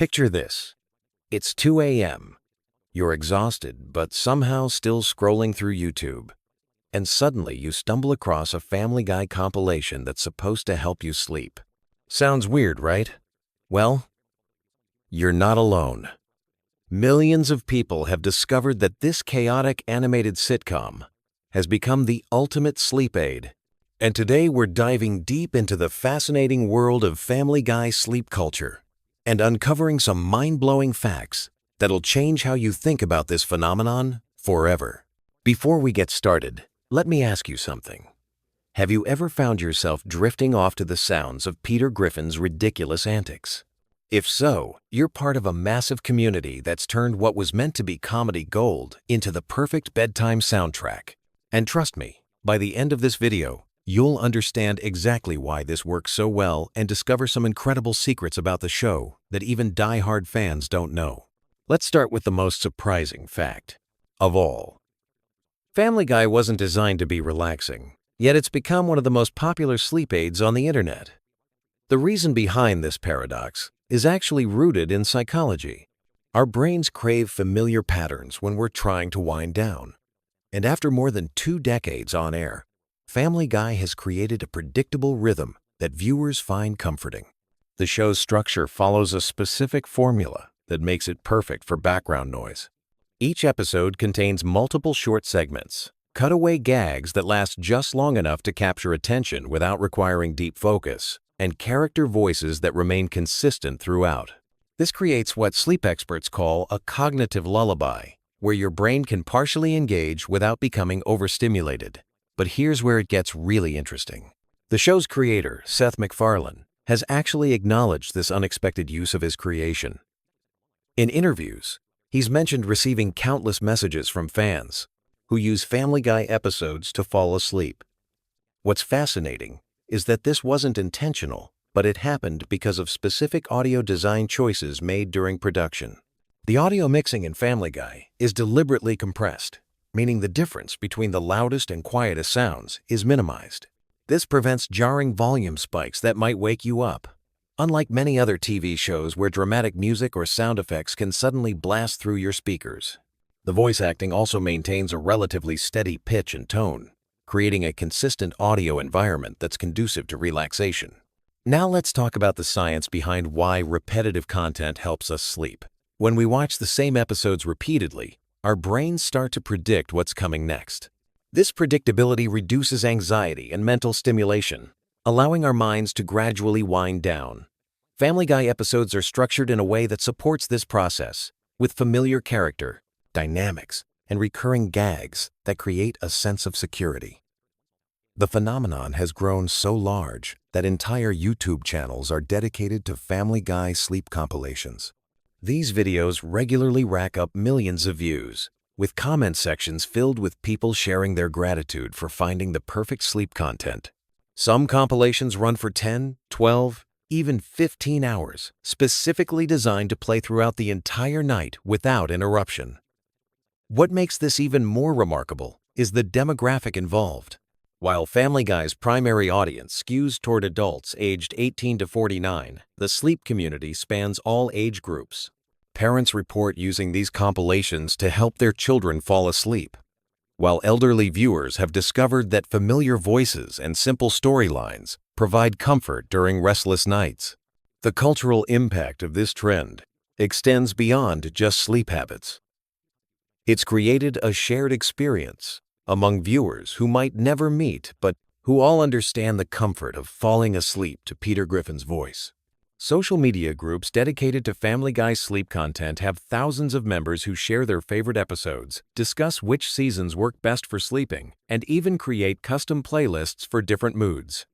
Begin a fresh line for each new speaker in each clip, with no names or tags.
Picture this. It's 2 a.m. You're exhausted, but somehow still scrolling through YouTube. And suddenly you stumble across a Family Guy compilation that's supposed to help you sleep. Sounds weird, right? Well, you're not alone. Millions of people have discovered that this chaotic animated sitcom has become the ultimate sleep aid. And today we're diving deep into the fascinating world of Family Guy sleep culture and uncovering some mind-blowing facts that'll change how you think about this phenomenon forever. Before we get started, let me ask you something. Have you ever found yourself drifting off to the sounds of Peter Griffin's ridiculous antics? If so, you're part of a massive community that's turned what was meant to be comedy gold into the perfect bedtime soundtrack. And trust me, by the end of this video, you'll understand exactly why this works so well and discover some incredible secrets about the show that even die-hard fans don't know. Let's start with the most surprising fact of all. Family Guy wasn't designed to be relaxing, yet it's become one of the most popular sleep aids on the internet. The reason behind this paradox is actually rooted in psychology. Our brains crave familiar patterns when we're trying to wind down. And after more than 2 decades on air, Family Guy has created a predictable rhythm that viewers find comforting. The show's structure follows a specific formula that makes it perfect for background noise. Each episode contains multiple short segments, cutaway gags that last just long enough to capture attention without requiring deep focus, and character voices that remain consistent throughout. This creates what sleep experts call a cognitive lullaby, where your brain can partially engage without becoming overstimulated. But here's where it gets really interesting. The show's creator, Seth MacFarlane, has actually acknowledged this unexpected use of his creation. In interviews, he's mentioned receiving countless messages from fans who use Family Guy episodes to fall asleep. What's fascinating is that this wasn't intentional, but it happened because of specific audio design choices made during production. The audio mixing in Family Guy is deliberately compressed, meaning the difference between the loudest and quietest sounds is minimized. This prevents jarring volume spikes that might wake you up. Unlike many other TV shows where dramatic music or sound effects can suddenly blast through your speakers, the voice acting also maintains a relatively steady pitch and tone, creating a consistent audio environment that's conducive to relaxation. Now let's talk about the science behind why repetitive content helps us sleep. When we watch the same episodes repeatedly, our brains start to predict what's coming next. This predictability reduces anxiety and mental stimulation, allowing our minds to gradually wind down. Family Guy episodes are structured in a way that supports this process, with familiar character, dynamics, and recurring gags that create a sense of security. The phenomenon has grown so large that entire YouTube channels are dedicated to Family Guy sleep compilations. These videos regularly rack up millions of views, with comment sections filled with people sharing their gratitude for finding the perfect sleep content. Some compilations run for 10, 12, even 15 hours, specifically designed to play throughout the entire night without interruption. What makes this even more remarkable is the demographic involved. While Family Guy's primary audience skews toward adults aged 18 to 49, the sleep community spans all age groups. Parents report using these compilations to help their children fall asleep, while elderly viewers have discovered that familiar voices and simple storylines provide comfort during restless nights. The cultural impact of this trend extends beyond just sleep habits. It's created a shared experience among viewers who might never meet but who all understand the comfort of falling asleep to Peter Griffin's voice. Social media groups dedicated to Family Guy sleep content have thousands of members who share their favorite episodes, discuss which seasons work best for sleeping, and even create custom playlists for different moods.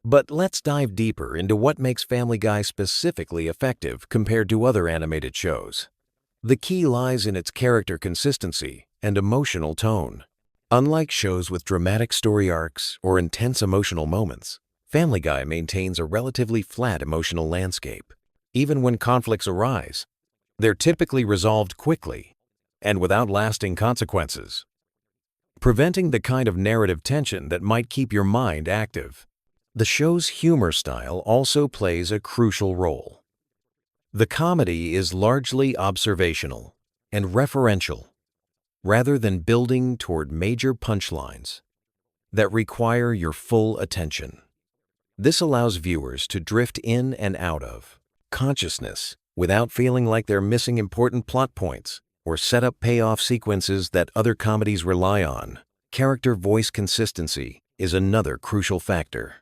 But let's dive deeper into what makes Family Guy specifically effective compared to other animated shows. The key lies in its character consistency and emotional tone. Unlike shows with dramatic story arcs or intense emotional moments, Family Guy maintains a relatively flat emotional landscape. Even when conflicts arise, they're typically resolved quickly and without lasting consequences, preventing the kind of narrative tension that might keep your mind active. The show's humor style also plays a crucial role. The comedy is largely observational and referential, rather than building toward major punchlines that require your full attention. This allows viewers to drift in and out of consciousness without feeling like they're missing important plot points or set up payoff sequences that other comedies rely on. Character voice consistency is another crucial factor.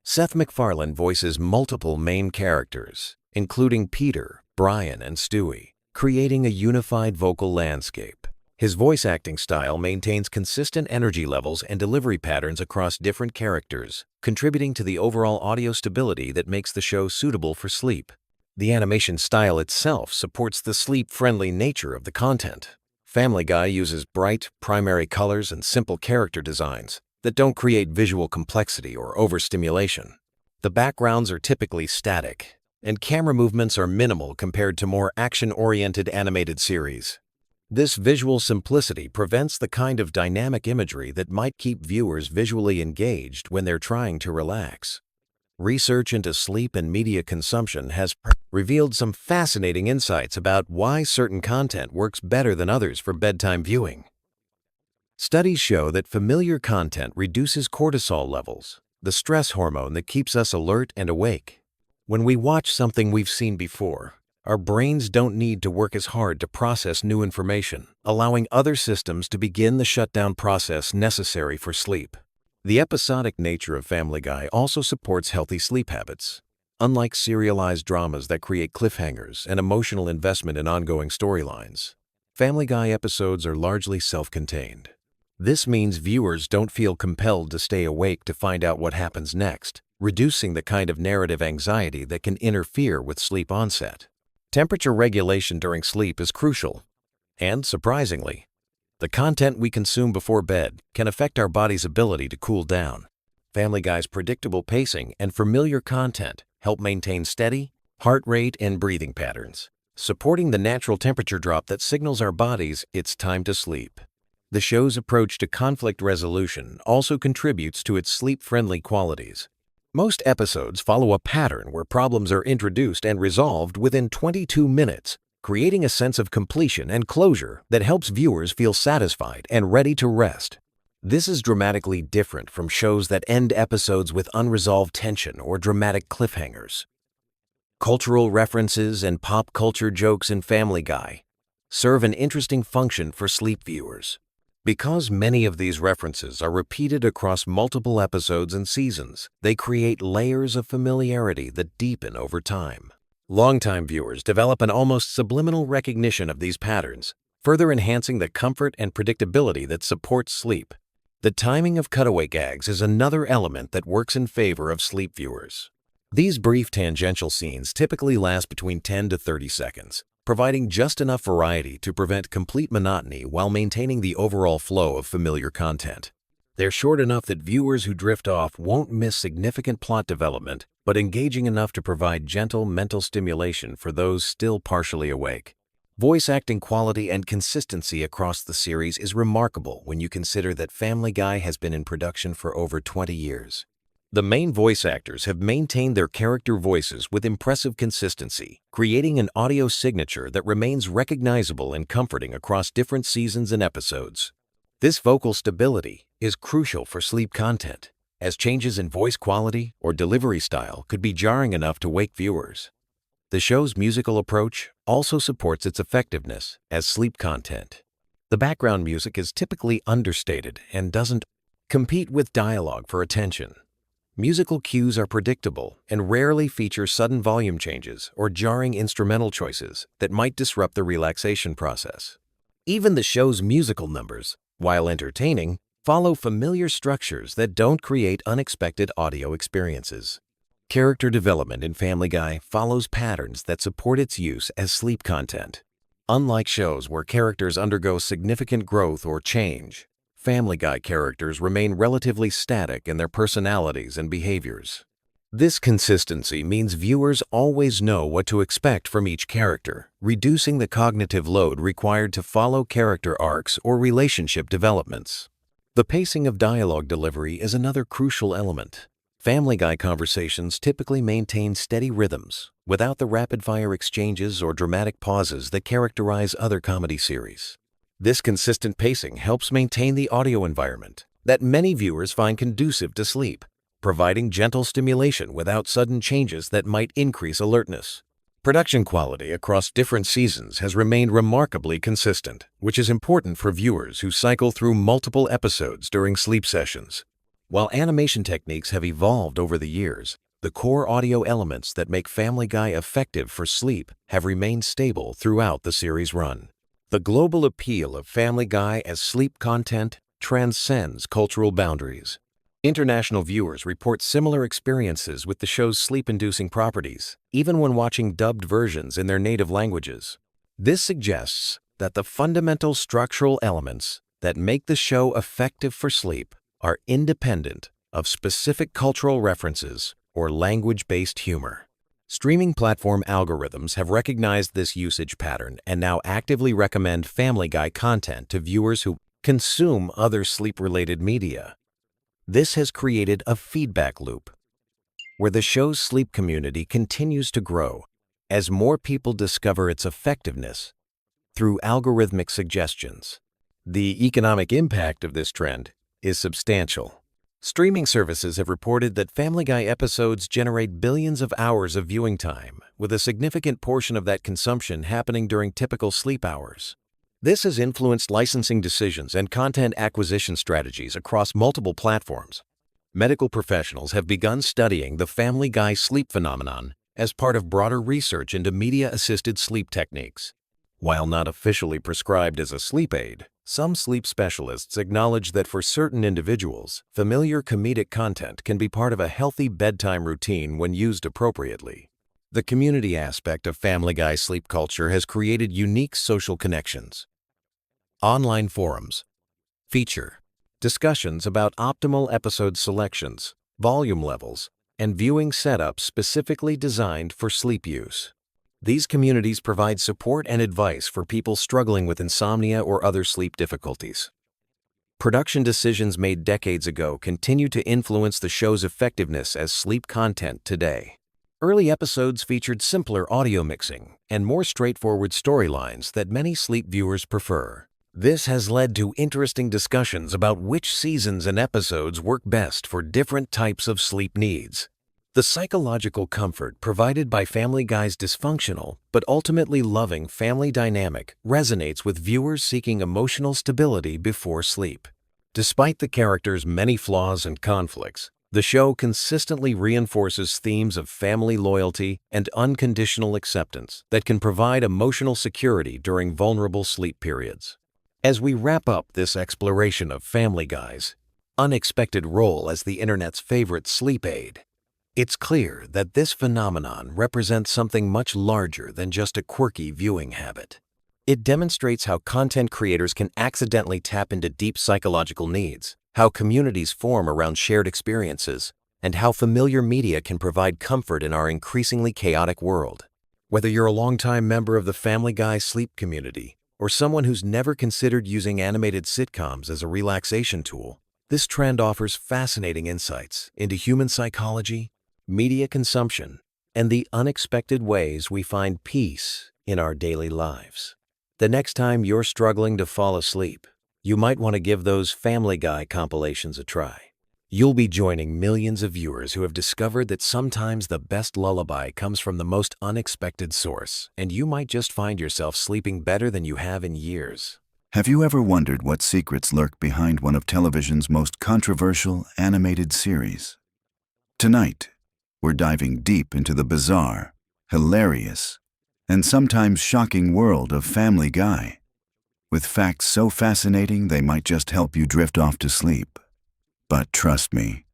Seth MacFarlane voices multiple main characters, including Peter, Brian, and Stewie, creating a unified vocal landscape. His voice acting style maintains consistent energy levels and delivery patterns across different characters, contributing to the overall audio stability that makes the show suitable for sleep. The animation style itself supports the sleep-friendly nature of the content. Family Guy uses bright, primary colors and simple character designs that don't create visual complexity or overstimulation. The backgrounds are typically static, and camera movements are minimal compared to more action-oriented animated series. This visual simplicity prevents the kind of dynamic imagery that might keep viewers visually engaged when they're trying to relax. Research into sleep and media consumption has revealed some fascinating insights about why certain content works better than others for bedtime viewing. Studies show that familiar content reduces cortisol levels, the stress hormone that keeps us alert and awake. When we watch something we've seen before, our brains don't need to work as hard to process new information, allowing other systems to begin the shutdown process necessary for sleep. The episodic nature of Family Guy also supports healthy sleep habits. Unlike serialized dramas that create cliffhangers and emotional investment in ongoing storylines, Family Guy episodes are largely self-contained. This means viewers don't feel compelled to stay awake to find out what happens next, reducing the kind of narrative anxiety that can interfere with sleep onset. Temperature regulation during sleep is crucial, and surprisingly, the content we consume before bed can affect our body's ability to cool down. Family Guy's predictable pacing and familiar content help maintain steady heart rate and breathing patterns, supporting the natural temperature drop that signals our bodies it's time to sleep. The show's approach to conflict resolution also contributes to its sleep-friendly qualities. Most episodes follow a pattern where problems are introduced and resolved within 22 minutes, creating a sense of completion and closure that helps viewers feel satisfied and ready to rest. This is dramatically different from shows that end episodes with unresolved tension or dramatic cliffhangers. Cultural references and pop culture jokes in Family Guy serve an interesting function for sleep viewers. Because many of these references are repeated across multiple episodes and seasons, they create layers of familiarity that deepen over time. Longtime viewers develop an almost subliminal recognition of these patterns, further enhancing the comfort and predictability that supports sleep. The timing of cutaway gags is another element that works in favor of sleep viewers. These brief tangential scenes typically last between 10 to 30 seconds, providing just enough variety to prevent complete monotony while maintaining the overall flow of familiar content. They're short enough that viewers who drift off won't miss significant plot development, but engaging enough to provide gentle mental stimulation for those still partially awake. Voice acting quality and consistency across the series is remarkable when you consider that Family Guy has been in production for over 20 years. The main voice actors have maintained their character voices with impressive consistency, creating an audio signature that remains recognizable and comforting across different seasons and episodes. This vocal stability is crucial for sleep content, as changes in voice quality or delivery style could be jarring enough to wake viewers. The show's musical approach also supports its effectiveness as sleep content. The background music is typically understated and doesn't compete with dialogue for attention. Musical cues are predictable and rarely feature sudden volume changes or jarring instrumental choices that might disrupt the relaxation process. Even the show's musical numbers, while entertaining, follow familiar structures that don't create unexpected audio experiences. Character development in Family Guy follows patterns that support its use as sleep content. Unlike shows where characters undergo significant growth or change, Family Guy characters remain relatively static in their personalities and behaviors. This consistency means viewers always know what to expect from each character, reducing the cognitive load required to follow character arcs or relationship developments. The pacing of dialogue delivery is another crucial element. Family Guy conversations typically maintain steady rhythms without the rapid-fire exchanges or dramatic pauses that characterize other comedy series. This consistent pacing helps maintain the audio environment that many viewers find conducive to sleep, providing gentle stimulation without sudden changes that might increase alertness. Production quality across different seasons has remained remarkably consistent, which is important for viewers who cycle through multiple episodes during sleep sessions. While animation techniques have evolved over the years, the core audio elements that make Family Guy effective for sleep have remained stable throughout the series' run. The global appeal of Family Guy as sleep content transcends cultural boundaries. International viewers report similar experiences with the show's sleep-inducing properties, even when watching dubbed versions in their native languages. This suggests that the fundamental structural elements that make the show effective for sleep are independent of specific cultural references or language-based humor. Streaming platform algorithms have recognized this usage pattern and now actively recommend Family Guy content to viewers who consume other sleep-related media. This has created a feedback loop where the show's sleep community continues to grow as more people discover its effectiveness through algorithmic suggestions. The economic impact of this trend is substantial. Streaming services have reported that Family Guy episodes generate billions of hours of viewing time, with a significant portion of that consumption happening during typical sleep hours. This has influenced licensing decisions and content acquisition strategies across multiple platforms. Medical professionals have begun studying the Family Guy sleep phenomenon as part of broader research into media-assisted sleep techniques. While not officially prescribed as a sleep aid, some sleep specialists acknowledge that for certain individuals, familiar comedic content can be part of a healthy bedtime routine when used appropriately. The community aspect of Family Guy sleep culture has created unique social connections. Online forums feature discussions about optimal episode selections, volume levels, and viewing setups specifically designed for sleep use. These communities provide support and advice for people struggling with insomnia or other sleep difficulties. Production decisions made decades ago continue to influence the show's effectiveness as sleep content today. Early episodes featured simpler audio mixing and more straightforward storylines that many sleep viewers prefer. This has led to interesting discussions about which seasons and episodes work best for different types of sleep needs. The psychological comfort provided by Family Guy's dysfunctional but ultimately loving family dynamic resonates with viewers seeking emotional stability before sleep. Despite the characters' many flaws and conflicts, the show consistently reinforces themes of family loyalty and unconditional acceptance that can provide emotional security during vulnerable sleep periods. As we wrap up this exploration of Family Guy's unexpected role as the internet's favorite sleep aid, it's clear that this phenomenon represents something much larger than just a quirky viewing habit. It demonstrates how content creators can accidentally tap into deep psychological needs, how communities form around shared experiences, and how familiar media can provide comfort in our increasingly chaotic world. Whether you're a longtime member of the Family Guy sleep community or someone who's never considered using animated sitcoms as a relaxation tool, this trend offers fascinating insights into human psychology, media consumption, and the unexpected ways we find peace in our daily lives. The next time you're struggling to fall asleep, you might want to give those Family Guy compilations a try. You'll be joining millions of viewers who have discovered that sometimes the best lullaby comes from the most unexpected source, and you might just find yourself sleeping better than you have in years.
Have you ever wondered what secrets lurk behind one of television's most controversial animated series? Tonight, we're diving deep into the bizarre, hilarious, and sometimes shocking world of Family Guy, with facts so fascinating they might just help you drift off to sleep. But trust me,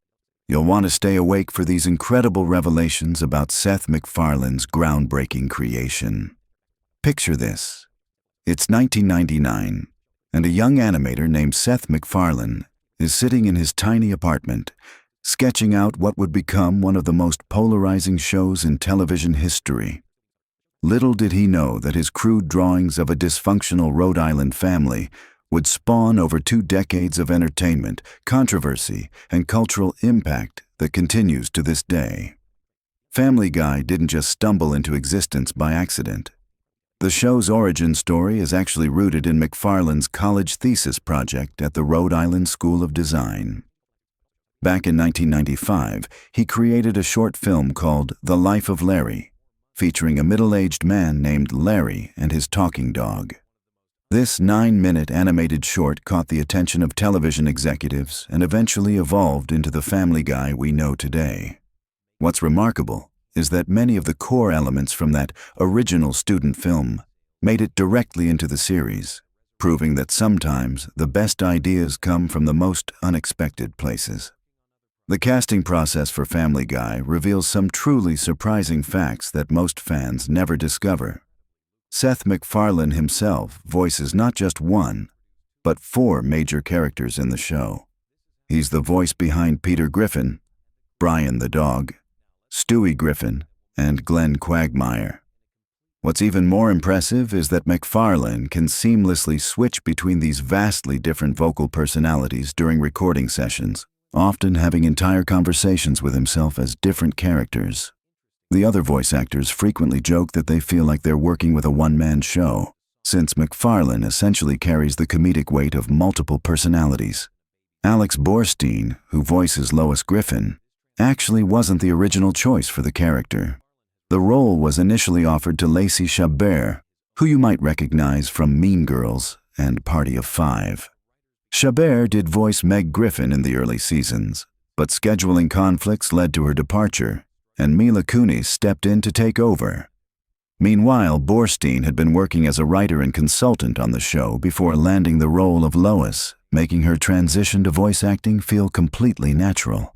you'll want to stay awake for these incredible revelations about Seth MacFarlane's groundbreaking creation. Picture this. It's 1999, and a young animator named Seth MacFarlane is sitting in his tiny apartment, sketching out what would become one of the most polarizing shows in television history. Little did he know that his crude drawings of a dysfunctional Rhode Island family would spawn over 2 decades of entertainment, controversy, and cultural impact that continues to this day. Family Guy didn't just stumble into existence by accident. The show's origin story is actually rooted in McFarlane's college thesis project at the Rhode Island School of Design. Back in 1995, he created a short film called The Life of Larry, featuring a middle-aged man named Larry and his talking dog. This 9-minute animated short caught the attention of television executives and eventually evolved into the Family Guy we know today. What's remarkable is that many of the core elements from that original student film made it directly into the series, proving that sometimes the best ideas come from the most unexpected places. The casting process for Family Guy reveals some truly surprising facts that most fans never discover. Seth MacFarlane himself voices not just one, but 4 major characters in the show. He's the voice behind Peter Griffin, Brian the dog, Stewie Griffin, and Glenn Quagmire. What's even more impressive is that MacFarlane can seamlessly switch between these vastly different vocal personalities during recording sessions, often having entire conversations with himself as different characters. The other voice actors frequently joke that they feel like they're working with a one-man show, since MacFarlane essentially carries the comedic weight of multiple personalities. Alex Borstein, who voices Lois Griffin, actually wasn't the original choice for the character. The role was initially offered to Lacey Chabert, who you might recognize from Mean Girls and Party of Five. Chabert did voice Meg Griffin in the early seasons, but scheduling conflicts led to her departure, and Mila Kunis stepped in to take over. Meanwhile, Borstein had been working as a writer and consultant on the show before landing the role of Lois, making her transition to voice acting feel completely natural.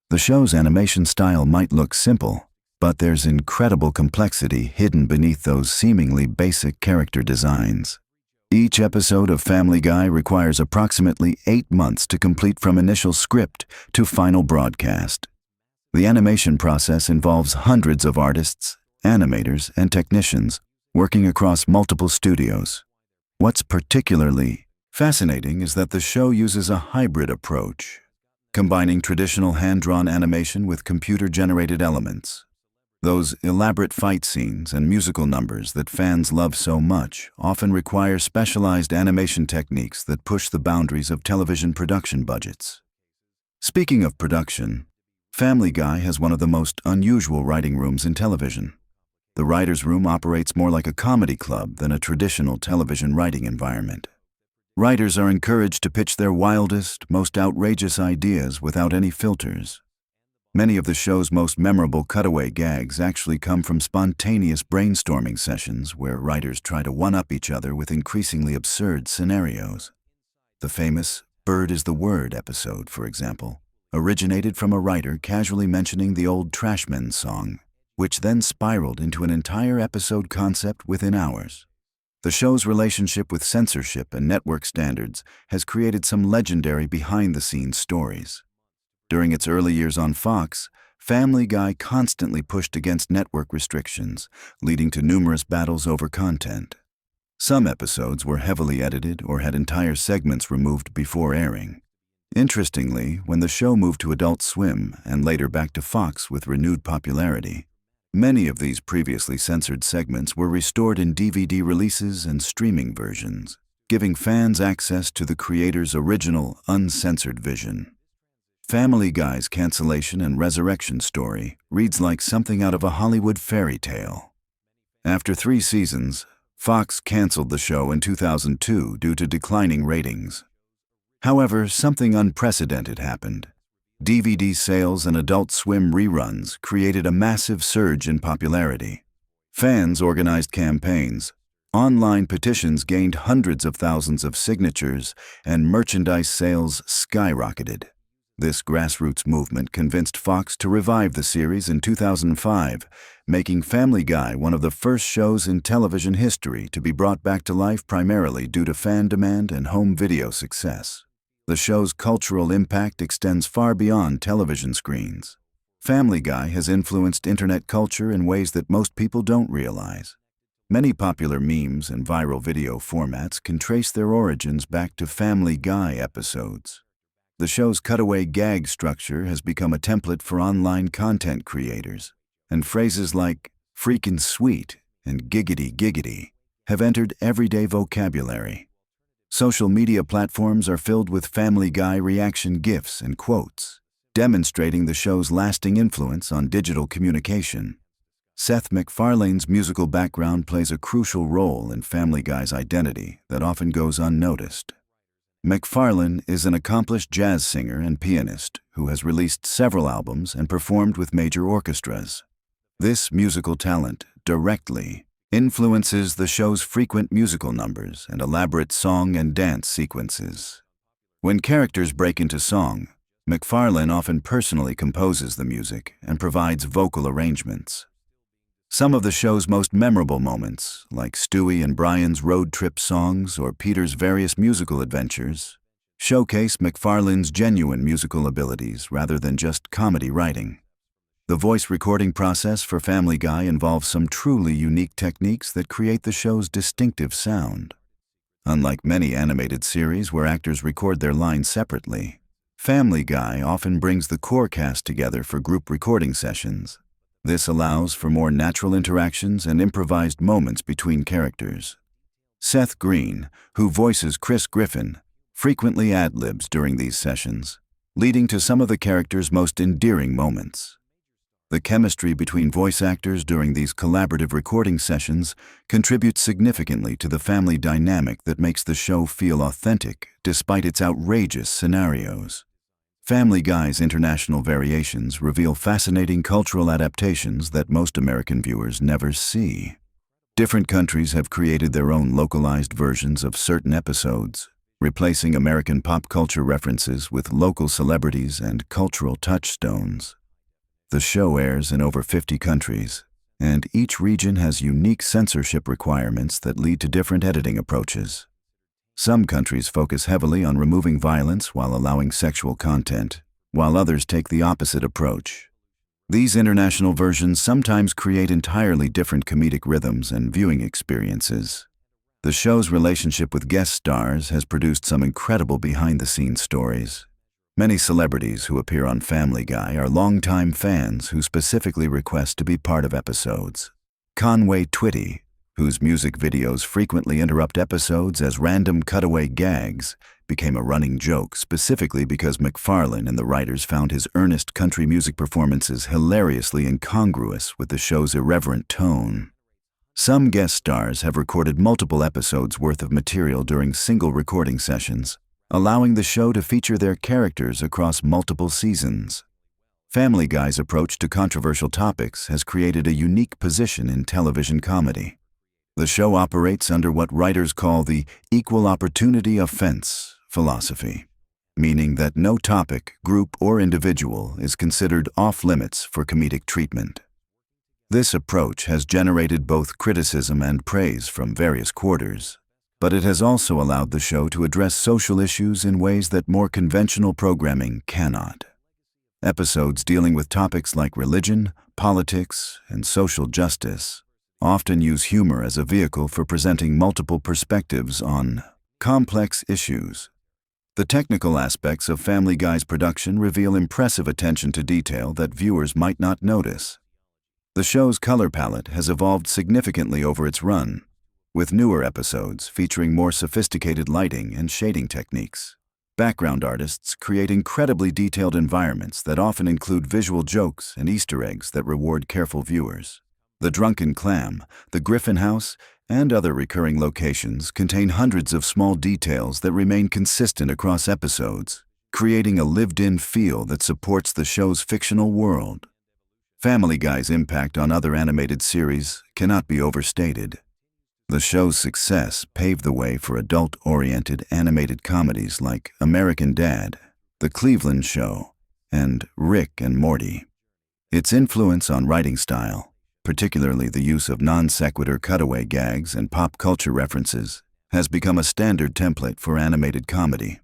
The show's animation style might look simple, but there's incredible complexity hidden beneath those seemingly basic character designs. Each episode of Family Guy requires approximately 8 months to complete from initial script to final broadcast. The animation process involves hundreds of artists, animators, and technicians working across multiple studios. What's particularly fascinating is that the show uses a hybrid approach, combining traditional hand-drawn animation with computer-generated elements. Those elaborate fight scenes and musical numbers that fans love so much often require specialized animation techniques that push the boundaries of television production budgets. Speaking of production, Family Guy has one of the most unusual writing rooms in television. The writer's room operates more like a comedy club than a traditional television writing environment. Writers are encouraged to pitch their wildest, most outrageous ideas without any filters. Many of the show's most memorable cutaway gags actually come from spontaneous brainstorming sessions where writers try to one-up each other with increasingly absurd scenarios. The famous "Bird is the Word" episode, for example, originated from a writer casually mentioning the old Trashmen song, which then spiraled into an entire episode concept within hours. The show's relationship with censorship and network standards has created some legendary behind-the-scenes stories. During its early years on Fox, Family Guy constantly pushed against network restrictions, leading to numerous battles over content. Some episodes were heavily edited or had entire segments removed before airing. Interestingly, when the show moved to Adult Swim and later back to Fox with renewed popularity, many of these previously censored segments were restored in DVD releases and streaming versions, giving fans access to the creator's original, uncensored vision. Family Guy's cancellation and resurrection story reads like something out of a Hollywood fairy tale. After 3 seasons, Fox canceled the show in 2002 due to declining ratings. However, something unprecedented happened. DVD sales and Adult Swim reruns created a massive surge in popularity. Fans organized campaigns, online petitions gained hundreds of thousands of signatures, and merchandise sales skyrocketed. This grassroots movement convinced Fox to revive the series in 2005, making Family Guy one of the first shows in television history to be brought back to life primarily due to fan demand and home video success. The show's cultural impact extends far beyond television screens. Family Guy has influenced internet culture in ways that most people don't realize. Many popular memes and viral video formats can trace their origins back to Family Guy episodes. The show's cutaway gag structure has become a template for online content creators, and phrases like "freakin' sweet" and "giggity giggity" have entered everyday vocabulary. Social media platforms are filled with Family Guy reaction GIFs and quotes, demonstrating the show's lasting influence on digital communication. Seth MacFarlane's musical background plays a crucial role in Family Guy's identity that often goes unnoticed. MacFarlane is an accomplished jazz singer and pianist who has released several albums and performed with major orchestras. This musical talent directly influences the show's frequent musical numbers and elaborate song and dance sequences. When characters break into song, MacFarlane often personally composes the music and provides vocal arrangements. Some of the show's most memorable moments, like Stewie and Brian's road trip songs or Peter's various musical adventures, showcase MacFarlane's genuine musical abilities rather than just comedy writing. The voice recording process for Family Guy involves some truly unique techniques that create the show's distinctive sound. Unlike many animated series where actors record their lines separately, Family Guy often brings the core cast together for group recording sessions. This allows for more natural interactions and improvised moments between characters. Seth Green, who voices Chris Griffin, frequently ad-libs during these sessions, leading to some of the characters' most endearing moments. The chemistry between voice actors during these collaborative recording sessions contributes significantly to the family dynamic that makes the show feel authentic despite its outrageous scenarios. Family Guy's international variations reveal fascinating cultural adaptations that most American viewers never see. Different countries have created their own localized versions of certain episodes, replacing American pop culture references with local celebrities and cultural touchstones. The show airs in over 50 countries, and each region has unique censorship requirements that lead to different editing approaches. Some countries focus heavily on removing violence while allowing sexual content, while others take the opposite approach. These international versions sometimes create entirely different comedic rhythms and viewing experiences. The show's relationship with guest stars has produced some incredible behind-the-scenes stories. Many celebrities who appear on Family Guy are longtime fans who specifically request to be part of episodes. Conway Twitty, whose music videos frequently interrupt episodes as random cutaway gags, became a running joke specifically because MacFarlane and the writers found his earnest country music performances hilariously incongruous with the show's irreverent tone. Some guest stars have recorded multiple episodes worth of material during single recording sessions, allowing the show to feature their characters across multiple seasons. Family Guy's approach to controversial topics has created a unique position in television comedy. The show operates under what writers call the equal opportunity offense philosophy, meaning that no topic, group, or individual is considered off-limits for comedic treatment. This approach has generated both criticism and praise from various quarters, but it has also allowed the show to address social issues in ways that more conventional programming cannot. Episodes dealing with topics like religion, politics, and social justice often use humor as a vehicle for presenting multiple perspectives on complex issues. The technical aspects of Family Guy's production reveal impressive attention to detail that viewers might not notice. The show's color palette has evolved significantly over its run, with newer episodes featuring more sophisticated lighting and shading techniques. Background artists create incredibly detailed environments that often include visual jokes and Easter eggs that reward careful viewers. The Drunken Clam, the Griffin House, and other recurring locations contain hundreds of small details that remain consistent across episodes, creating a lived-in feel that supports the show's fictional world. Family Guy's impact on other animated series cannot be overstated. The show's success paved the way for adult-oriented animated comedies like American Dad, The Cleveland Show, and Rick and Morty. Its influence on writing style, particularly the use of non-sequitur cutaway gags and pop culture references, has become a standard template for animated comedy.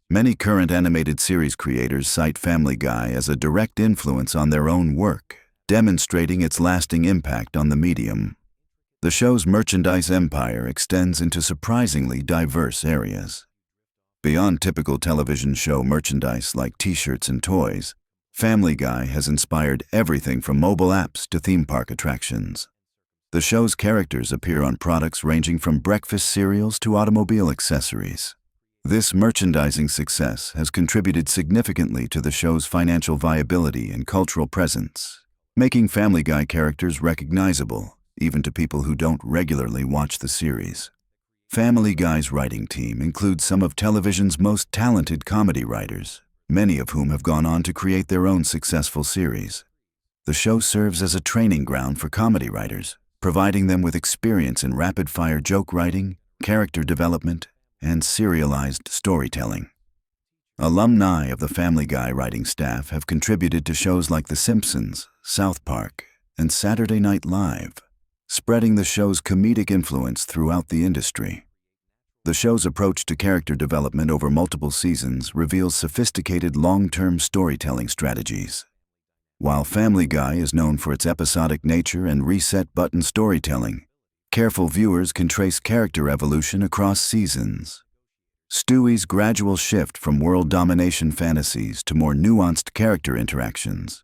Many current animated series creators cite Family Guy as a direct influence on their own work, demonstrating its lasting impact on the medium. The show's merchandise empire extends into surprisingly diverse areas. Beyond typical television show merchandise like t-shirts and toys, Family Guy has inspired everything from mobile apps to theme park attractions. The show's characters appear on products ranging from breakfast cereals to automobile accessories. This merchandising success has contributed significantly to the show's financial viability and cultural presence, making Family Guy characters recognizable, even to people who don't regularly watch the series. Family Guy's writing team includes some of television's most talented comedy writers, many of whom have gone on to create their own successful series. The show serves as a training ground for comedy writers, providing them with experience in rapid-fire joke writing, character development, and serialized storytelling. Alumni of the Family Guy writing staff have contributed to shows like The Simpsons, South Park, and Saturday Night Live, spreading the show's comedic influence throughout the industry. The show's approach to character development over multiple seasons reveals sophisticated long-term storytelling strategies. While Family Guy is known for its episodic nature and reset-button storytelling, careful viewers can trace character evolution across seasons. Stewie's gradual shift from world domination fantasies to more nuanced character interactions,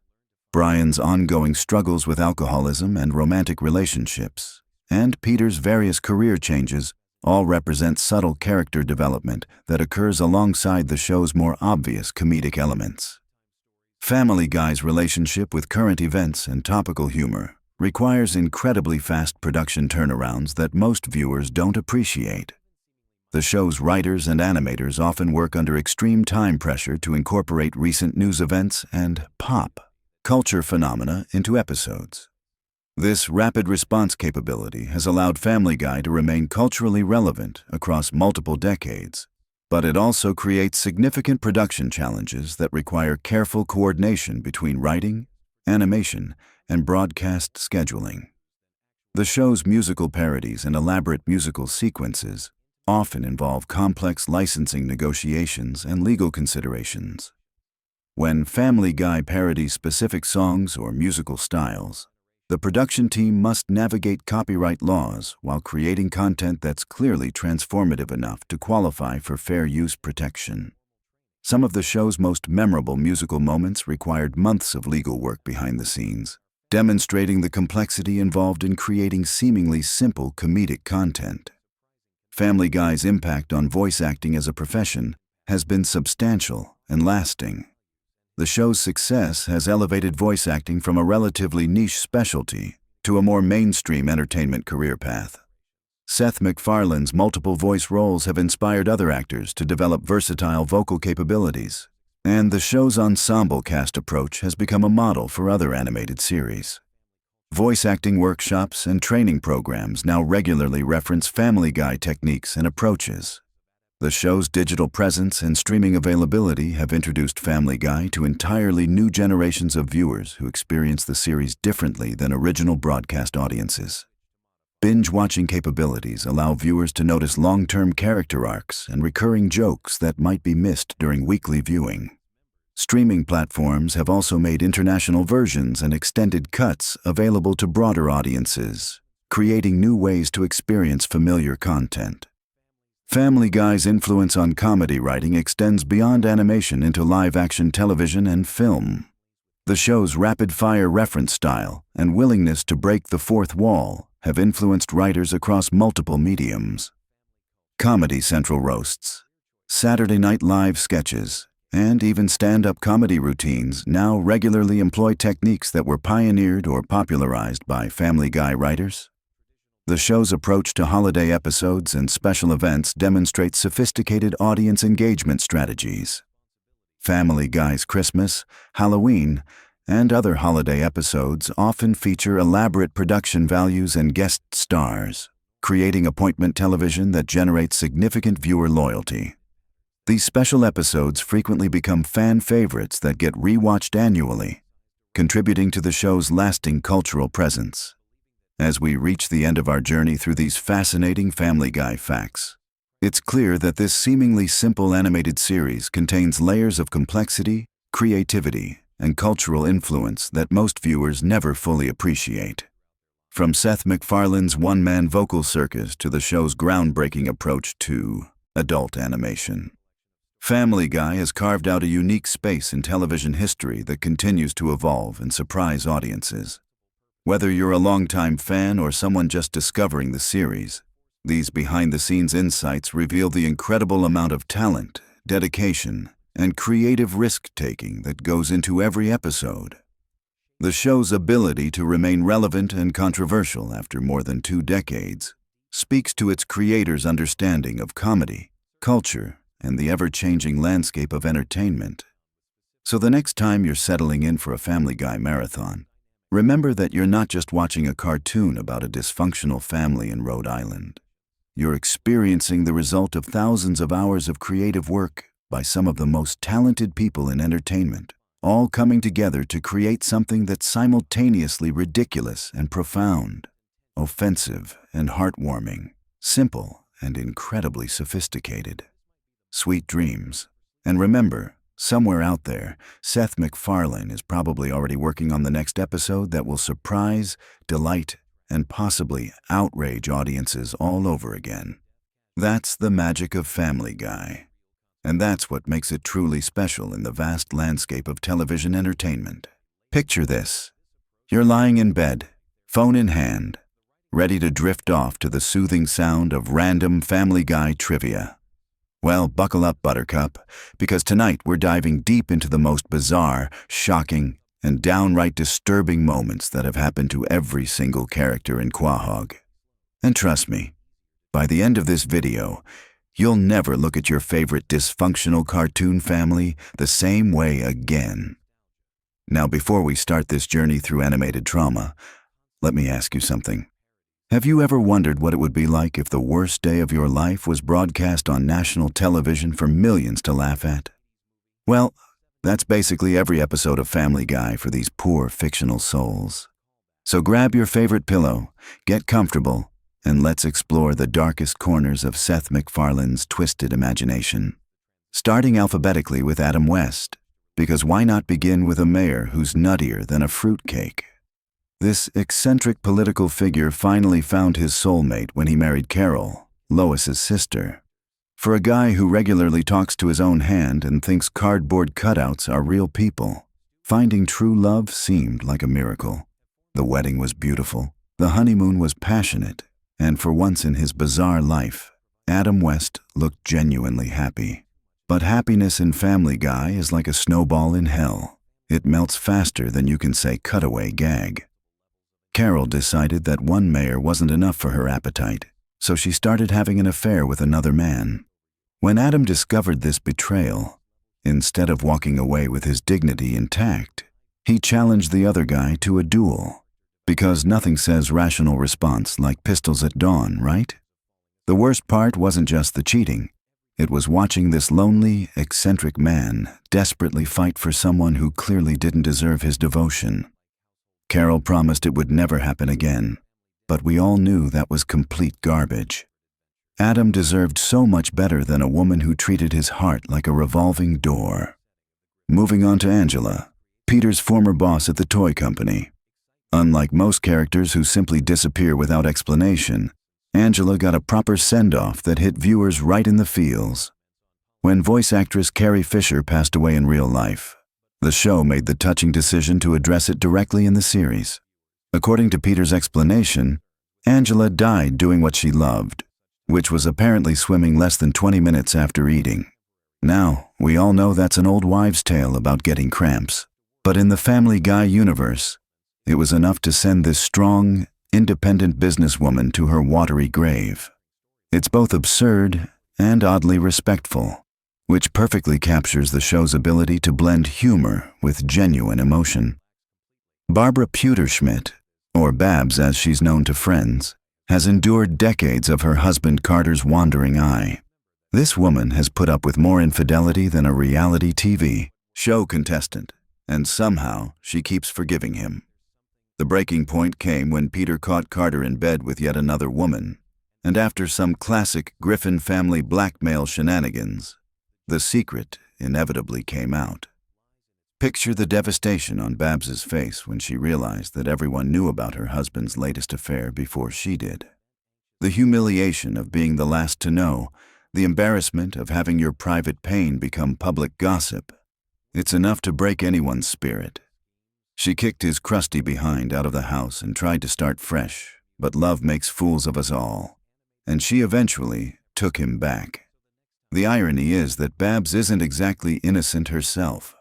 Brian's ongoing struggles with alcoholism and romantic relationships, and Peter's various career changes all represent subtle character development that occurs alongside the show's more obvious comedic elements. Family Guy's relationship with current events and topical humor requires incredibly fast production turnarounds that most viewers don't appreciate. The show's writers and animators often work under extreme time pressure to incorporate recent news events and pop culture phenomena into episodes. This rapid response capability has allowed Family Guy to remain culturally relevant across multiple decades, but it also creates significant production challenges that require careful coordination between writing, animation, and broadcast scheduling. The show's musical parodies and elaborate musical sequences often involve complex licensing negotiations and legal considerations. When Family Guy parodies specific songs or musical styles, the production team must navigate copyright laws while creating content that's clearly transformative enough to qualify for fair use protection. Some of the show's most memorable musical moments required months of legal work behind the scenes, demonstrating the complexity involved in creating seemingly simple comedic content. Family Guy's impact on voice acting as a profession has been substantial and lasting. The show's success has elevated voice acting from a relatively niche specialty to a more mainstream entertainment career path. Seth MacFarlane's multiple voice roles have inspired other actors to develop versatile vocal capabilities, and the show's ensemble cast approach has become a model for other animated series. Voice acting workshops and training programs now regularly reference Family Guy techniques and approaches. The show's digital presence and streaming availability have introduced Family Guy to entirely new generations of viewers who experience the series differently than original broadcast audiences. Binge-watching capabilities allow viewers to notice long-term character arcs and recurring jokes that might be missed during weekly viewing. Streaming platforms have also made international versions and extended cuts available to broader audiences, creating new ways to experience familiar content. Family Guy's influence on comedy writing extends beyond animation into live-action television and film. The show's rapid-fire reference style and willingness to break the fourth wall have influenced writers across multiple mediums. Comedy Central roasts, Saturday Night Live sketches, and even stand-up comedy routines now regularly employ techniques that were pioneered or popularized by Family Guy writers. The show's approach to holiday episodes and special events demonstrates sophisticated audience engagement strategies. Family Guy's Christmas, Halloween, and other holiday episodes often feature elaborate production values and guest stars, creating appointment television that generates significant viewer loyalty. These special episodes frequently become fan favorites that get rewatched annually, contributing to the show's lasting cultural presence. As we reach the end of our journey through these fascinating Family Guy facts, it's clear that this seemingly simple animated series contains layers of complexity, creativity, and cultural influence that most viewers never fully appreciate. From Seth MacFarlane's one-man vocal circus to the show's groundbreaking approach to adult animation, Family Guy has carved out a unique space in television history that continues to evolve and surprise audiences. Whether you're a longtime fan or someone just discovering the series, these behind-the-scenes insights reveal the incredible amount of talent, dedication, and creative risk-taking that goes into every episode. The show's ability to remain relevant and controversial after more than 2 decades speaks to its creators' understanding of comedy, culture, and the ever-changing landscape of entertainment. So the next time you're settling in for a Family Guy marathon, remember that you're not just watching a cartoon about a dysfunctional family in Rhode Island. You're experiencing the result of thousands of hours of creative work by some of the most talented people in entertainment, all coming together to create something that's simultaneously ridiculous and profound, offensive and heartwarming, simple and incredibly sophisticated. Sweet dreams. And remember, somewhere out there, Seth MacFarlane is probably already working on the next episode that will surprise, delight, and possibly outrage audiences all over again. That's the magic of Family Guy. And that's what makes it truly special in the vast landscape of television entertainment. Picture this. You're lying in bed, phone in hand, ready to drift off to the soothing sound of random Family Guy trivia. Well, buckle up, Buttercup, because tonight we're diving deep into the most bizarre, shocking, and downright disturbing moments that have happened to every single character in Quahog. And trust me, by the end of this video, you'll never look at your favorite dysfunctional cartoon family the same way again. Now, before we start this journey through animated trauma, let me ask you something. Have you ever wondered what it would be like if the worst day of your life was broadcast on national television for millions to laugh at? Well, that's basically every episode of Family Guy for these poor fictional souls. So grab your favorite pillow, get comfortable, and let's explore the darkest corners of Seth MacFarlane's twisted imagination. Starting alphabetically with Adam West, because why not begin with a mayor who's nuttier than a fruitcake? This eccentric political figure finally found his soulmate when he married Carol, Lois's sister. For a guy who regularly talks to his own hand and thinks cardboard cutouts are real people, finding true love seemed like a miracle. The wedding was beautiful, the honeymoon was passionate, and for once in his bizarre life, Adam West looked genuinely happy. But happiness in Family Guy is like a snowball in hell. It melts faster than you can say cutaway gag. Carol decided that one mayor wasn't enough for her appetite, so she started having an affair with another man. When Adam discovered this betrayal, instead of walking away with his dignity intact, he challenged the other guy to a duel. Because nothing says rational response like pistols at dawn, right? The worst part wasn't just the cheating. It was watching this lonely, eccentric man desperately fight for someone who clearly didn't deserve his devotion. Carol promised it would never happen again, but we all knew that was complete garbage. Adam deserved so much better than a woman who treated his heart like a revolving door. Moving on to Angela, Peter's former boss at the toy company. Unlike most characters who simply disappear without explanation, Angela got a proper send-off that hit viewers right in the feels. When voice actress Carrie Fisher passed away in real life, the show made the touching decision to address it directly in the series. According to Peter's explanation, Angela died doing what she loved, which was apparently swimming less than 20 minutes after eating. Now, we all know that's an old wives' tale about getting cramps, but in the Family Guy universe, it was enough to send this strong, independent businesswoman to her watery grave. It's both absurd and oddly respectful, which perfectly captures the show's ability to blend humor with genuine emotion. Barbara Pewterschmidt, or Babs as she's known to friends, has endured decades of her husband Carter's wandering eye. This woman has put up with more infidelity than a reality TV show contestant, and somehow she keeps forgiving him. The breaking point came when Peter caught Carter in bed with yet another woman, and after some classic Griffin family blackmail shenanigans, the secret inevitably came out. Picture the devastation on Babs's face when she realized that everyone knew about her husband's latest affair before she did. The humiliation of being the last to know, the embarrassment of having your private pain become public gossip. It's enough to break anyone's spirit. She kicked his crusty behind out of the house and tried to start fresh, but love makes fools of us all. And she eventually took him back. The irony is that Babs isn't exactly innocent herself.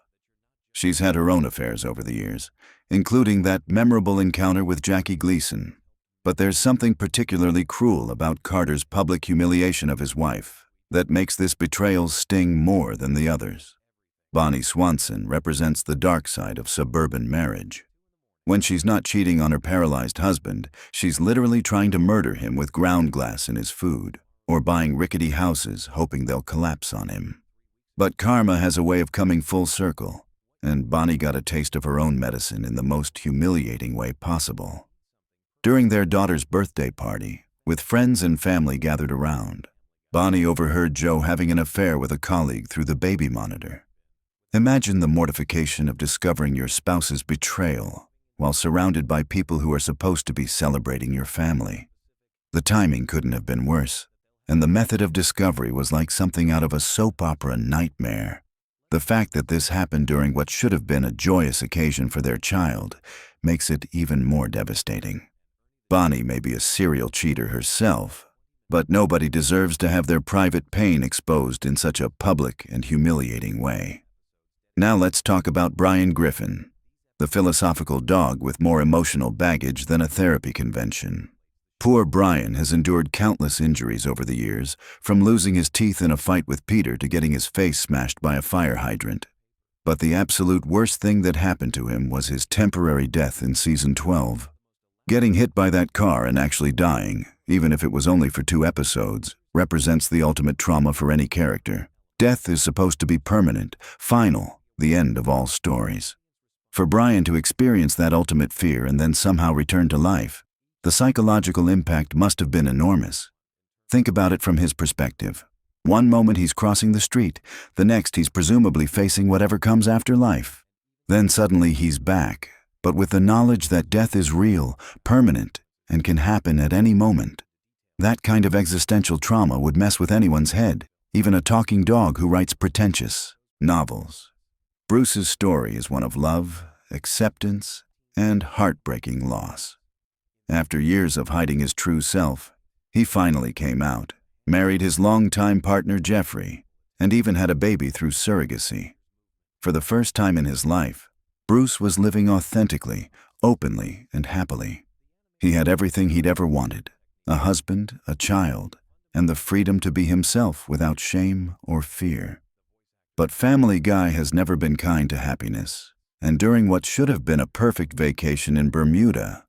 She's had her own affairs over the years, including that memorable encounter with Jackie Gleason. But there's something particularly cruel about Carter's public humiliation of his wife that makes this betrayal sting more than the others. Bonnie Swanson represents the dark side of suburban marriage. When she's not cheating on her paralyzed husband, she's literally trying to murder him with ground glass in his food, or buying rickety houses hoping they'll collapse on him. But karma has a way of coming full circle, and Bonnie got a taste of her own medicine in the most humiliating way possible. During their daughter's birthday party, with friends and family gathered around, Bonnie overheard Joe having an affair with a colleague through the baby monitor. Imagine the mortification of discovering your spouse's betrayal while surrounded by people who are supposed to be celebrating your family. The timing couldn't have been worse, and the method of discovery was like something out of a soap opera nightmare. The fact that this happened during what should have been a joyous occasion for their child makes it even more devastating. Bonnie may be a serial cheater herself, but nobody deserves to have their private pain exposed in such a public and humiliating way. Now let's talk about Brian Griffin, the philosophical dog with more emotional baggage than a therapy convention. Poor Brian has endured countless injuries over the years, from losing his teeth in a fight with Peter to getting his face smashed by a fire hydrant. But the absolute worst thing that happened to him was his temporary death in season 12. Getting hit by that car and actually dying, even if it was only for 2 episodes, represents the ultimate trauma for any character. Death is supposed to be permanent, final, the end of all stories. For Brian to experience that ultimate fear and then somehow return to life, the psychological impact must have been enormous. Think about it from his perspective. One moment he's crossing the street, the next he's presumably facing whatever comes after life. Then suddenly he's back, but with the knowledge that death is real, permanent, and can happen at any moment. That kind of existential trauma would mess with anyone's head, even a talking dog who writes pretentious novels. Bruce's story is one of love, acceptance, and heartbreaking loss. After years of hiding his true self, he finally came out, married his longtime partner Jeffrey, and even had a baby through surrogacy. For the first time in his life, Bruce was living authentically, openly, and happily. He had everything he'd ever wanted: a husband, a child, and the freedom to be himself without shame or fear. But Family Guy has never been kind to happiness, and during what should have been a perfect vacation in Bermuda,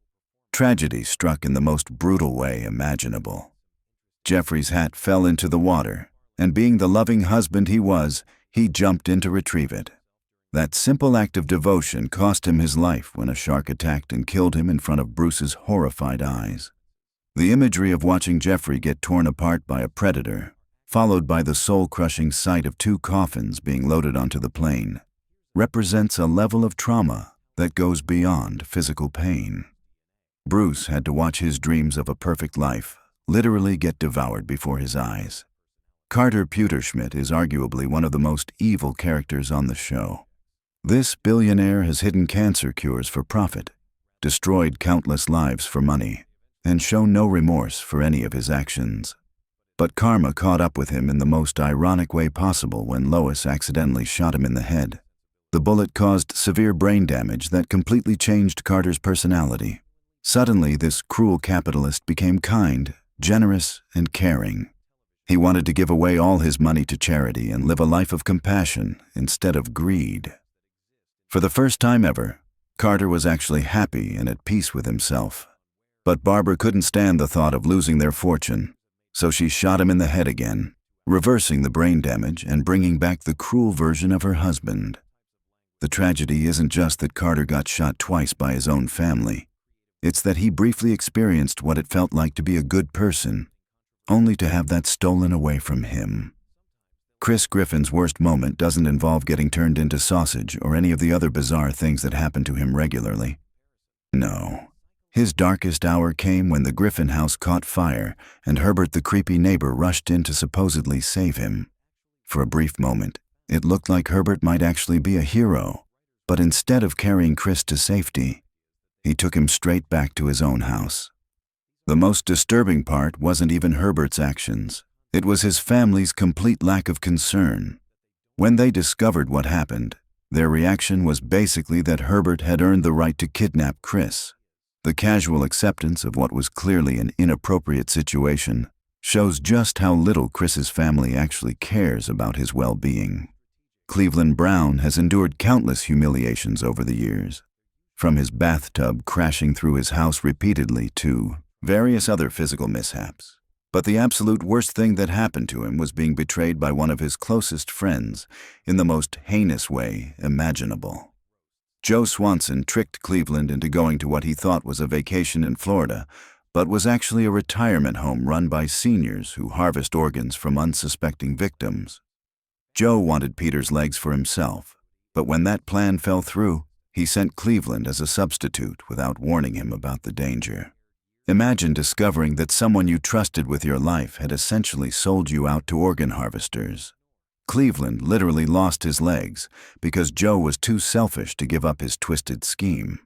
tragedy struck in the most brutal way imaginable. Jeffrey's hat fell into the water, and being the loving husband he was, he jumped in to retrieve it. That simple act of devotion cost him his life when a shark attacked and killed him in front of Bruce's horrified eyes. The imagery of watching Jeffrey get torn apart by a predator, followed by the soul-crushing sight of 2 coffins being loaded onto the plane, represents a level of trauma that goes beyond physical pain. Bruce had to watch his dreams of a perfect life literally get devoured before his eyes. Carter Pewterschmidt is arguably one of the most evil characters on the show. This billionaire has hidden cancer cures for profit, destroyed countless lives for money, and shown no remorse for any of his actions. But karma caught up with him in the most ironic way possible when Lois accidentally shot him in the head. The bullet caused severe brain damage that completely changed Carter's personality. Suddenly, this cruel capitalist became kind, generous, and caring. He wanted to give away all his money to charity and live a life of compassion instead of greed. For the first time ever, Carter was actually happy and at peace with himself. But Barbara couldn't stand the thought of losing their fortune, so she shot him in the head again, reversing the brain damage and bringing back the cruel version of her husband. The tragedy isn't just that Carter got shot twice by his own family. It's that he briefly experienced what it felt like to be a good person, only to have that stolen away from him. Chris Griffin's worst moment doesn't involve getting turned into sausage or any of the other bizarre things that happen to him regularly. No. His darkest hour came when the Griffin house caught fire and Herbert the creepy neighbor rushed in to supposedly save him. For a brief moment, it looked like Herbert might actually be a hero, but instead of carrying Chris to safety, he took him straight back to his own house. The most disturbing part wasn't even Herbert's actions. It was his family's complete lack of concern. When they discovered what happened, their reaction was basically that Herbert had earned the right to kidnap Chris. The casual acceptance of what was clearly an inappropriate situation shows just how little Chris's family actually cares about his well-being. Cleveland Brown has endured countless humiliations over the years, from his bathtub crashing through his house repeatedly to various other physical mishaps. But the absolute worst thing that happened to him was being betrayed by one of his closest friends in the most heinous way imaginable. Joe Swanson tricked Cleveland into going to what he thought was a vacation in Florida, but was actually a retirement home run by seniors who harvest organs from unsuspecting victims. Joe wanted Peter's legs for himself, but when that plan fell through, he sent Cleveland as a substitute without warning him about the danger. Imagine discovering that someone you trusted with your life had essentially sold you out to organ harvesters. Cleveland literally lost his legs because Joe was too selfish to give up his twisted scheme.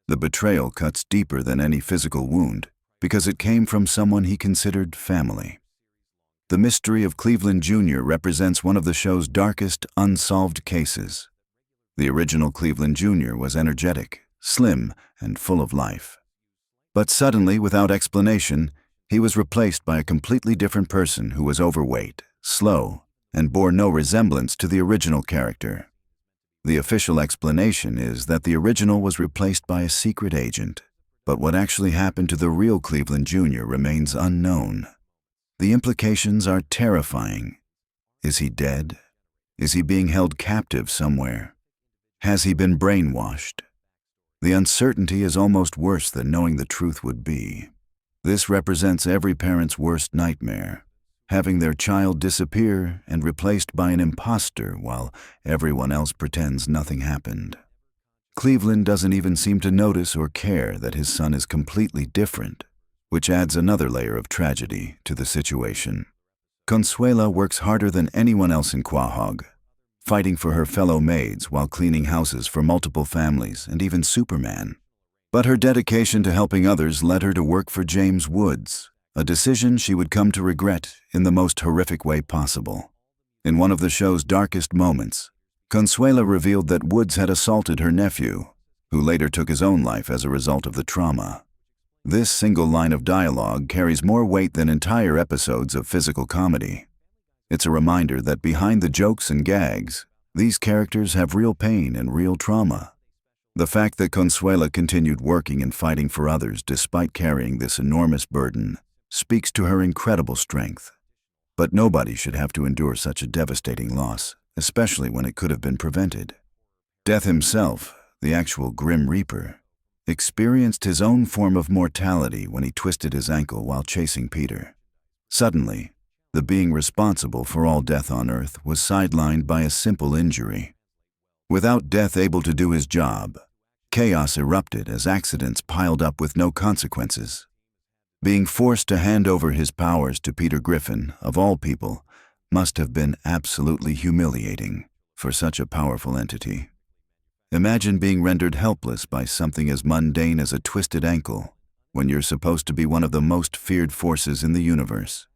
The betrayal cuts deeper than any physical wound because it came from someone he considered family. The mystery of Cleveland Jr. represents one of the show's darkest unsolved cases. The original Cleveland Jr. was energetic, slim, and full of life. But suddenly, without explanation, he was replaced by a completely different person who was overweight, slow, and bore no resemblance to the original character. The official explanation is that the original was replaced by a secret agent, but what actually happened to the real Cleveland Jr. remains unknown. The implications are terrifying. Is he dead? Is he being held captive somewhere? Has he been brainwashed? The uncertainty is almost worse than knowing the truth would be. This represents every parent's worst nightmare, having their child disappear and replaced by an imposter while everyone else pretends nothing happened. Cleveland doesn't even seem to notice or care that his son is completely different, which adds another layer of tragedy to the situation. Consuela works harder than anyone else in Quahog, fighting for her fellow maids while cleaning houses for multiple families and even Superman. But her dedication to helping others led her to work for James Woods, a decision she would come to regret in the most horrific way possible. In one of the show's darkest moments, Consuela revealed that Woods had assaulted her nephew, who later took his own life as a result of the trauma. This single line of dialogue carries more weight than entire episodes of physical comedy. It's a reminder that behind the jokes and gags, these characters have real pain and real trauma. The fact that Consuela continued working and fighting for others despite carrying this enormous burden speaks to her incredible strength. But nobody should have to endure such a devastating loss, especially when it could have been prevented. Death himself, the actual Grim Reaper, experienced his own form of mortality when he twisted his ankle while chasing Peter. Suddenly, the being responsible for all death on Earth was sidelined by a simple injury. Without Death able to do his job, chaos erupted as accidents piled up with no consequences. Being forced to hand over his powers to Peter Griffin, of all people, must have been absolutely humiliating for such a powerful entity. Imagine being rendered helpless by something as mundane as a twisted ankle when you're supposed to be one of the most feared forces in the universe.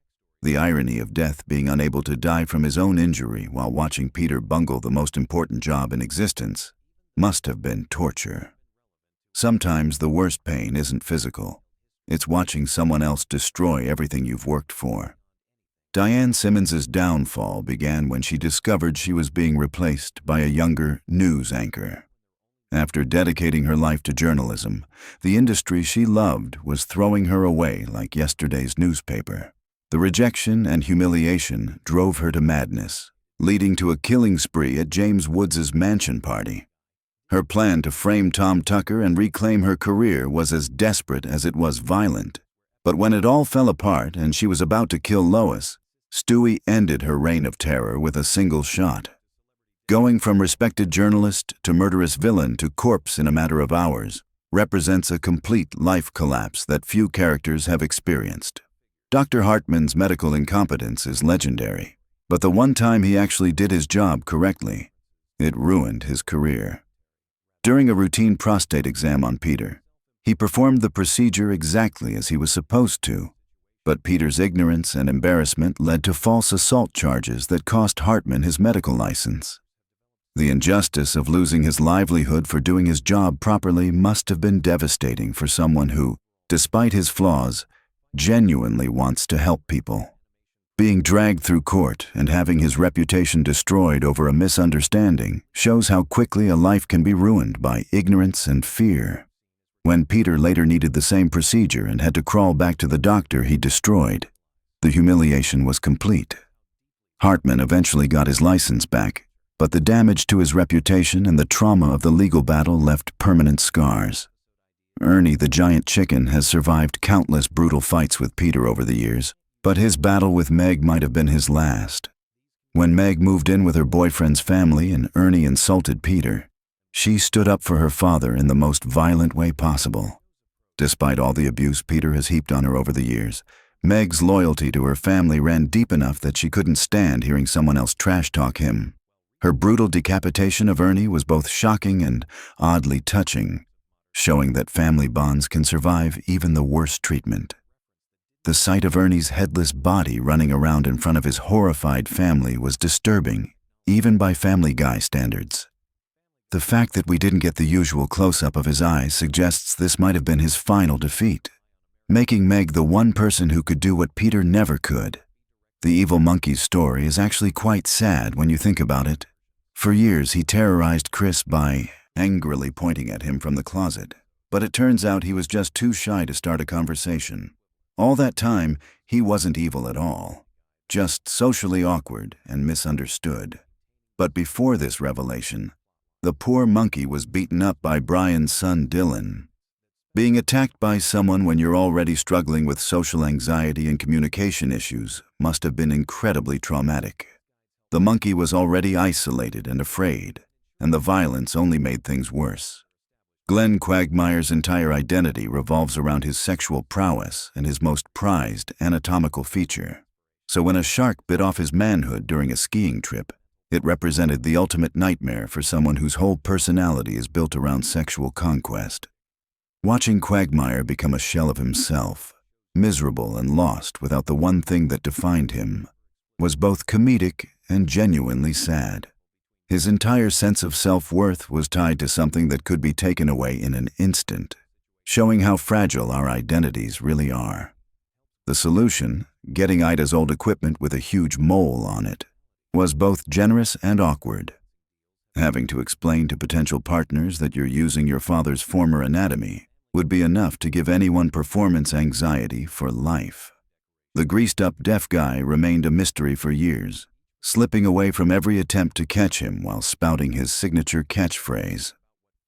The irony of Death being unable to die from his own injury while watching Peter bungle the most important job in existence must have been torture. Sometimes the worst pain isn't physical. It's watching someone else destroy everything you've worked for. Diane Simmons's downfall began when she discovered she was being replaced by a younger news anchor. After dedicating her life to journalism, the industry she loved was throwing her away like yesterday's newspaper. The rejection and humiliation drove her to madness, leading to a killing spree at James Woods' mansion party. Her plan to frame Tom Tucker and reclaim her career was as desperate as it was violent. But when it all fell apart and she was about to kill Lois, Stewie ended her reign of terror with a single shot. Going from respected journalist to murderous villain to corpse in a matter of hours represents a complete life collapse that few characters have experienced. Dr. Hartman's medical incompetence is legendary, but the one time he actually did his job correctly, it ruined his career. During a routine prostate exam on Peter, he performed the procedure exactly as he was supposed to, but Peter's ignorance and embarrassment led to false assault charges that cost Hartman his medical license. The injustice of losing his livelihood for doing his job properly must have been devastating for someone who, despite his flaws, genuinely wants to help people. Being dragged through court and having his reputation destroyed over a misunderstanding shows how quickly a life can be ruined by ignorance and fear. When Peter later needed the same procedure and had to crawl back to the doctor he destroyed, the humiliation was complete. Hartman eventually got his license back, but the damage to his reputation and the trauma of the legal battle left permanent scars. Ernie the giant chicken has survived countless brutal fights with Peter over the years, but his battle with Meg might have been his last. When Meg moved in with her boyfriend's family and Ernie insulted Peter, she stood up for her father in the most violent way possible. Despite all the abuse Peter has heaped on her over the years, Meg's loyalty to her family ran deep enough that she couldn't stand hearing someone else trash-talk him. Her brutal decapitation of Ernie was both shocking and oddly touching, showing that family bonds can survive even the worst treatment. The sight of Ernie's headless body running around in front of his horrified family was disturbing, even by Family Guy standards. The fact that we didn't get the usual close-up of his eyes suggests this might have been his final defeat, making Meg the one person who could do what Peter never could. The evil monkey's story is actually quite sad when you think about it. For years he terrorized Chris by angrily pointing at him from the closet, but it turns out he was just too shy to start a conversation. All that time, he wasn't evil at all, just socially awkward and misunderstood. But before this revelation, the poor monkey was beaten up by Brian's son Dylan. Being attacked by someone when you're already struggling with social anxiety and communication issues must have been incredibly traumatic. The monkey was already isolated and afraid, and the violence only made things worse. Glenn Quagmire's entire identity revolves around his sexual prowess and his most prized anatomical feature. So when a shark bit off his manhood during a skiing trip, it represented the ultimate nightmare for someone whose whole personality is built around sexual conquest. Watching Quagmire become a shell of himself, miserable and lost without the one thing that defined him, was both comedic and genuinely sad. His entire sense of self-worth was tied to something that could be taken away in an instant, showing how fragile our identities really are. The solution, getting Ida's old equipment with a huge mole on it, was both generous and awkward. Having to explain to potential partners that you're using your father's former anatomy would be enough to give anyone performance anxiety for life. The greased-up deaf guy remained a mystery for years, slipping away from every attempt to catch him while spouting his signature catchphrase.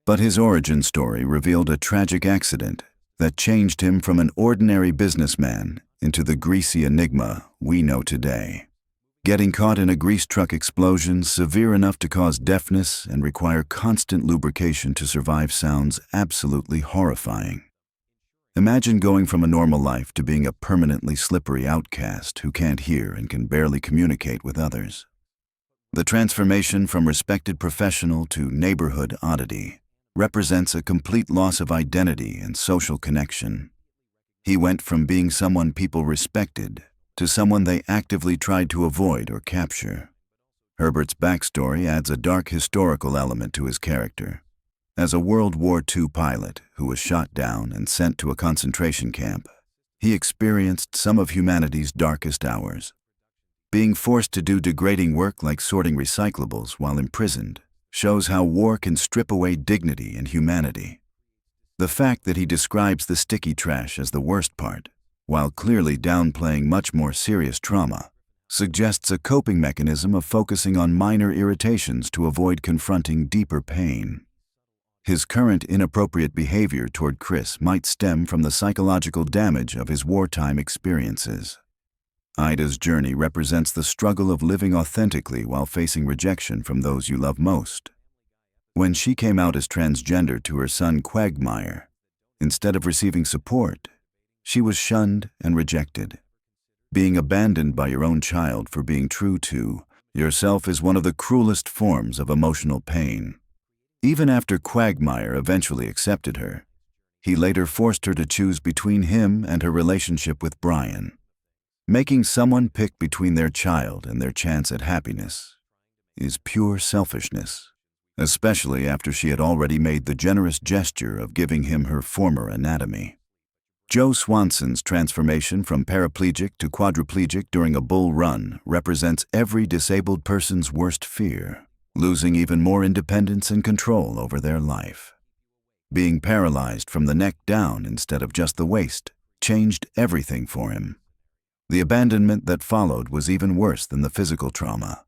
But his origin story revealed a tragic accident that changed him from an ordinary businessman into the greasy enigma we know today. Getting caught in a grease truck explosion severe enough to cause deafness and require constant lubrication to survive sounds absolutely horrifying. Imagine going from a normal life to being a permanently slippery outcast who can't hear and can barely communicate with others. The transformation from respected professional to neighborhood oddity represents a complete loss of identity and social connection. He went from being someone people respected to someone they actively tried to avoid or capture. Herbert's backstory adds a dark historical element to his character. As a World War II pilot who was shot down and sent to a concentration camp, he experienced some of humanity's darkest hours. Being forced to do degrading work like sorting recyclables while imprisoned shows how war can strip away dignity and humanity. The fact that he describes the sticky trash as the worst part, while clearly downplaying much more serious trauma, suggests a coping mechanism of focusing on minor irritations to avoid confronting deeper pain. His current inappropriate behavior toward Chris might stem from the psychological damage of his wartime experiences. Ida's journey represents the struggle of living authentically while facing rejection from those you love most. When she came out as transgender to her son Quagmire, instead of receiving support, she was shunned and rejected. Being abandoned by your own child for being true to yourself is one of the cruelest forms of emotional pain. Even after Quagmire eventually accepted her, he later forced her to choose between him and her relationship with Brian. Making someone pick between their child and their chance at happiness is pure selfishness, especially after she had already made the generous gesture of giving him her former anatomy. Joe Swanson's transformation from paraplegic to quadriplegic during a bull run represents every disabled person's worst fear, losing even more independence and control over their life. Being paralyzed from the neck down instead of just the waist changed everything for him. The abandonment that followed was even worse than the physical trauma.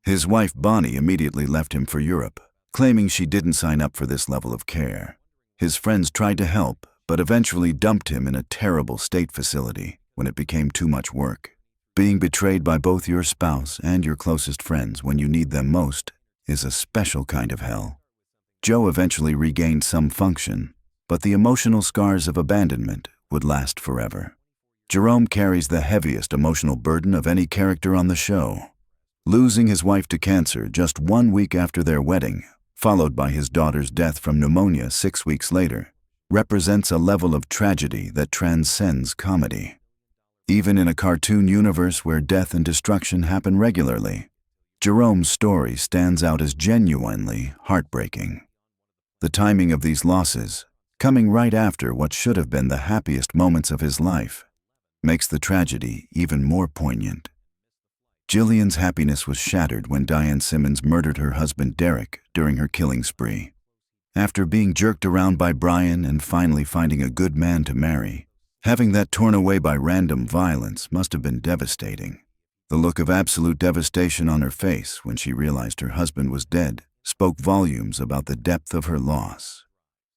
His wife Bonnie immediately left him for Europe, claiming she didn't sign up for this level of care. His friends tried to help, but eventually dumped him in a terrible state facility when it became too much work. Being betrayed by both your spouse and your closest friends when you need them most is a special kind of hell. Joe eventually regained some function, but the emotional scars of abandonment would last forever. Jerome carries the heaviest emotional burden of any character on the show. Losing his wife to cancer just 1 week after their wedding, followed by his daughter's death from pneumonia 6 weeks later, represents a level of tragedy that transcends comedy. Even in a cartoon universe where death and destruction happen regularly, Jerome's story stands out as genuinely heartbreaking. The timing of these losses, coming right after what should have been the happiest moments of his life, makes the tragedy even more poignant. Jillian's happiness was shattered when Diane Simmons murdered her husband Derek during her killing spree. After being jerked around by Brian and finally finding a good man to marry, having that torn away by random violence must have been devastating. The look of absolute devastation on her face when she realized her husband was dead spoke volumes about the depth of her loss.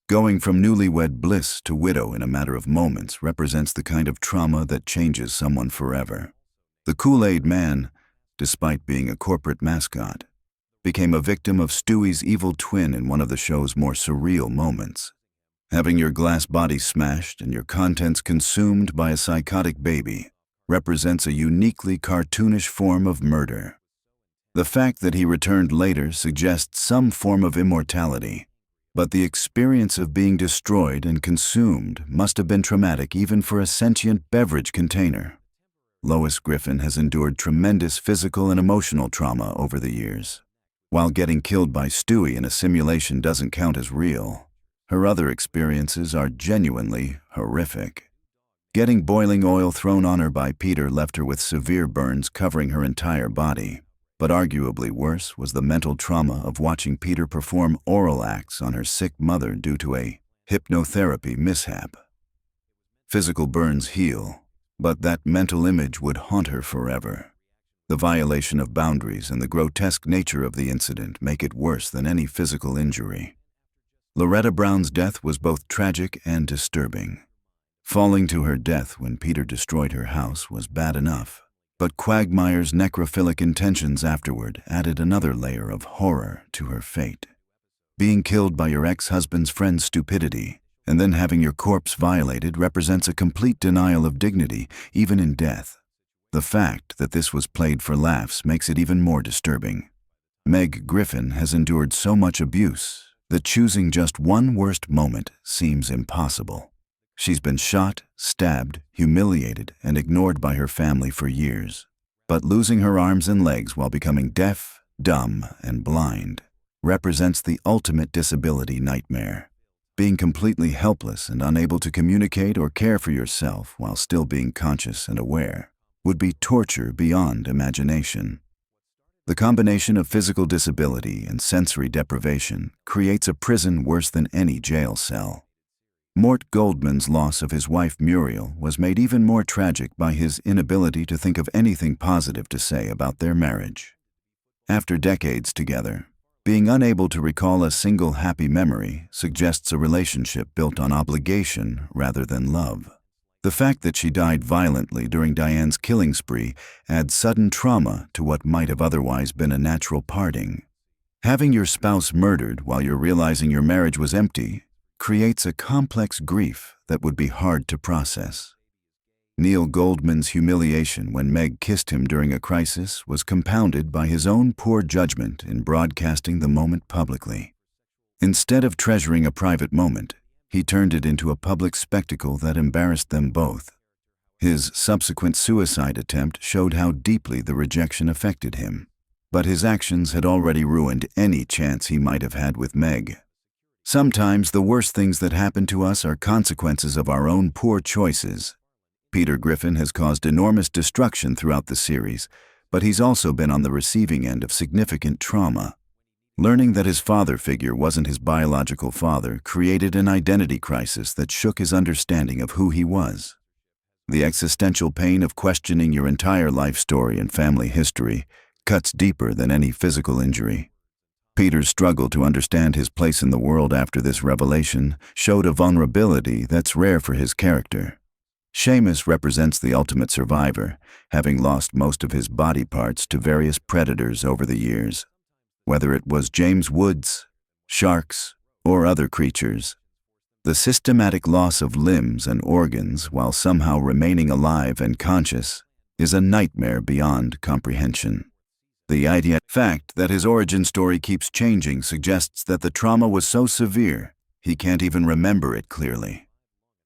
Going from newlywed bliss to widow in a matter of moments represents the kind of trauma that changes someone forever. The Kool-Aid Man, despite being a corporate mascot, became a victim of Stewie's evil twin in one of the show's more surreal moments. Having your glass body smashed and your contents consumed by a psychotic baby represents a uniquely cartoonish form of murder. The fact that he returned later suggests some form of immortality, but the experience of being destroyed and consumed must have been traumatic even for a sentient beverage container. Lois Griffin has endured tremendous physical and emotional trauma over the years. While getting killed by Stewie in a simulation doesn't count as real, her other experiences are genuinely horrific. Getting boiling oil thrown on her by Peter left her with severe burns covering her entire body, but arguably worse was the mental trauma of watching Peter perform oral acts on her sick mother due to a hypnotherapy mishap. Physical burns heal, but that mental image would haunt her forever. The violation of boundaries and the grotesque nature of the incident make it worse than any physical injury. Loretta Brown's death was both tragic and disturbing. Falling to her death when Peter destroyed her house was bad enough, but Quagmire's necrophilic intentions afterward added another layer of horror to her fate. Being killed by your ex-husband's friend's stupidity and then having your corpse violated represents a complete denial of dignity, even in death. The fact that this was played for laughs makes it even more disturbing. Meg Griffin has endured so much abuse that choosing just one worst moment seems impossible. She's been shot, stabbed, humiliated, and ignored by her family for years. But losing her arms and legs while becoming deaf, dumb, and blind represents the ultimate disability nightmare. Being completely helpless and unable to communicate or care for yourself while still being conscious and aware would be torture beyond imagination. The combination of physical disability and sensory deprivation creates a prison worse than any jail cell. Mort Goldman's loss of his wife Muriel was made even more tragic by his inability to think of anything positive to say about their marriage. After decades together, being unable to recall a single happy memory suggests a relationship built on obligation rather than love. The fact that she died violently during Diane's killing spree adds sudden trauma to what might have otherwise been a natural parting. Having your spouse murdered while you're realizing your marriage was empty creates a complex grief that would be hard to process. Neil Goldman's humiliation when Meg kissed him during a crisis was compounded by his own poor judgment in broadcasting the moment publicly. Instead of treasuring a private moment, he turned it into a public spectacle that embarrassed them both. His subsequent suicide attempt showed how deeply the rejection affected him, but his actions had already ruined any chance he might have had with Meg. Sometimes the worst things that happen to us are consequences of our own poor choices. Peter Griffin has caused enormous destruction throughout the series, but he's also been on the receiving end of significant trauma. Learning that his father figure wasn't his biological father created an identity crisis that shook his understanding of who he was. The existential pain of questioning your entire life story and family history cuts deeper than any physical injury. Peter's struggle to understand his place in the world after this revelation showed a vulnerability that's rare for his character. Seamus represents the ultimate survivor, having lost most of his body parts to various predators over the years. Whether it was James Woods, sharks, or other creatures, the systematic loss of limbs and organs while somehow remaining alive and conscious is a nightmare beyond comprehension. The fact that his origin story keeps changing suggests that the trauma was so severe he can't even remember it clearly.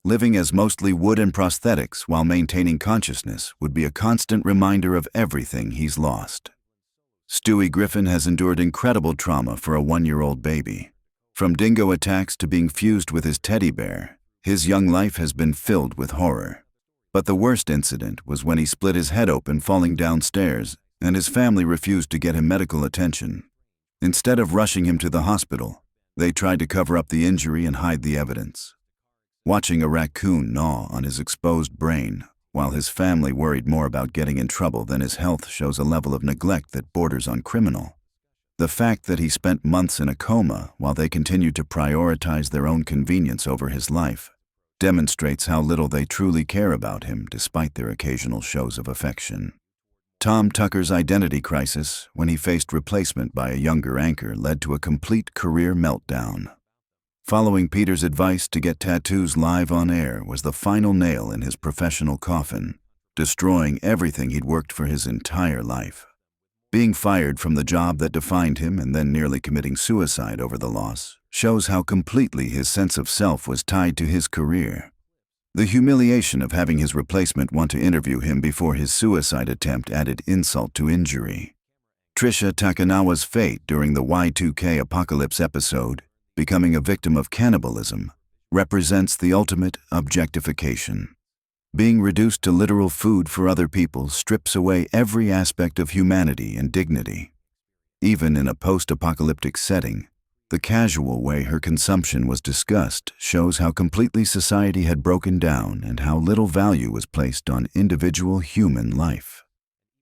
Living as mostly wood and prosthetics while maintaining consciousness would be a constant reminder of everything he's lost. Stewie Griffin has endured incredible trauma for a 1-year-old baby. From dingo attacks to being fused with his teddy bear, his young life has been filled with horror. But the worst incident was when he split his head open falling downstairs, and his family refused to get him medical attention. Instead of rushing him to the hospital, they tried to cover up the injury and hide the evidence. Watching a raccoon gnaw on his exposed brain, while his family worried more about getting in trouble than his health, shows a level of neglect that borders on criminal. The fact that he spent months in a coma while they continued to prioritize their own convenience over his life demonstrates how little they truly care about him despite their occasional shows of affection. Tom Tucker's identity crisis when he faced replacement by a younger anchor led to a complete career meltdown. Following Peter's advice to get tattoos live on air was the final nail in his professional coffin, destroying everything he'd worked for his entire life. Being fired from the job that defined him and then nearly committing suicide over the loss shows how completely his sense of self was tied to his career. The humiliation of having his replacement want to interview him before his suicide attempt added insult to injury. Trisha Takanawa's fate during the Y2K Apocalypse episode, becoming a victim of cannibalism, represents the ultimate objectification. Being reduced to literal food for other people strips away every aspect of humanity and dignity. Even in a post-apocalyptic setting, the casual way her consumption was discussed shows how completely society had broken down and how little value was placed on individual human life.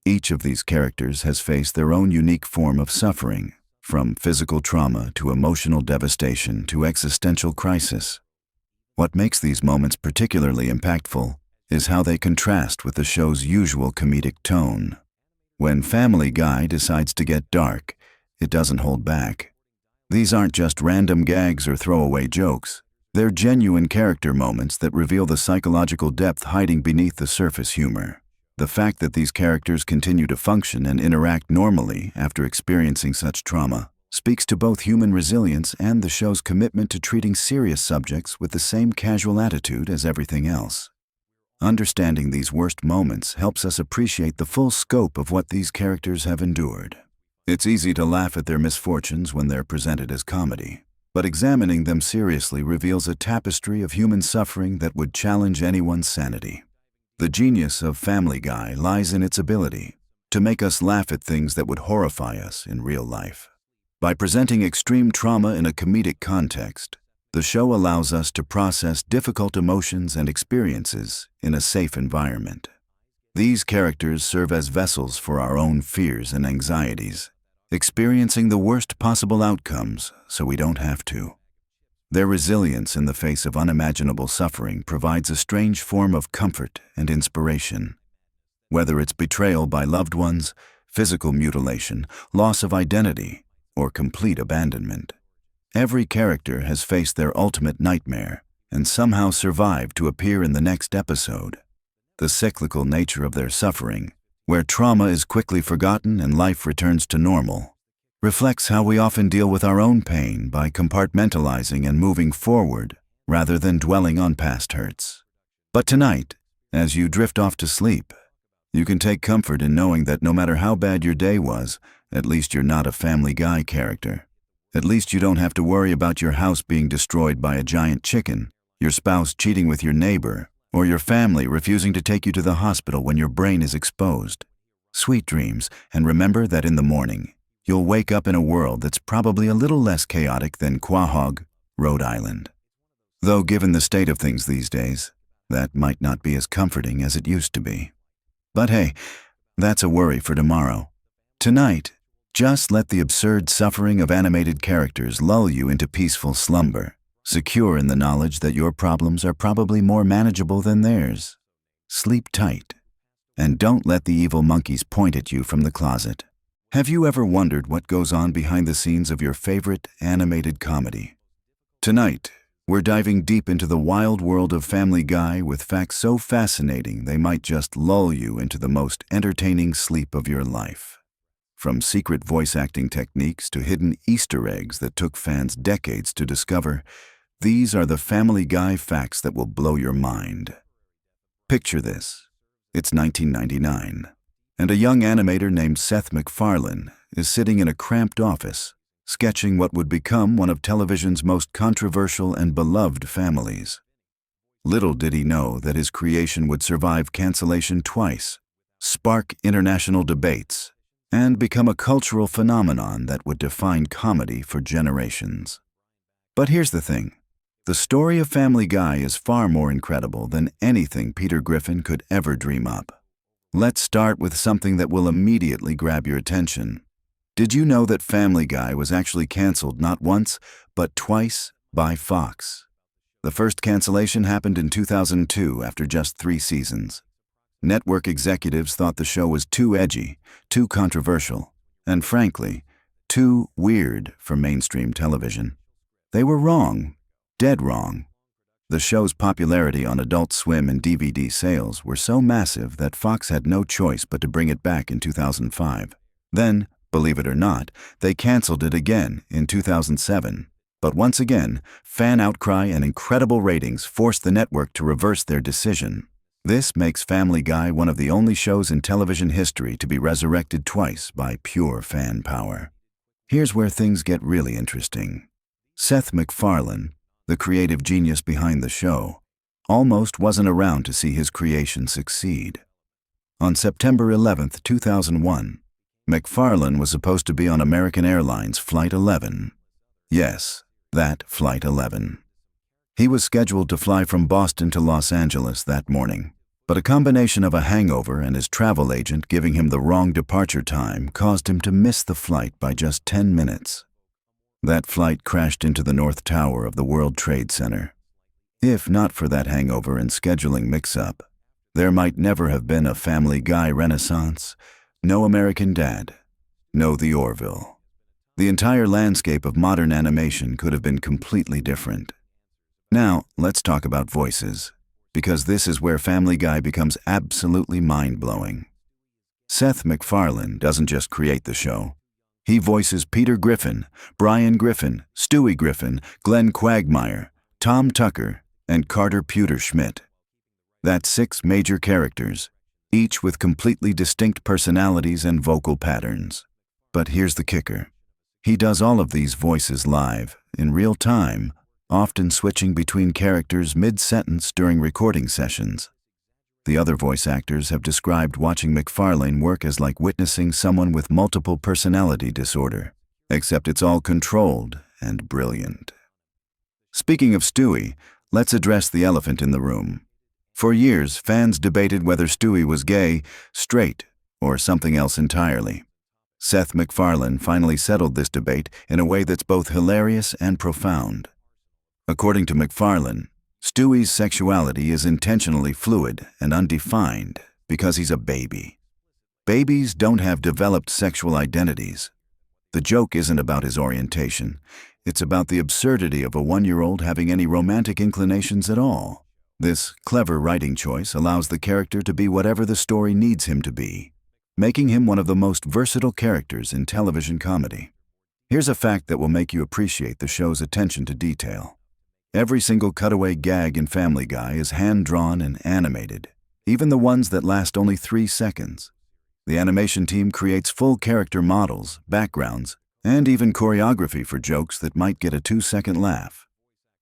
Each of these characters has faced their own unique form of suffering, from physical trauma to emotional devastation to existential crisis. What makes these moments particularly impactful is how they contrast with the show's usual comedic tone. When Family Guy decides to get dark, it doesn't hold back. These aren't just random gags or throwaway jokes. They're genuine character moments that reveal the psychological depth hiding beneath the surface humor. The fact that these characters continue to function and interact normally after experiencing such trauma speaks to both human resilience and the show's commitment to treating serious subjects with the same casual attitude as everything else. Understanding these worst moments helps us appreciate the full scope of what these characters have endured. It's easy to laugh at their misfortunes when they're presented as comedy, but examining them seriously reveals a tapestry of human suffering that would challenge anyone's sanity. The genius of Family Guy lies in its ability to make us laugh at things that would horrify us in real life. By presenting extreme trauma in a comedic context, the show allows us to process difficult emotions and experiences in a safe environment. These characters serve as vessels for our own fears and anxieties, experiencing the worst possible outcomes so we don't have to. Their resilience in the face of unimaginable suffering provides a strange form of comfort and inspiration. Whether it's betrayal by loved ones, physical mutilation, loss of identity, or complete abandonment, every character has faced their ultimate nightmare and somehow survived to appear in the next episode. The cyclical nature of their suffering, where trauma is quickly forgotten and life returns to normal, reflects how we often deal with our own pain by compartmentalizing and moving forward rather than dwelling on past hurts. But tonight, as you drift off to sleep, you can take comfort in knowing that no matter how bad your day was, at least you're not a Family Guy character. At least you don't have to worry about your house being destroyed by a giant chicken, your spouse cheating with your neighbor, or your family refusing to take you to the hospital when your brain is exposed. Sweet dreams, and remember that in the morning, you'll wake up in a world that's probably a little less chaotic than Quahog, Rhode Island. Though given the state of things these days, that might not be as comforting as it used to be. But hey, that's a worry for tomorrow. Tonight, just let the absurd suffering of animated characters lull you into peaceful slumber, secure in the knowledge that your problems are probably more manageable than theirs. Sleep tight, and don't let the evil monkeys point at you from the closet. Have you ever wondered what goes on behind the scenes of your favorite animated comedy? Tonight, we're diving deep into the wild world of Family Guy with facts so fascinating they might just lull you into the most entertaining sleep of your life. From secret voice acting techniques to hidden Easter eggs that took fans decades to discover, these are the Family Guy facts that will blow your mind. Picture this. It's 1999, and a young animator named Seth MacFarlane is sitting in a cramped office, sketching what would become one of television's most controversial and beloved families. Little did he know that his creation would survive cancellation twice, spark international debates, and become a cultural phenomenon that would define comedy for generations. But here's the thing. The story of Family Guy is far more incredible than anything Peter Griffin could ever dream up. Let's start with something that will immediately grab your attention. Did you know that Family Guy was actually canceled not once, but twice by Fox? The first cancellation happened in 2002 after just 3 seasons. Network executives thought the show was too edgy, too controversial, and frankly, too weird for mainstream television. They were wrong, dead wrong. The show's popularity on Adult Swim and DVD sales were so massive that Fox had no choice but to bring it back in 2005. Then, believe it or not, they canceled it again in 2007. But once again, fan outcry and incredible ratings forced the network to reverse their decision. This makes Family Guy one of the only shows in television history to be resurrected twice by pure fan power. Here's where things get really interesting. Seth MacFarlane, the creative genius behind the show, almost wasn't around to see his creation succeed. On September 11, 2001, MacFarlane was supposed to be on American Airlines Flight 11. Yes, that Flight 11. He was scheduled to fly from Boston to Los Angeles that morning, but a combination of a hangover and his travel agent giving him the wrong departure time caused him to miss the flight by just 10 minutes. That flight crashed into the North Tower of the World Trade Center. If not for that hangover and scheduling mix-up, there might never have been a Family Guy renaissance, no American Dad, no The Orville. The entire landscape of modern animation could have been completely different. Now, let's talk about voices, because this is where Family Guy becomes absolutely mind-blowing. Seth MacFarlane doesn't just create the show. He voices Peter Griffin, Brian Griffin, Stewie Griffin, Glenn Quagmire, Tom Tucker, and Carter Pewter Schmidt. That's 6 major characters, each with completely distinct personalities and vocal patterns. But here's the kicker. He does all of these voices live, in real time, often switching between characters mid-sentence during recording sessions. The other voice actors have described watching MacFarlane work as like witnessing someone with multiple personality disorder, except it's all controlled and brilliant. Speaking of Stewie, let's address the elephant in the room. For years, fans debated whether Stewie was gay, straight, or something else entirely. Seth MacFarlane finally settled this debate in a way that's both hilarious and profound. According to McFarlane, Stewie's sexuality is intentionally fluid and undefined because he's a baby. Babies don't have developed sexual identities. The joke isn't about his orientation. It's about the absurdity of a 1-year-old having any romantic inclinations at all. This clever writing choice allows the character to be whatever the story needs him to be, making him one of the most versatile characters in television comedy. Here's a fact that will make you appreciate the show's attention to detail. Every single cutaway gag in Family Guy is hand-drawn and animated, even the ones that last only 3 seconds. The animation team creates full character models, backgrounds, and even choreography for jokes that might get a 2-second laugh.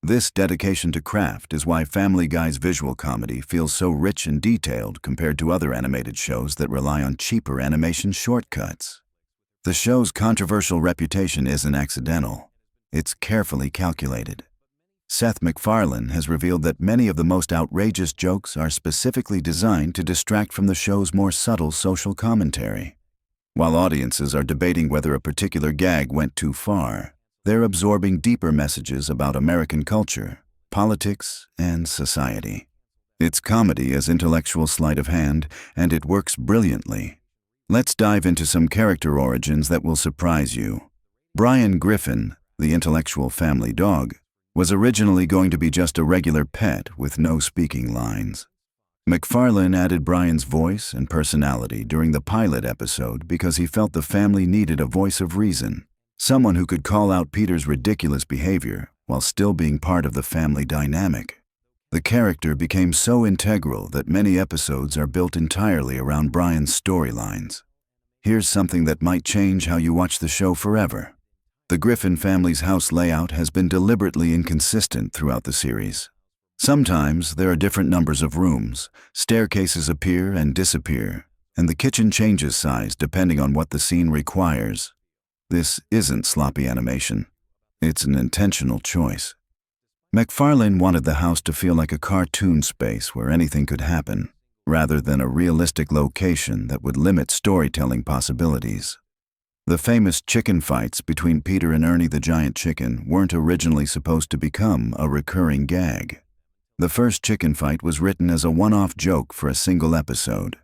This dedication to craft is why Family Guy's visual comedy feels so rich and detailed compared to other animated shows that rely on cheaper animation shortcuts. The show's controversial reputation isn't accidental. It's carefully calculated. Seth MacFarlane has revealed that many of the most outrageous jokes are specifically designed to distract from the show's more subtle social commentary. While audiences are debating whether a particular gag went too far, they're absorbing deeper messages about American culture, politics, and society. It's comedy as intellectual sleight of hand, and it works brilliantly. Let's dive into some character origins that will surprise you. Brian Griffin, the intellectual family dog, was originally going to be just a regular pet with no speaking lines. MacFarlane added Brian's voice and personality during the pilot episode because he felt the family needed a voice of reason, someone who could call out Peter's ridiculous behavior while still being part of the family dynamic. The character became so integral that many episodes are built entirely around Brian's storylines. Here's something that might change how you watch the show forever. The Griffin family's house layout has been deliberately inconsistent throughout the series. Sometimes there are different numbers of rooms, staircases appear and disappear, and the kitchen changes size depending on what the scene requires. This isn't sloppy animation. It's an intentional choice. MacFarlane wanted the house to feel like a cartoon space where anything could happen, rather than a realistic location that would limit storytelling possibilities. The famous chicken fights between Peter and Ernie the giant chicken weren't originally supposed to become a recurring gag. The first chicken fight was written as a one-off joke for a single episode.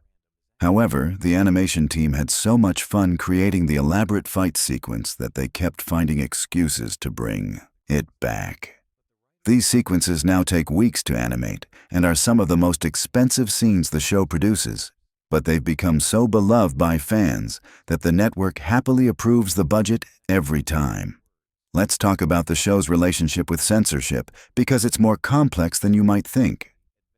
However, the animation team had so much fun creating the elaborate fight sequence that they kept finding excuses to bring it back. These sequences now take weeks to animate and are some of the most expensive scenes the show produces, but they've become so beloved by fans that the network happily approves the budget every time. Let's talk about the show's relationship with censorship because it's more complex than you might think.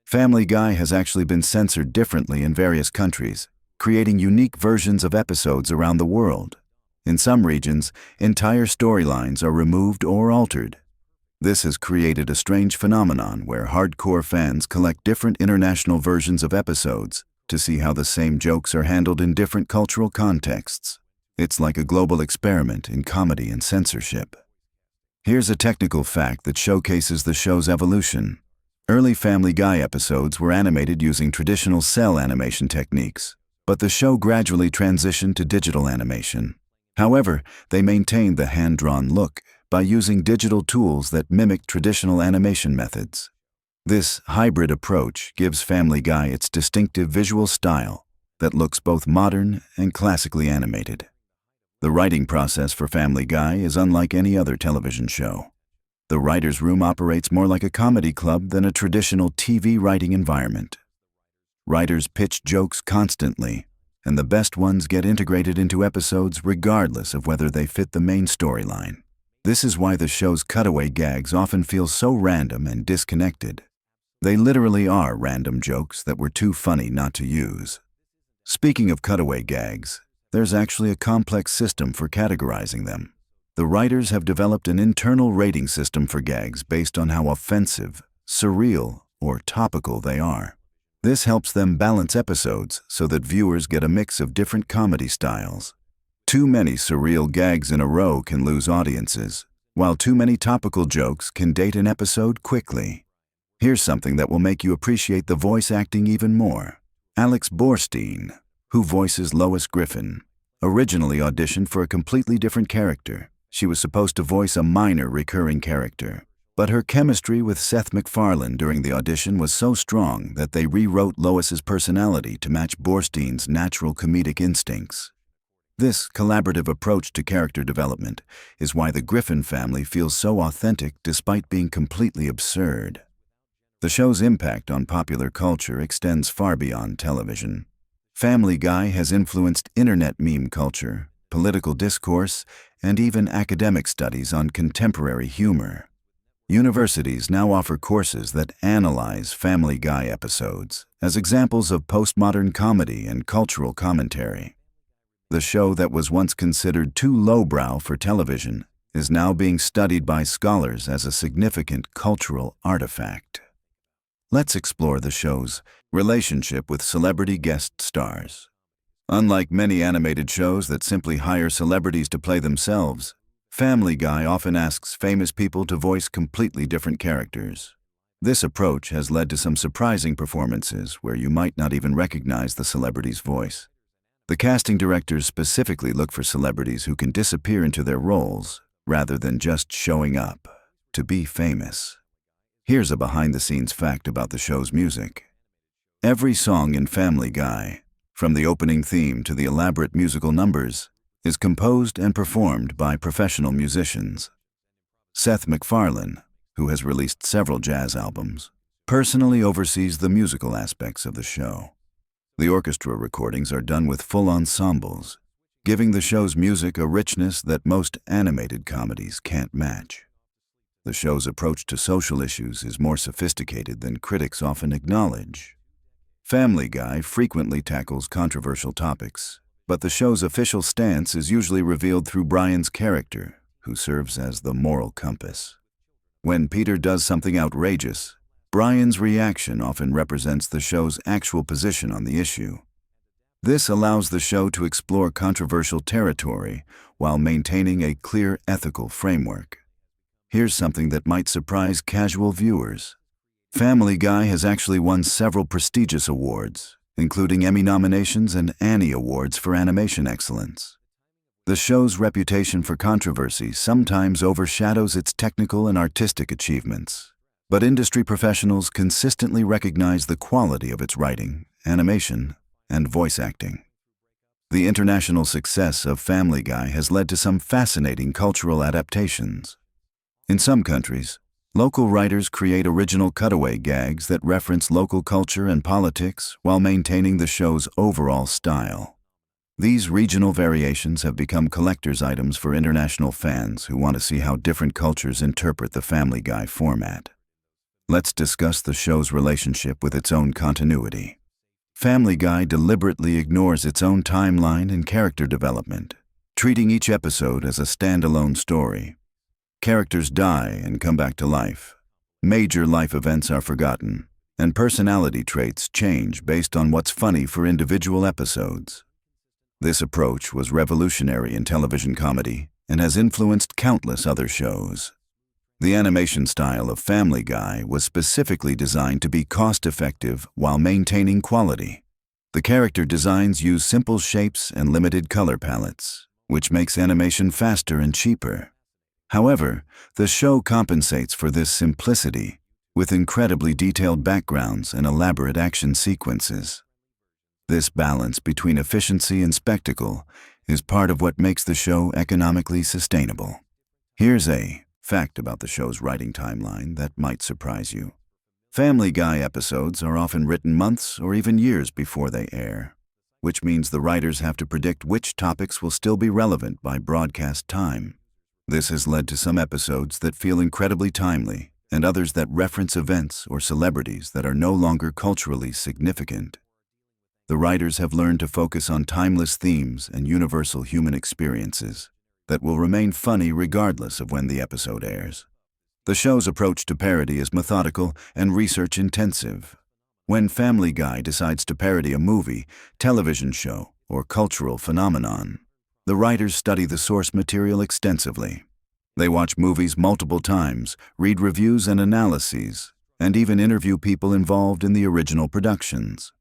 Family Guy has actually been censored differently in various countries, creating unique versions of episodes around the world. In some regions, entire storylines are removed or altered. This has created a strange phenomenon where hardcore fans collect different international versions of episodes to see how the same jokes are handled in different cultural contexts. It's like a global experiment in comedy and censorship. Here's a technical fact that showcases the show's evolution. Early Family Guy episodes were animated using traditional cell animation techniques, but the show gradually transitioned to digital animation. However, they maintained the hand-drawn look by using digital tools that mimic traditional animation methods. This hybrid approach gives Family Guy its distinctive visual style that looks both modern and classically animated. The writing process for Family Guy is unlike any other television show. The writer's room operates more like a comedy club than a traditional TV writing environment. Writers pitch jokes constantly, and the best ones get integrated into episodes regardless of whether they fit the main storyline. This is why the show's cutaway gags often feel so random and disconnected. They literally are random jokes that were too funny not to use. Speaking of cutaway gags, there's actually a complex system for categorizing them. The writers have developed an internal rating system for gags based on how offensive, surreal, or topical they are. This helps them balance episodes so that viewers get a mix of different comedy styles. Too many surreal gags in a row can lose audiences, while too many topical jokes can date an episode quickly. Here's something that will make you appreciate the voice acting even more. Alex Borstein, who voices Lois Griffin, originally auditioned for a completely different character. She was supposed to voice a minor recurring character, But her chemistry with Seth MacFarlane during the audition was so strong that they rewrote Lois's personality to match Borstein's natural comedic instincts. This collaborative approach to character development is why the Griffin family feels so authentic despite being completely absurd. The show's impact on popular culture extends far beyond television. Family Guy has influenced internet meme culture, political discourse, and even academic studies on contemporary humor. Universities now offer courses that analyze Family Guy episodes as examples of postmodern comedy and cultural commentary. The show that was once considered too lowbrow for television is now being studied by scholars as a significant cultural artifact. Let's explore the show's relationship with celebrity guest stars. Unlike many animated shows that simply hire celebrities to play themselves, Family Guy often asks famous people to voice completely different characters. This approach has led to some surprising performances where you might not even recognize the celebrity's voice. The casting directors specifically look for celebrities who can disappear into their roles rather than just showing up to be famous. Here's a behind-the-scenes fact about the show's music. Every song in Family Guy, from the opening theme to the elaborate musical numbers, is composed and performed by professional musicians. Seth MacFarlane, who has released several jazz albums, personally oversees the musical aspects of the show. The orchestra recordings are done with full ensembles, giving the show's music a richness that most animated comedies can't match. The show's approach to social issues is more sophisticated than critics often acknowledge. Family Guy frequently tackles controversial topics, but the show's official stance is usually revealed through Brian's character, who serves as the moral compass. When Peter does something outrageous, Brian's reaction often represents the show's actual position on the issue. This allows the show to explore controversial territory while maintaining a clear ethical framework. Here's something that might surprise casual viewers. Family Guy has actually won several prestigious awards, including Emmy nominations and Annie Awards for animation excellence. The show's reputation for controversy sometimes overshadows its technical and artistic achievements, but industry professionals consistently recognize the quality of its writing, animation, and voice acting. The international success of Family Guy has led to some fascinating cultural adaptations. In some countries, local writers create original cutaway gags that reference local culture and politics while maintaining the show's overall style. These regional variations have become collector's items for international fans who want to see how different cultures interpret the Family Guy format. Let's discuss the show's relationship with its own continuity. Family Guy deliberately ignores its own timeline and character development, treating each episode as a standalone story. Characters die and come back to life. Major life events are forgotten, and personality traits change based on what's funny for individual episodes. This approach was revolutionary in television comedy and has influenced countless other shows. The animation style of Family Guy was specifically designed to be cost-effective while maintaining quality. The character designs use simple shapes and limited color palettes, which makes animation faster and cheaper. However, the show compensates for this simplicity with incredibly detailed backgrounds and elaborate action sequences. This balance between efficiency and spectacle is part of what makes the show economically sustainable. Here's a fact about the show's writing timeline that might surprise you. Family Guy episodes are often written months or even years before they air, which means the writers have to predict which topics will still be relevant by broadcast time. This has led to some episodes that feel incredibly timely and others that reference events or celebrities that are no longer culturally significant. The writers have learned to focus on timeless themes and universal human experiences that will remain funny regardless of when the episode airs. The show's approach to parody is methodical and research-intensive. When Family Guy decides to parody a movie, television show, or cultural phenomenon, the writers study the source material extensively. They watch movies multiple times, read reviews and analyses, and even interview people involved in the original productions.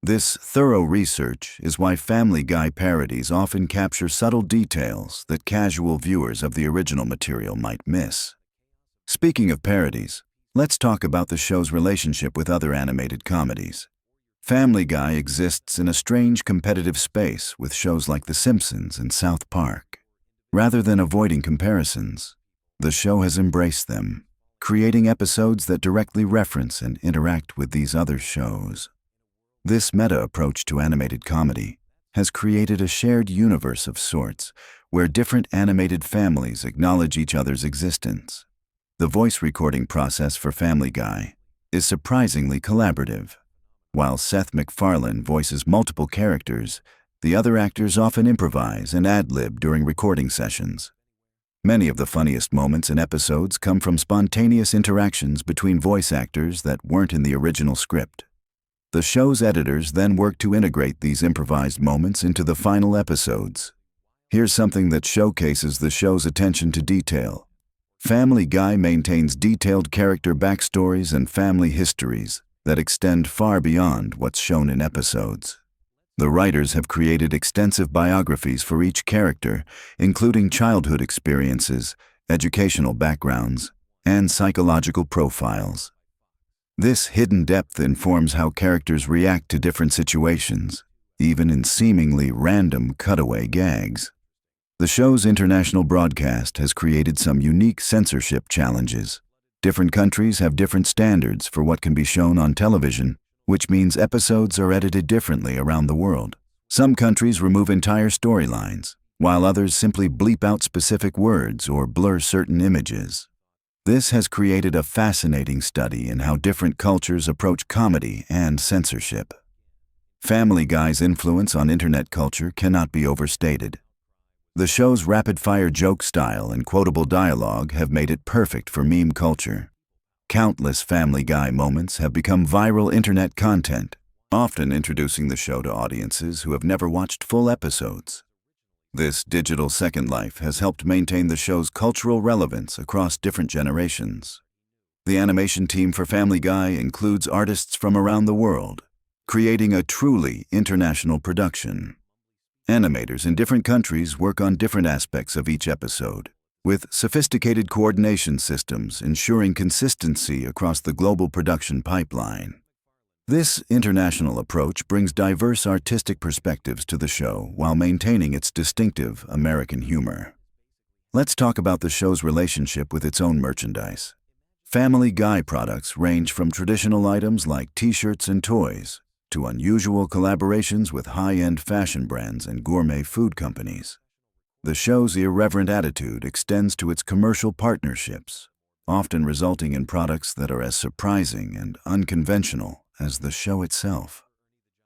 This thorough research is why Family Guy parodies often capture subtle details that casual viewers of the original material might miss. Speaking of parodies, let's talk about the show's relationship with other animated comedies. Family Guy exists in a strange competitive space with shows like The Simpsons and South Park. Rather than avoiding comparisons, the show has embraced them, creating episodes that directly reference and interact with these other shows. This meta approach to animated comedy has created a shared universe of sorts where different animated families acknowledge each other's existence. The voice recording process for Family Guy is surprisingly collaborative. While Seth MacFarlane voices multiple characters, the other actors often improvise and ad-lib during recording sessions. Many of the funniest moments in episodes come from spontaneous interactions between voice actors that weren't in the original script. The show's editors then work to integrate these improvised moments into the final episodes. Here's something that showcases the show's attention to detail. Family Guy maintains detailed character backstories and family histories that extend far beyond what's shown in episodes. The writers have created extensive biographies for each character, including childhood experiences, educational backgrounds, and psychological profiles. This hidden depth informs how characters react to different situations, even in seemingly random cutaway gags. The show's international broadcast has created some unique censorship challenges. Different countries have different standards for what can be shown on television, which means episodes are edited differently around the world. Some countries remove entire storylines, while others simply bleep out specific words or blur certain images. This has created a fascinating study in how different cultures approach comedy and censorship. Family Guy's influence on internet culture cannot be overstated. The show's rapid-fire joke style and quotable dialogue have made it perfect for meme culture. Countless Family Guy moments have become viral internet content, often introducing the show to audiences who have never watched full episodes. This digital second life has helped maintain the show's cultural relevance across different generations. The animation team for Family Guy includes artists from around the world, creating a truly international production. Animators in different countries work on different aspects of each episode, with sophisticated coordination systems ensuring consistency across the global production pipeline. This international approach brings diverse artistic perspectives to the show while maintaining its distinctive American humor. Let's talk about the show's relationship with its own merchandise. Family Guy products range from traditional items like t-shirts and toys to unusual collaborations with high-end fashion brands and gourmet food companies. The show's irreverent attitude extends to its commercial partnerships, often resulting in products that are as surprising and unconventional as the show itself.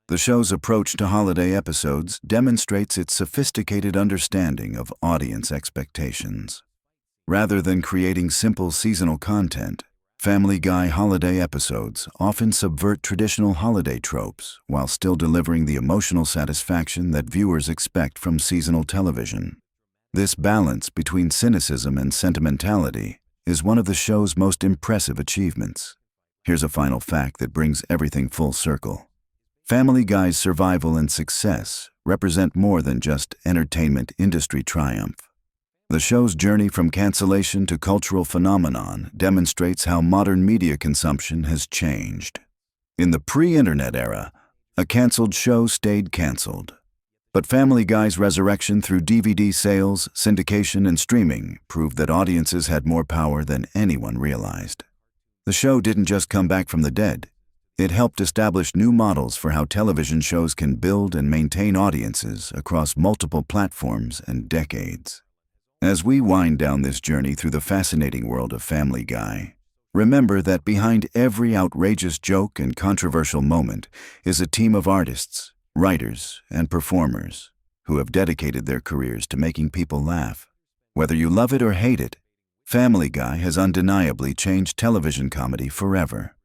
The show's approach to holiday episodes demonstrates its sophisticated understanding of audience expectations. Rather than creating simple seasonal content, Family Guy holiday episodes often subvert traditional holiday tropes while still delivering the emotional satisfaction that viewers expect from seasonal television. This balance between cynicism and sentimentality is one of the show's most impressive achievements. Here's a final fact that brings everything full circle. Family Guy's survival and success represent more than just entertainment industry triumph. The show's journey from cancellation to cultural phenomenon demonstrates how modern media consumption has changed. In the pre-internet era, a canceled show stayed canceled. But Family Guy's resurrection through DVD sales, syndication, and streaming proved that audiences had more power than anyone realized. The show didn't just come back from the dead. It helped establish new models for how television shows can build and maintain audiences across multiple platforms and decades. As we wind down this journey through the fascinating world of Family Guy, remember that behind every outrageous joke and controversial moment is a team of artists, writers, and performers who have dedicated their careers to making people laugh. Whether you love it or hate it, Family Guy has undeniably changed television comedy forever.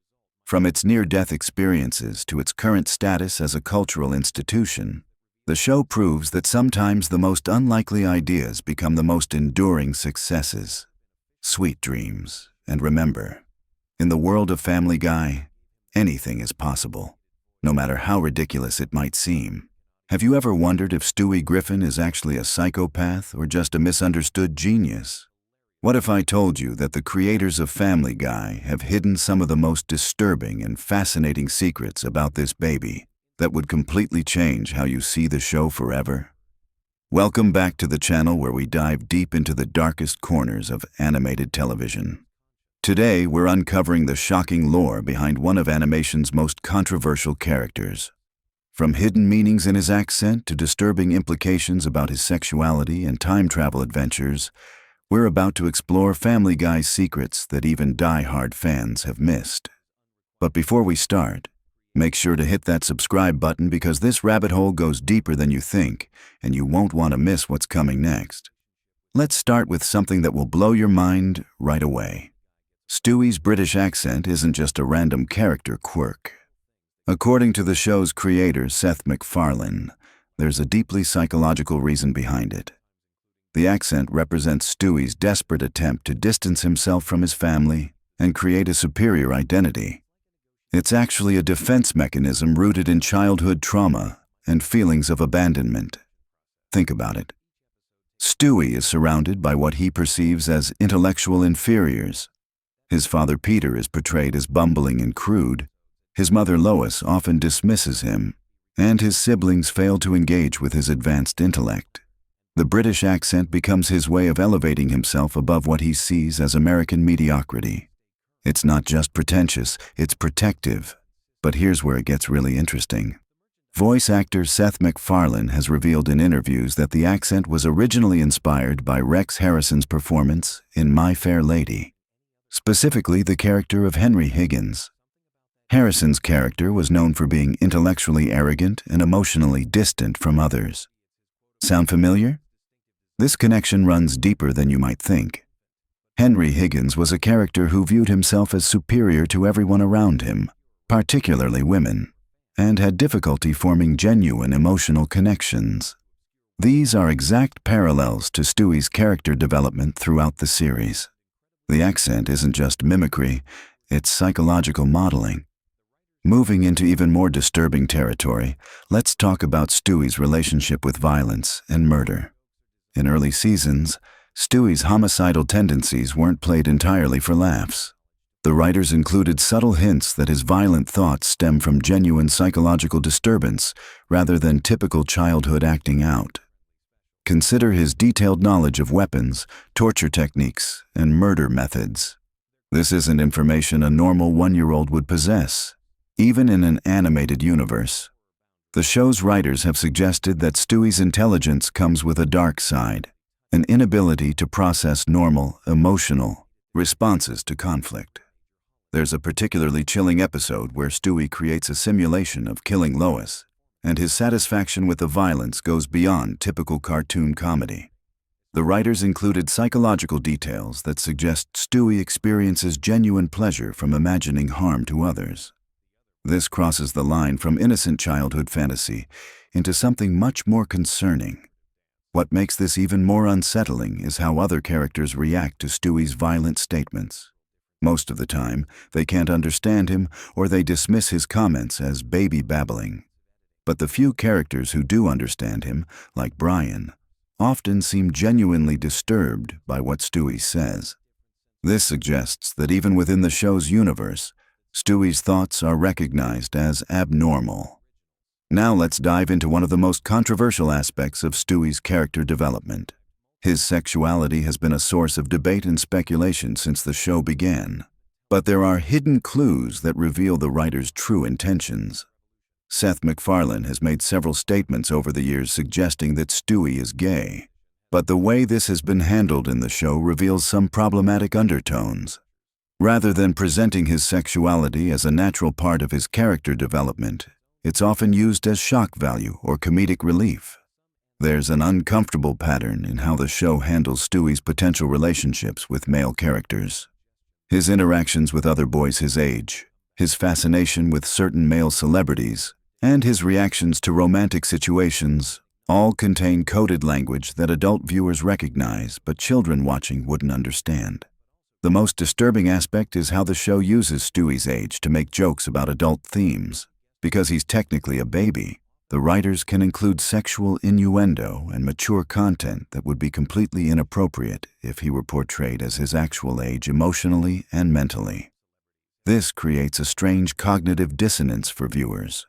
From its near-death experiences to its current status as a cultural institution, the show proves that sometimes the most unlikely ideas become the most enduring successes. Sweet dreams, and remember, in the world of Family Guy, anything is possible, no matter how ridiculous it might seem. Have you ever wondered if Stewie Griffin is actually a psychopath or just a misunderstood genius? What if I told you that the creators of Family Guy have hidden some of the most disturbing and fascinating secrets about this baby that would completely change how you see the show forever? Welcome back to the channel where we dive deep into the darkest corners of animated television. Today, we're uncovering the shocking lore behind one of animation's most controversial characters. From hidden meanings in his accent to disturbing implications about his sexuality and time travel adventures, we're about to explore Family Guy's secrets that even die-hard fans have missed. But before we start, make sure to hit that subscribe button because this rabbit hole goes deeper than you think, and you won't want to miss what's coming next. Let's start with something that will blow your mind right away. Stewie's British accent isn't just a random character quirk. According to the show's creator, Seth MacFarlane, there's a deeply psychological reason behind it. The accent represents Stewie's desperate attempt to distance himself from his family and create a superior identity. It's actually a defense mechanism rooted in childhood trauma and feelings of abandonment. Think about it. Stewie is surrounded by what he perceives as intellectual inferiors. His father Peter is portrayed as bumbling and crude. His mother Lois often dismisses him, and his siblings fail to engage with his advanced intellect. The British accent becomes his way of elevating himself above what he sees as American mediocrity. It's not just pretentious, it's protective. But here's where it gets really interesting. Voice actor Seth MacFarlane has revealed in interviews that the accent was originally inspired by Rex Harrison's performance in My Fair Lady, specifically the character of Henry Higgins. Harrison's character was known for being intellectually arrogant and emotionally distant from others. Sound familiar? This connection runs deeper than you might think. Henry Higgins was a character who viewed himself as superior to everyone around him, particularly women, and had difficulty forming genuine emotional connections. These are exact parallels to Stewie's character development throughout the series. The accent isn't just mimicry, it's psychological modeling. Moving into even more disturbing territory, let's talk about Stewie's relationship with violence and murder. In early seasons, Stewie's homicidal tendencies weren't played entirely for laughs. The writers included subtle hints that his violent thoughts stem from genuine psychological disturbance rather than typical childhood acting out. Consider his detailed knowledge of weapons, torture techniques, and murder methods. This isn't information a normal one-year-old would possess, even in an animated universe. The show's writers have suggested that Stewie's intelligence comes with a dark side, an inability to process normal, emotional responses to conflict. There's a particularly chilling episode where Stewie creates a simulation of killing Lois, and his satisfaction with the violence goes beyond typical cartoon comedy. The writers included psychological details that suggest Stewie experiences genuine pleasure from imagining harm to others. This crosses the line from innocent childhood fantasy into something much more concerning. What makes this even more unsettling is how other characters react to Stewie's violent statements. Most of the time, they can't understand him or they dismiss his comments as baby babbling. But the few characters who do understand him, like Brian, often seem genuinely disturbed by what Stewie says. This suggests that even within the show's universe, Stewie's thoughts are recognized as abnormal. Now let's dive into one of the most controversial aspects of Stewie's character development. His sexuality has been a source of debate and speculation since the show began. But there are hidden clues that reveal the writer's true intentions. Seth MacFarlane has made several statements over the years suggesting that Stewie is gay. But the way this has been handled in the show reveals some problematic undertones. Rather than presenting his sexuality as a natural part of his character development, it's often used as shock value or comedic relief. There's an uncomfortable pattern in how the show handles Stewie's potential relationships with male characters. His interactions with other boys his age, his fascination with certain male celebrities, and his reactions to romantic situations all contain coded language that adult viewers recognize but children watching wouldn't understand. The most disturbing aspect is how the show uses Stewie's age to make jokes about adult themes. Because he's technically a baby, The writers can include sexual innuendo and mature content that would be completely inappropriate if he were portrayed as his actual age emotionally and mentally. This creates a strange cognitive dissonance for viewers.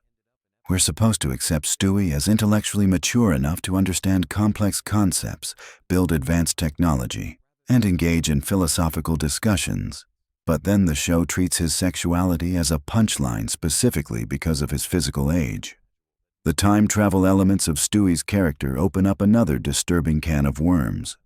We're supposed to accept Stewie as intellectually mature enough to understand complex concepts, build advanced technology, and engage in philosophical discussions. But then the show treats his sexuality as a punchline specifically because of his physical age. The time travel elements of Stewie's character open up another disturbing can of worms.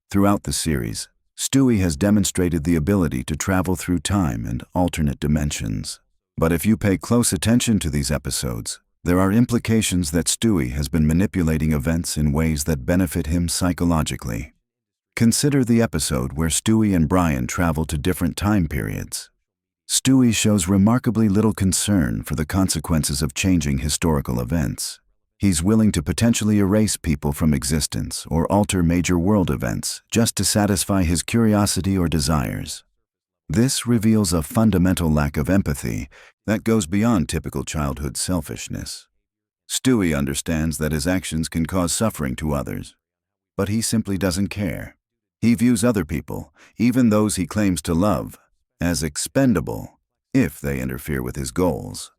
Throughout the series, Stewie has demonstrated the ability to travel through time and alternate dimensions. But if you pay close attention to these episodes, there are implications that Stewie has been manipulating events in ways that benefit him psychologically. Consider the episode where Stewie and Brian travel to different time periods. Stewie shows remarkably little concern for the consequences of changing historical events. He's willing to potentially erase people from existence or alter major world events just to satisfy his curiosity or desires. This reveals a fundamental lack of empathy that goes beyond typical childhood selfishness. Stewie understands that his actions can cause suffering to others, but he simply doesn't care. He views other people, even those he claims to love, as expendable if they interfere with his goals.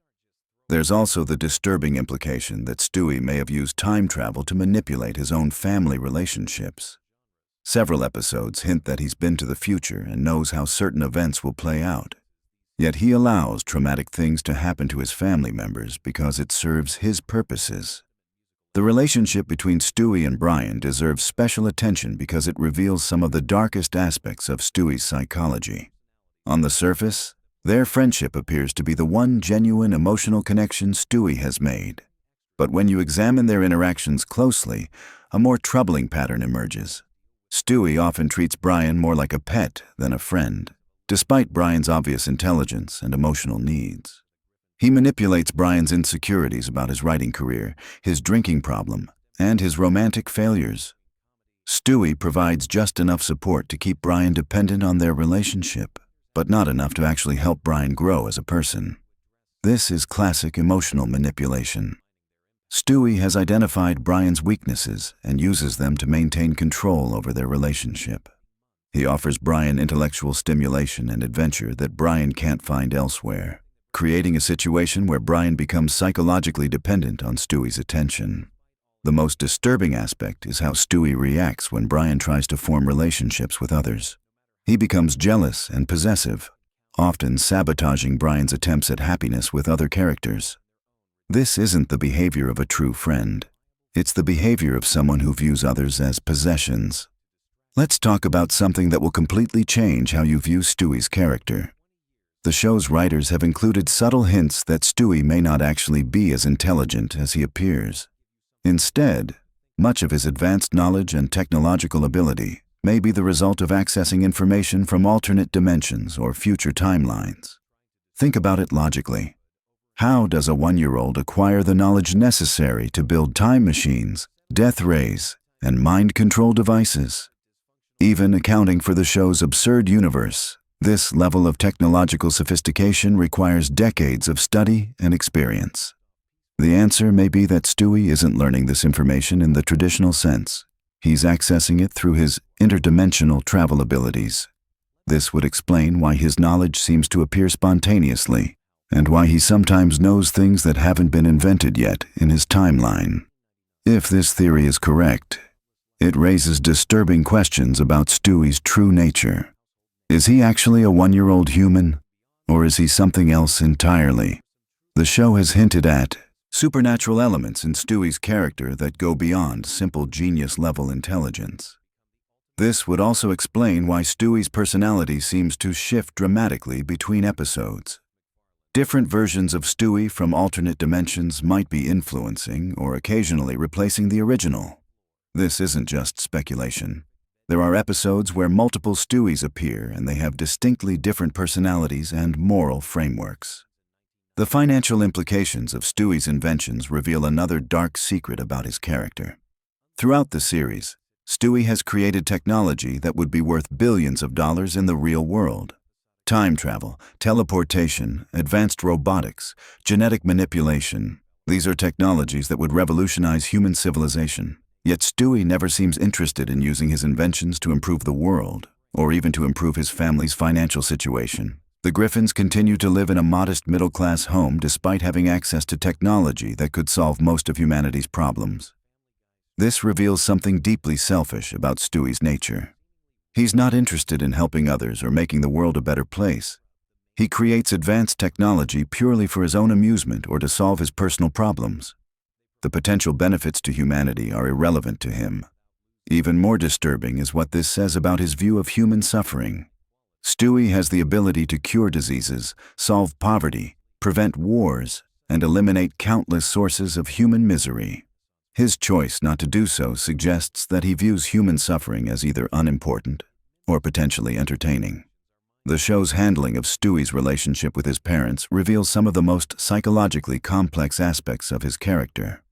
There's also the disturbing implication that Stewie may have used time travel to manipulate his own family relationships. Several episodes hint that he's been to the future and knows how certain events will play out. Yet he allows traumatic things to happen to his family members because it serves his purposes. The relationship between Stewie and Brian deserves special attention because it reveals some of the darkest aspects of Stewie's psychology. On the surface, their friendship appears to be the one genuine emotional connection Stewie has made. But when you examine their interactions closely, a more troubling pattern emerges. Stewie often treats Brian more like a pet than a friend, despite Brian's obvious intelligence and emotional needs. He manipulates Brian's insecurities about his writing career, his drinking problem, and his romantic failures. Stewie provides just enough support to keep Brian dependent on their relationship, but not enough to actually help Brian grow as a person. This is classic emotional manipulation. Stewie has identified Brian's weaknesses and uses them to maintain control over their relationship. He offers Brian intellectual stimulation and adventure that Brian can't find elsewhere, creating a situation where Brian becomes psychologically dependent on Stewie's attention. The most disturbing aspect is how Stewie reacts when Brian tries to form relationships with others. He becomes jealous and possessive, often sabotaging Brian's attempts at happiness with other characters. This isn't the behavior of a true friend. It's the behavior of someone who views others as possessions. Let's talk about something that will completely change how you view Stewie's character. The show's writers have included subtle hints that Stewie may not actually be as intelligent as he appears. Instead, much of his advanced knowledge and technological ability may be the result of accessing information from alternate dimensions or future timelines. Think about it logically. How does a 1-year-old acquire the knowledge necessary to build time machines, death rays, and mind control devices? Even accounting for the show's absurd universe, this level of technological sophistication requires decades of study and experience. The answer may be that Stewie isn't learning this information in the traditional sense. He's accessing it through his interdimensional travel abilities. This would explain why his knowledge seems to appear spontaneously, and why he sometimes knows things that haven't been invented yet in his timeline. If this theory is correct, it raises disturbing questions about Stewie's true nature. Is he actually a 1-year-old human, or is he something else entirely? The show has hinted at supernatural elements in Stewie's character that go beyond simple genius-level intelligence. This would also explain why Stewie's personality seems to shift dramatically between episodes. Different versions of Stewie from alternate dimensions might be influencing or occasionally replacing the original. This isn't just speculation. There are episodes where multiple Stewies appear and they have distinctly different personalities and moral frameworks. The financial implications of Stewie's inventions reveal another dark secret about his character. Throughout the series, Stewie has created technology that would be worth billions of dollars in the real world. Time travel, teleportation, advanced robotics, genetic manipulation. These are technologies that would revolutionize human civilization. Yet Stewie never seems interested in using his inventions to improve the world, or even to improve his family's financial situation. The Griffins continue to live in a modest middle-class home despite having access to technology that could solve most of humanity's problems. This reveals something deeply selfish about Stewie's nature. He's not interested in helping others or making the world a better place. He creates advanced technology purely for his own amusement or to solve his personal problems. The potential benefits to humanity are irrelevant to him. Even more disturbing is what this says about his view of human suffering. Stewie has the ability to cure diseases, solve poverty, prevent wars, and eliminate countless sources of human misery. His choice not to do so suggests that he views human suffering as either unimportant or potentially entertaining. The show's handling of Stewie's relationship with his parents reveals some of the most psychologically complex aspects of his character.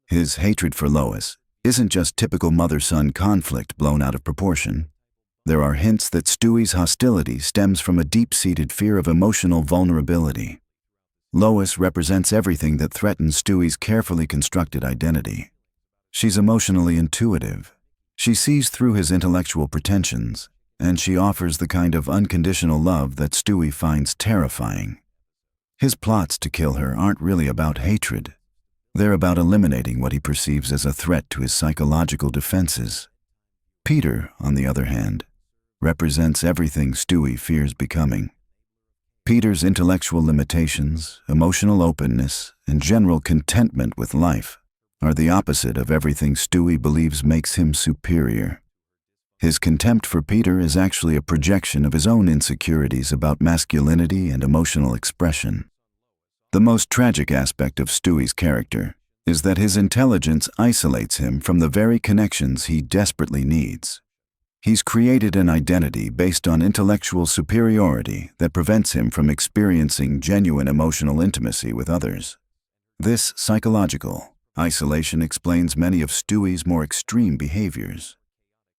His hatred for Lois isn't just typical mother-son conflict blown out of proportion. There are hints that Stewie's hostility stems from a deep-seated fear of emotional vulnerability. Lois represents everything that threatens Stewie's carefully constructed identity. She's emotionally intuitive. She sees through his intellectual pretensions, and she offers the kind of unconditional love that Stewie finds terrifying. His plots to kill her aren't really about hatred. They're about eliminating what he perceives as a threat to his psychological defenses. Peter, on the other hand, represents everything Stewie fears becoming. Peter's intellectual limitations, emotional openness, and general contentment with life are the opposite of everything Stewie believes makes him superior. His contempt for Peter is actually a projection of his own insecurities about masculinity and emotional expression. The most tragic aspect of Stewie's character is that his intelligence isolates him from the very connections he desperately needs. He's created an identity based on intellectual superiority that prevents him from experiencing genuine emotional intimacy with others. This psychological isolation explains many of Stewie's more extreme behaviors.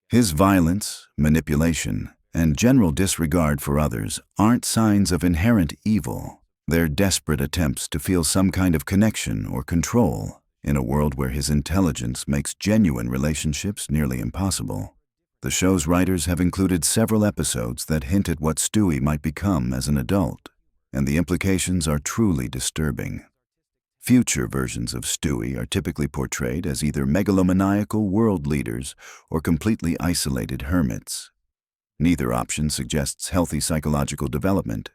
His violence, manipulation, and general disregard for others aren't signs of inherent evil. They're desperate attempts to feel some kind of connection or control in a world where his intelligence makes genuine relationships nearly impossible. The show's writers have included several episodes that hint at what Stewie might become as an adult, and the implications are truly disturbing. Future versions of Stewie are typically portrayed as either megalomaniacal world leaders or completely isolated hermits. Neither option suggests healthy psychological development.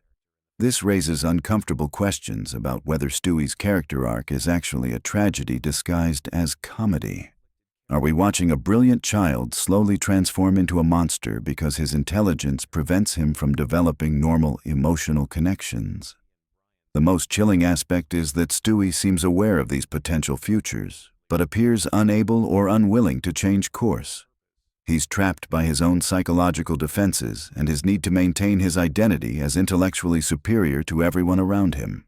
This raises uncomfortable questions about whether Stewie's character arc is actually a tragedy disguised as comedy. Are we watching a brilliant child slowly transform into a monster because his intelligence prevents him from developing normal emotional connections? The most chilling aspect is that Stewie seems aware of these potential futures, but appears unable or unwilling to change course. He's trapped by his own psychological defenses and his need to maintain his identity as intellectually superior to everyone around him.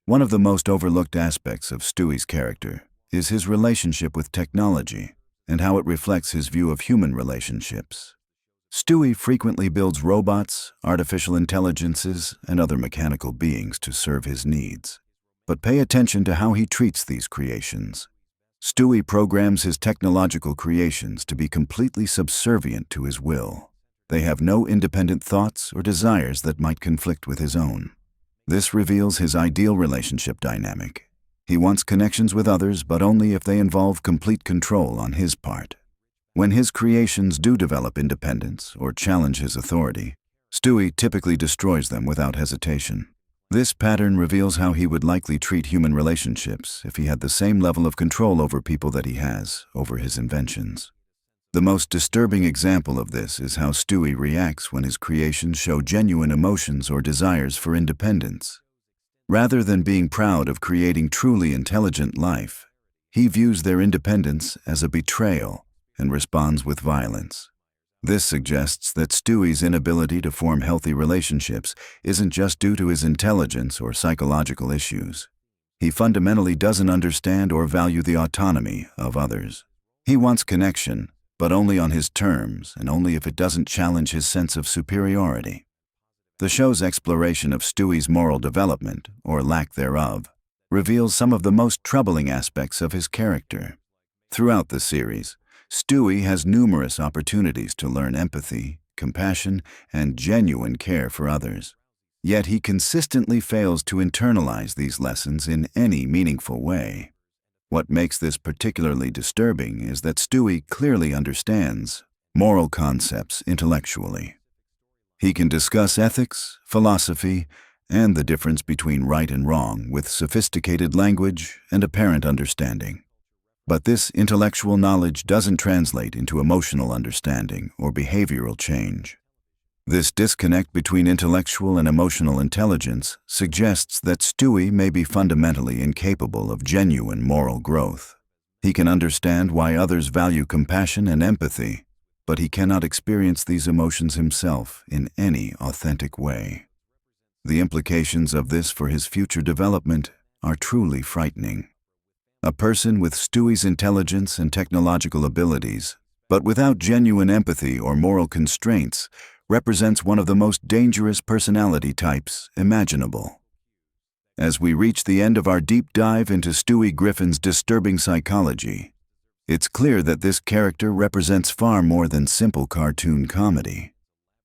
One of the most overlooked aspects of Stewie's character is his relationship with technology and how it reflects his view of human relationships. Stewie frequently builds robots, artificial intelligences, and other mechanical beings to serve his needs. But pay attention to how he treats these creations. Stewie programs his technological creations to be completely subservient to his will. They have no independent thoughts or desires that might conflict with his own. This reveals his ideal relationship dynamic. He wants connections with others, but only if they involve complete control on his part. When his creations do develop independence or challenge his authority, Stewie typically destroys them without hesitation. This pattern reveals how he would likely treat human relationships if he had the same level of control over people that he has over his inventions. The most disturbing example of this is how Stewie reacts when his creations show genuine emotions or desires for independence. Rather than being proud of creating truly intelligent life, he views their independence as a betrayal and responds with violence. This suggests that Stewie's inability to form healthy relationships isn't just due to his intelligence or psychological issues. He fundamentally doesn't understand or value the autonomy of others. He wants connection, but only on his terms and only if it doesn't challenge his sense of superiority. The show's exploration of Stewie's moral development, or lack thereof, reveals some of the most troubling aspects of his character. Throughout the series, Stewie has numerous opportunities to learn empathy, compassion, and genuine care for others. Yet he consistently fails to internalize these lessons in any meaningful way. What makes this particularly disturbing is that Stewie clearly understands moral concepts intellectually. He can discuss ethics, philosophy, and the difference between right and wrong with sophisticated language and apparent understanding. But this intellectual knowledge doesn't translate into emotional understanding or behavioral change. This disconnect between intellectual and emotional intelligence suggests that Stewie may be fundamentally incapable of genuine moral growth. He can understand why others value compassion and empathy, but he cannot experience these emotions himself in any authentic way. The implications of this for his future development are truly frightening. A person with Stewie's intelligence and technological abilities, but without genuine empathy or moral constraints, represents one of the most dangerous personality types imaginable. As we reach the end of our deep dive into Stewie Griffin's disturbing psychology, it's clear that this character represents far more than simple cartoon comedy.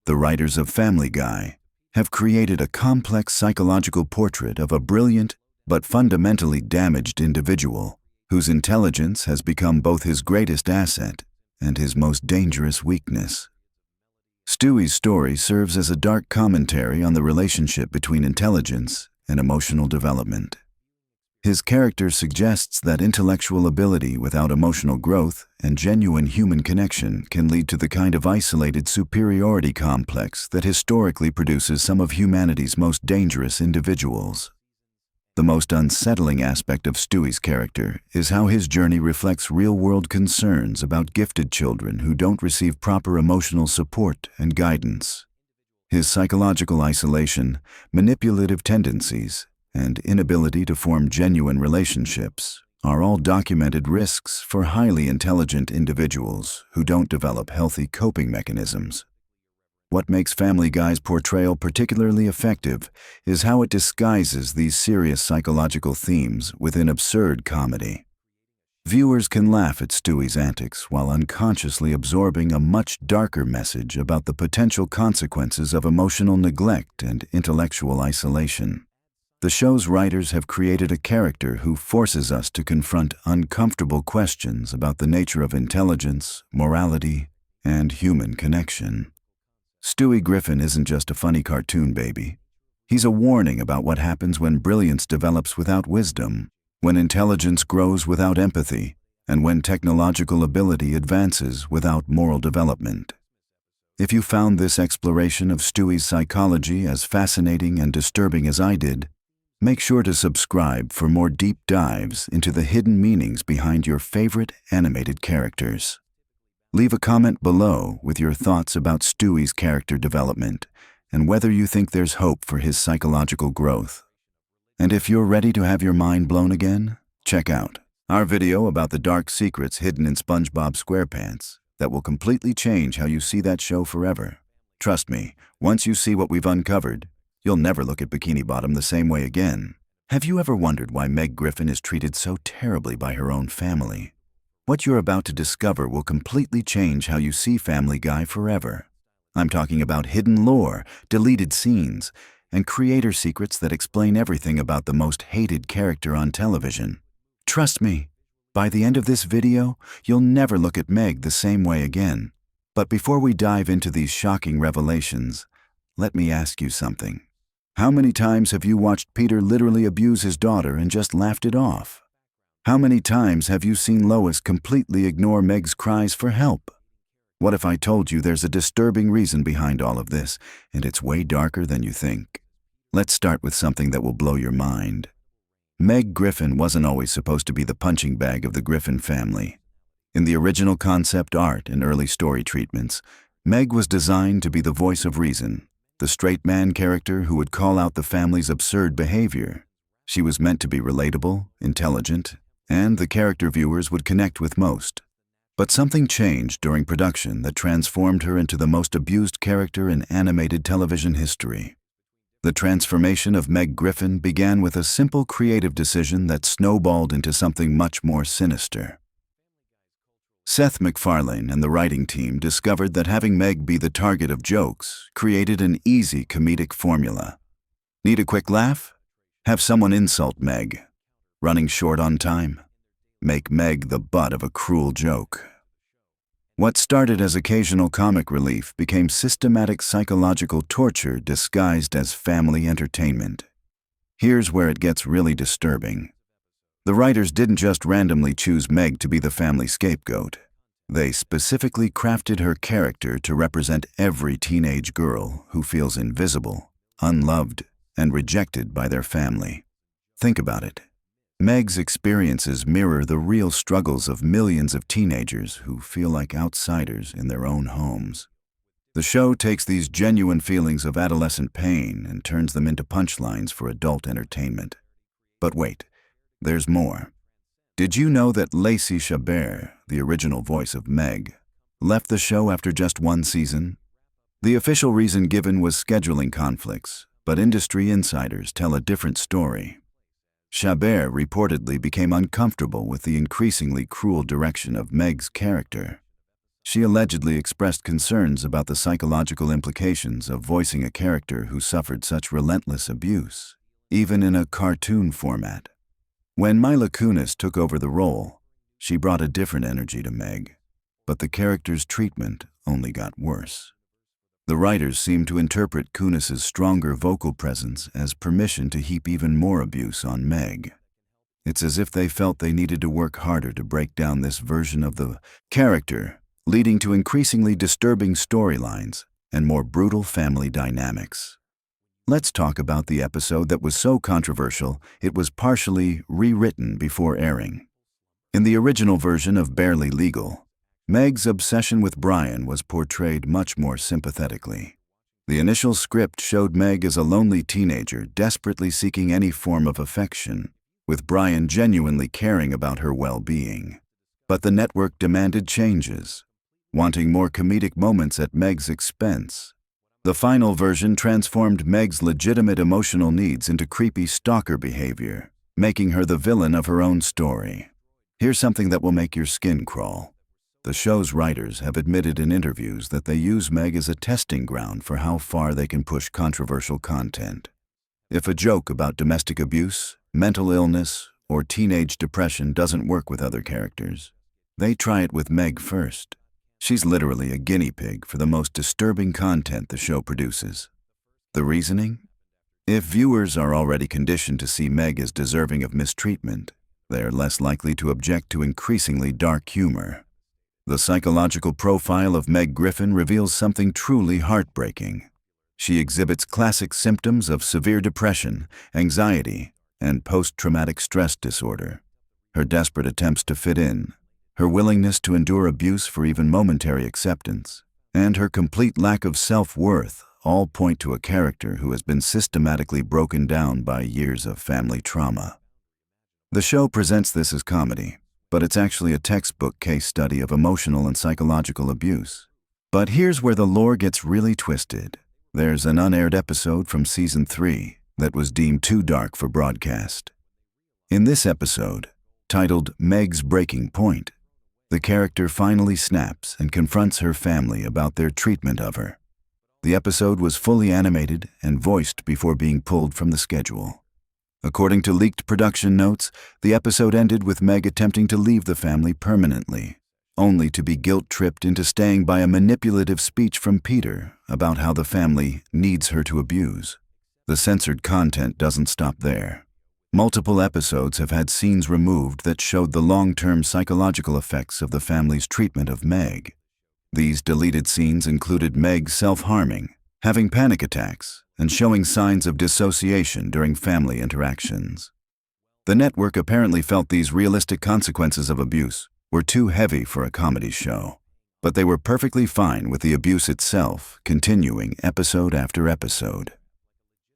The writers of Family Guy have created a complex psychological portrait of a brilliant but fundamentally damaged individual whose intelligence has become both his greatest asset and his most dangerous weakness. Stewie's story serves as a dark commentary on the relationship between intelligence and emotional development. His character suggests that intellectual ability without emotional growth and genuine human connection can lead to the kind of isolated superiority complex that historically produces some of humanity's most dangerous individuals. The most unsettling aspect of Stewie's character is how his journey reflects real-world concerns about gifted children who don't receive proper emotional support and guidance. His psychological isolation, manipulative tendencies, and inability to form genuine relationships are all documented risks for highly intelligent individuals who don't develop healthy coping mechanisms. What makes Family Guy's portrayal particularly effective is how it disguises these serious psychological themes within absurd comedy. Viewers can laugh at Stewie's antics while unconsciously absorbing a much darker message about the potential consequences of emotional neglect and intellectual isolation. The show's writers have created a character who forces us to confront uncomfortable questions about the nature of intelligence, morality, and human connection. Stewie Griffin isn't just a funny cartoon baby. He's a warning about what happens when brilliance develops without wisdom, when intelligence grows without empathy, and when technological ability advances without moral development. If you found this exploration of Stewie's psychology as fascinating and disturbing as I did, make sure to subscribe for more deep dives into the hidden meanings behind your favorite animated characters. Leave a comment below with your thoughts about Stewie's character development and whether you think there's hope for his psychological growth. And if you're ready to have your mind blown again, check out our video about the dark secrets hidden in SpongeBob SquarePants that will completely change how you see that show forever. Trust me, once you see what we've uncovered, you'll never look at Bikini Bottom the same way again. Have you ever wondered why Meg Griffin is treated so terribly by her own family? What you're about to discover will completely change how you see Family Guy forever. I'm talking about hidden lore, deleted scenes, and creator secrets that explain everything about the most hated character on television. Trust me, by the end of this video, you'll never look at Meg the same way again. But before we dive into these shocking revelations, let me ask you something. How many times have you watched Peter literally abuse his daughter and just laughed it off? How many times have you seen Lois completely ignore Meg's cries for help? What if I told you there's a disturbing reason behind all of this, and it's way darker than you think? Let's start with something that will blow your mind. Meg Griffin wasn't always supposed to be the punching bag of the Griffin family. In the original concept art and early story treatments, Meg was designed to be the voice of reason, the straight man character who would call out the family's absurd behavior. She was meant to be relatable, intelligent, and the character viewers would connect with most. But something changed during production that transformed her into the most abused character in animated television history. The transformation of Meg Griffin began with a simple creative decision that snowballed into something much more sinister. Seth MacFarlane and the writing team discovered that having Meg be the target of jokes created an easy comedic formula. Need a quick laugh? Have someone insult Meg. Running short on time? Make Meg the butt of a cruel joke. What started as occasional comic relief became systematic psychological torture disguised as family entertainment. Here's where it gets really disturbing. The writers didn't just randomly choose Meg to be the family scapegoat. They specifically crafted her character to represent every teenage girl who feels invisible, unloved, and rejected by their family. Think about it. Meg's experiences mirror the real struggles of millions of teenagers who feel like outsiders in their own homes. The show takes these genuine feelings of adolescent pain and turns them into punchlines for adult entertainment. But wait, there's more. Did you know that Lacey Chabert, the original voice of Meg, left the show after just one season? The official reason given was scheduling conflicts, but industry insiders tell a different story. Chabert reportedly became uncomfortable with the increasingly cruel direction of Meg's character. She allegedly expressed concerns about the psychological implications of voicing a character who suffered such relentless abuse, even in a cartoon format. When Mila Kunis took over the role, she brought a different energy to Meg, but the character's treatment only got worse. The writers seemed to interpret Kunis's stronger vocal presence as permission to heap even more abuse on Meg. It's as if they felt they needed to work harder to break down this version of the character, leading to increasingly disturbing storylines and more brutal family dynamics. Let's talk about the episode that was so controversial it was partially rewritten before airing. In the original version of Barely Legal, Meg's obsession with Brian was portrayed much more sympathetically. The initial script showed Meg as a lonely teenager desperately seeking any form of affection, with Brian genuinely caring about her well-being. But the network demanded changes, wanting more comedic moments at Meg's expense. The final version transformed Meg's legitimate emotional needs into creepy stalker behavior, making her the villain of her own story. Here's something that will make your skin crawl. The show's writers have admitted in interviews that they use Meg as a testing ground for how far they can push controversial content. If a joke about domestic abuse, mental illness, or teenage depression doesn't work with other characters, they try it with Meg first. She's literally a guinea pig for the most disturbing content the show produces. The reasoning? If viewers are already conditioned to see Meg as deserving of mistreatment, they are less likely to object to increasingly dark humor. The psychological profile of Meg Griffin reveals something truly heartbreaking. She exhibits classic symptoms of severe depression, anxiety, and post-traumatic stress disorder. Her desperate attempts to fit in, her willingness to endure abuse for even momentary acceptance, and her complete lack of self-worth all point to a character who has been systematically broken down by years of family trauma. The show presents this as comedy, but it's actually a textbook case study of emotional and psychological abuse. But here's where the lore gets really twisted. There's an unaired episode from Season 3 that was deemed too dark for broadcast. In this episode, titled Meg's Breaking Point, the character finally snaps and confronts her family about their treatment of her. The episode was fully animated and voiced before being pulled from the schedule. According to leaked production notes, the episode ended with Meg attempting to leave the family permanently, only to be guilt-tripped into staying by a manipulative speech from Peter about how the family needs her to abuse. The censored content doesn't stop there. Multiple episodes have had scenes removed that showed the long-term psychological effects of the family's treatment of Meg. These deleted scenes included Meg self-harming, having panic attacks, and showing signs of dissociation during family interactions. The network apparently felt these realistic consequences of abuse were too heavy for a comedy show, but they were perfectly fine with the abuse itself continuing episode after episode.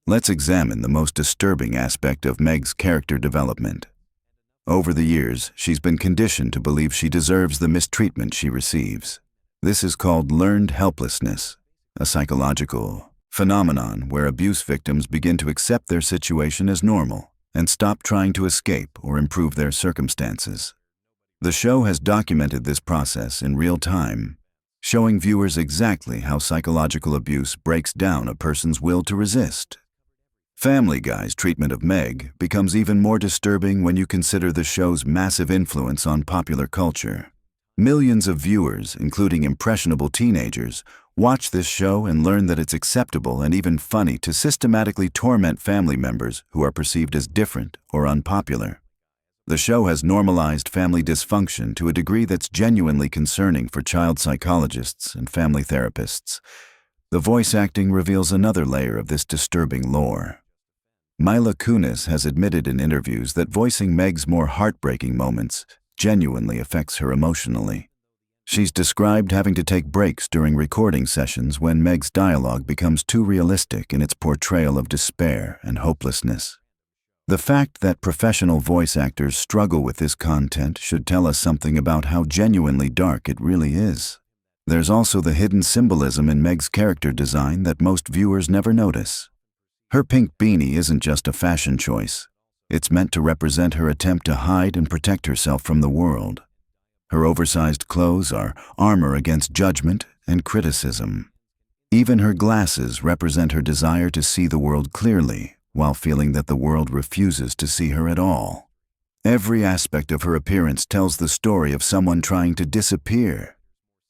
Let's examine the most disturbing aspect of Meg's character development. Over the years, she's been conditioned to believe she deserves the mistreatment she receives. This is called learned helplessness, a psychological phenomenon where abuse victims begin to accept their situation as normal and stop trying to escape or improve their circumstances. The show has documented this process in real time, showing viewers exactly how psychological abuse breaks down a person's will to resist. Family Guy's treatment of Meg becomes even more disturbing when you consider the show's massive influence on popular culture. Millions of viewers, including impressionable teenagers, watch this show and learn that it's acceptable and even funny to systematically torment family members who are perceived as different or unpopular. The show has normalized family dysfunction to a degree that's genuinely concerning for child psychologists and family therapists. The voice acting reveals another layer of this disturbing lore. Mila Kunis has admitted in interviews that voicing Meg's more heartbreaking moments genuinely affects her emotionally. She's described having to take breaks during recording sessions when Meg's dialogue becomes too realistic in its portrayal of despair and hopelessness. The fact that professional voice actors struggle with this content should tell us something about how genuinely dark it really is. There's also the hidden symbolism in Meg's character design that most viewers never notice. Her pink beanie isn't just a fashion choice. It's meant to represent her attempt to hide and protect herself from the world. Her oversized clothes are armor against judgment and criticism. Even her glasses represent her desire to see the world clearly, while feeling that the world refuses to see her at all. Every aspect of her appearance tells the story of someone trying to disappear.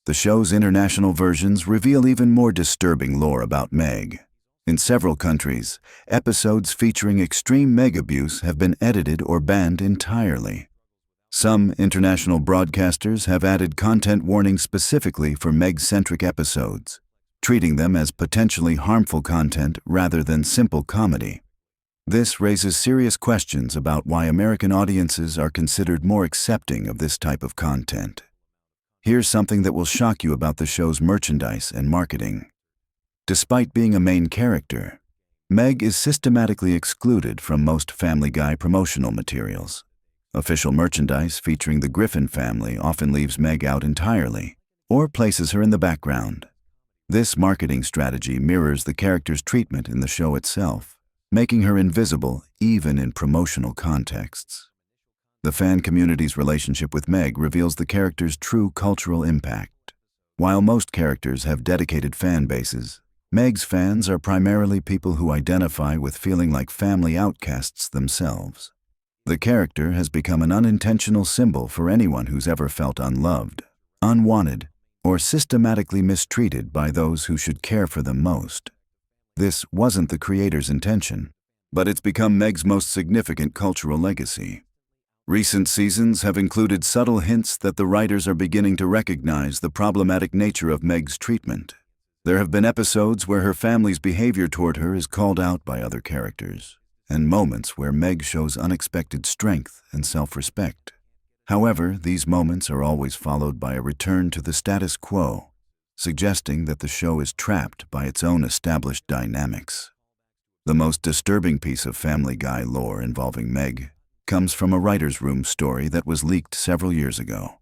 The show's international versions reveal even more disturbing lore about Meg. In several countries, episodes featuring extreme Meg abuse have been edited or banned entirely. Some international broadcasters have added content warnings specifically for Meg-centric episodes, treating them as potentially harmful content rather than simple comedy. This raises serious questions about why American audiences are considered more accepting of this type of content. Here's something that will shock you about the show's merchandise and marketing. Despite being a main character, Meg is systematically excluded from most Family Guy promotional materials. Official merchandise featuring the Griffin family often leaves Meg out entirely, or places her in the background. This marketing strategy mirrors the character's treatment in the show itself, making her invisible even in promotional contexts. The fan community's relationship with Meg reveals the character's true cultural impact. While most characters have dedicated fan bases, Meg's fans are primarily people who identify with feeling like family outcasts themselves. The character has become an unintentional symbol for anyone who's ever felt unloved, unwanted, or systematically mistreated by those who should care for them most. This wasn't the creator's intention, but it's become Meg's most significant cultural legacy. Recent seasons have included subtle hints that the writers are beginning to recognize the problematic nature of Meg's treatment. There have been episodes where her family's behavior toward her is called out by other characters, and moments where Meg shows unexpected strength and self-respect. However, these moments are always followed by a return to the status quo, suggesting that the show is trapped by its own established dynamics. The most disturbing piece of Family Guy lore involving Meg comes from a writer's room story that was leaked several years ago.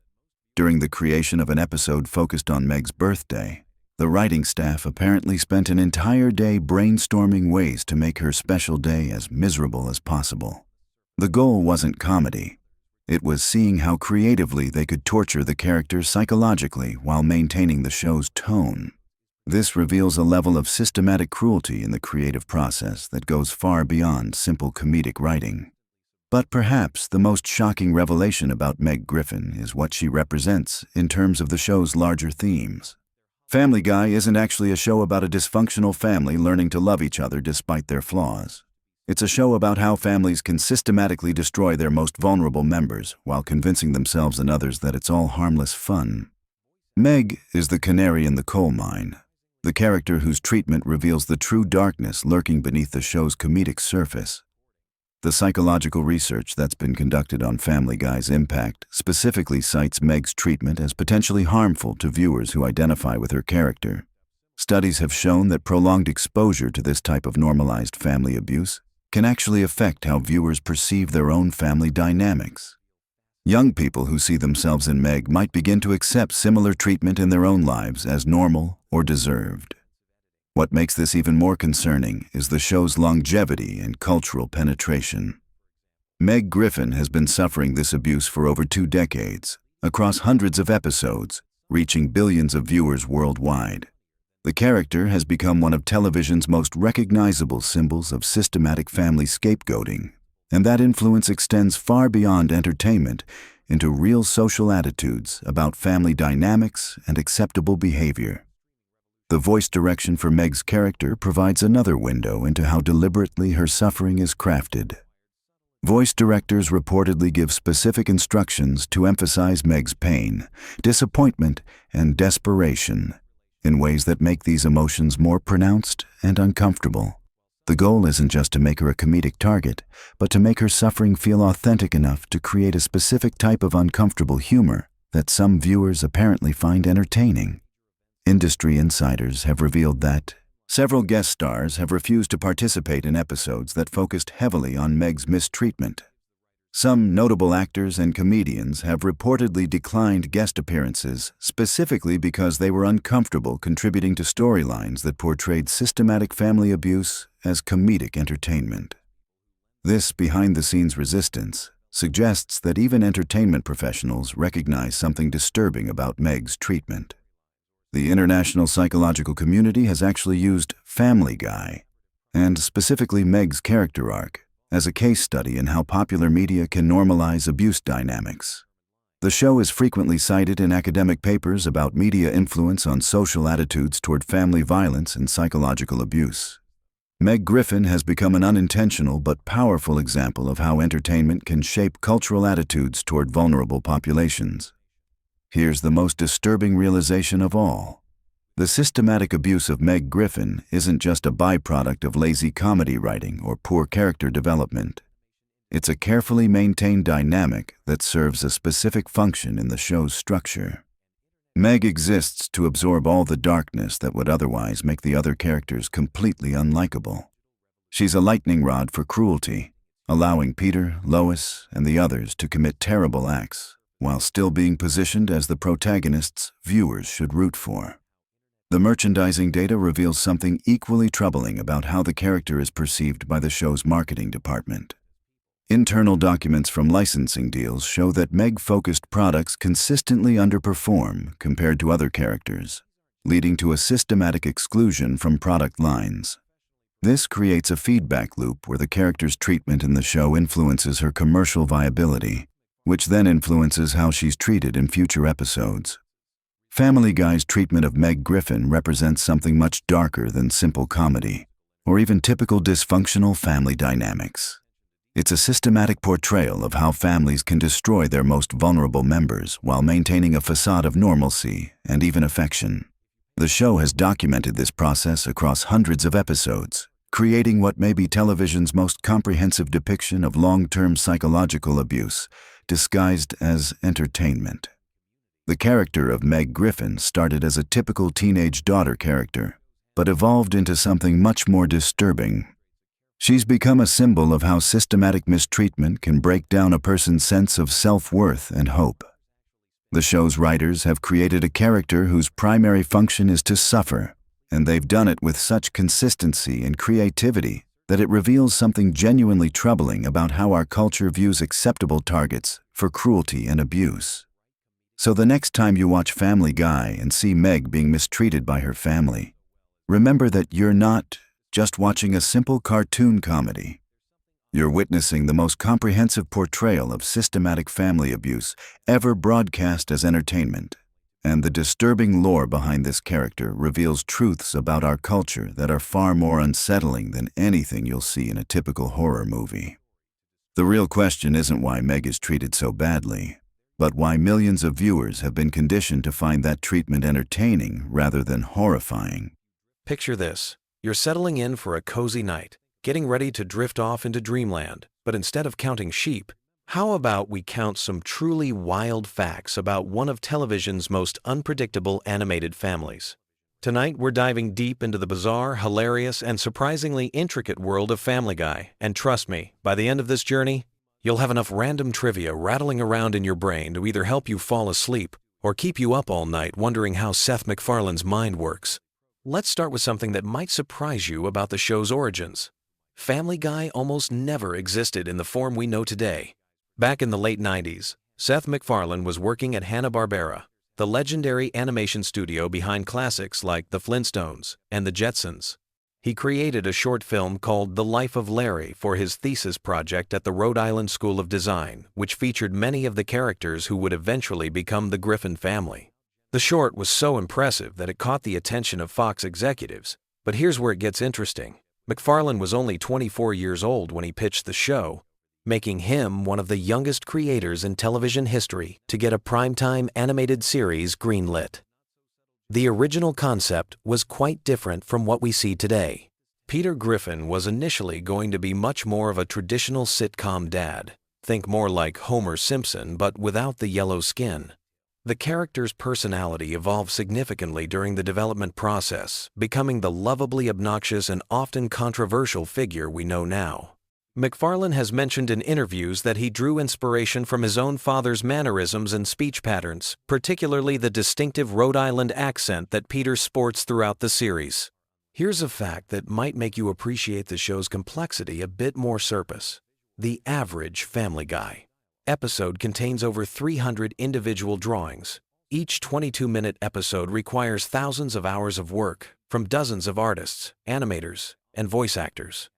During the creation of an episode focused on Meg's birthday, the writing staff apparently spent an entire day brainstorming ways to make her special day as miserable as possible. The goal wasn't comedy. It was seeing how creatively they could torture the character psychologically while maintaining the show's tone. This reveals a level of systematic cruelty in the creative process that goes far beyond simple comedic writing. But perhaps the most shocking revelation about Meg Griffin is what she represents in terms of the show's larger themes. Family Guy isn't actually a show about a dysfunctional family learning to love each other despite their flaws. It's a show about how families can systematically destroy their most vulnerable members while convincing themselves and others that it's all harmless fun. Meg is the canary in the coal mine, the character whose treatment reveals the true darkness lurking beneath the show's comedic surface. The psychological research that's been conducted on Family Guy's impact specifically cites Meg's treatment as potentially harmful to viewers who identify with her character. Studies have shown that prolonged exposure to this type of normalized family abuse can actually affect how viewers perceive their own family dynamics. Young people who see themselves in Meg might begin to accept similar treatment in their own lives as normal or deserved. What makes this even more concerning is the show's longevity and cultural penetration. Meg Griffin has been suffering this abuse for over 2 decades, across hundreds of episodes, reaching billions of viewers worldwide. The character has become one of television's most recognizable symbols of systematic family scapegoating, and that influence extends far beyond entertainment into real social attitudes about family dynamics and acceptable behavior. The voice direction for Meg's character provides another window into how deliberately her suffering is crafted. Voice directors reportedly give specific instructions to emphasize Meg's pain, disappointment, and desperation in ways that make these emotions more pronounced and uncomfortable. The goal isn't just to make her a comedic target, but to make her suffering feel authentic enough to create a specific type of uncomfortable humor that some viewers apparently find entertaining. Industry insiders have revealed that several guest stars have refused to participate in episodes that focused heavily on Meg's mistreatment. Some notable actors and comedians have reportedly declined guest appearances specifically because they were uncomfortable contributing to storylines that portrayed systematic family abuse as comedic entertainment. This behind-the-scenes resistance suggests that even entertainment professionals recognize something disturbing about Meg's treatment. The international psychological community has actually used Family Guy, and specifically Meg's character arc, as a case study in how popular media can normalize abuse dynamics. The show is frequently cited in academic papers about media influence on social attitudes toward family violence and psychological abuse. Meg Griffin has become an unintentional but powerful example of how entertainment can shape cultural attitudes toward vulnerable populations. Here's the most disturbing realization of all. The systematic abuse of Meg Griffin isn't just a byproduct of lazy comedy writing or poor character development. It's a carefully maintained dynamic that serves a specific function in the show's structure. Meg exists to absorb all the darkness that would otherwise make the other characters completely unlikable. She's a lightning rod for cruelty, allowing Peter, Lois, and the others to commit terrible acts, while still being positioned as the protagonists viewers should root for. The merchandising data reveals something equally troubling about how the character is perceived by the show's marketing department. Internal documents from licensing deals show that Meg-focused products consistently underperform compared to other characters, leading to a systematic exclusion from product lines. This creates a feedback loop where the character's treatment in the show influences her commercial viability, which then influences how she's treated in future episodes. Family Guy's treatment of Meg Griffin represents something much darker than simple comedy, or even typical dysfunctional family dynamics. It's a systematic portrayal of how families can destroy their most vulnerable members while maintaining a facade of normalcy and even affection. The show has documented this process across hundreds of episodes, creating what may be television's most comprehensive depiction of long-term psychological abuse, disguised as entertainment. The character of Meg Griffin started as a typical teenage daughter character, but evolved into something much more disturbing. She's become a symbol of how systematic mistreatment can break down a person's sense of self-worth and hope. The show's writers have created a character whose primary function is to suffer, and they've done it with such consistency and creativity that it reveals something genuinely troubling about how our culture views acceptable targets for cruelty and abuse. So the next time you watch Family Guy and see Meg being mistreated by her family, remember that you're not just watching a simple cartoon comedy. You're witnessing the most comprehensive portrayal of systematic family abuse ever broadcast as entertainment. And the disturbing lore behind this character reveals truths about our culture that are far more unsettling than anything you'll see in a typical horror movie. The real question isn't why Meg is treated so badly, but why millions of viewers have been conditioned to find that treatment entertaining rather than horrifying.
Picture this. You're settling in for a cozy night, getting ready to drift off into dreamland, but instead of counting sheep, how about we count some truly wild facts about one of television's most unpredictable animated families? Tonight, we're diving deep into the bizarre, hilarious, and surprisingly intricate world of Family Guy, and trust me, by the end of this journey, you'll have enough random trivia rattling around in your brain to either help you fall asleep or keep you up all night wondering how Seth MacFarlane's mind works. Let's start with something that might surprise you about the show's origins. Family Guy almost never existed in the form we know today. Back in the late 90s, Seth MacFarlane was working at Hanna-Barbera, the legendary animation studio behind classics like The Flintstones and The Jetsons. He created a short film called The Life of Larry for his thesis project at the Rhode Island School of Design, which featured many of the characters who would eventually become the Griffin family. The short was so impressive that it caught the attention of Fox executives. But here's where it gets interesting. MacFarlane was only 24 years old when he pitched the show, making him one of the youngest creators in television history to get a primetime animated series greenlit. The original concept was quite different from what we see today. Peter Griffin was initially going to be much more of a traditional sitcom dad. Think more like Homer Simpson, but without the yellow skin. The character's personality evolved significantly during the development process, becoming the lovably obnoxious and often controversial figure we know now. MacFarlane has mentioned in interviews that he drew inspiration from his own father's mannerisms and speech patterns, particularly the distinctive Rhode Island accent that Peter sports throughout the series. Here's a fact that might make you appreciate the show's complexity a bit more surface. The average Family Guy episode contains over 300 individual drawings. Each 22-minute episode requires thousands of hours of work from dozens of artists, animators, and voice actors.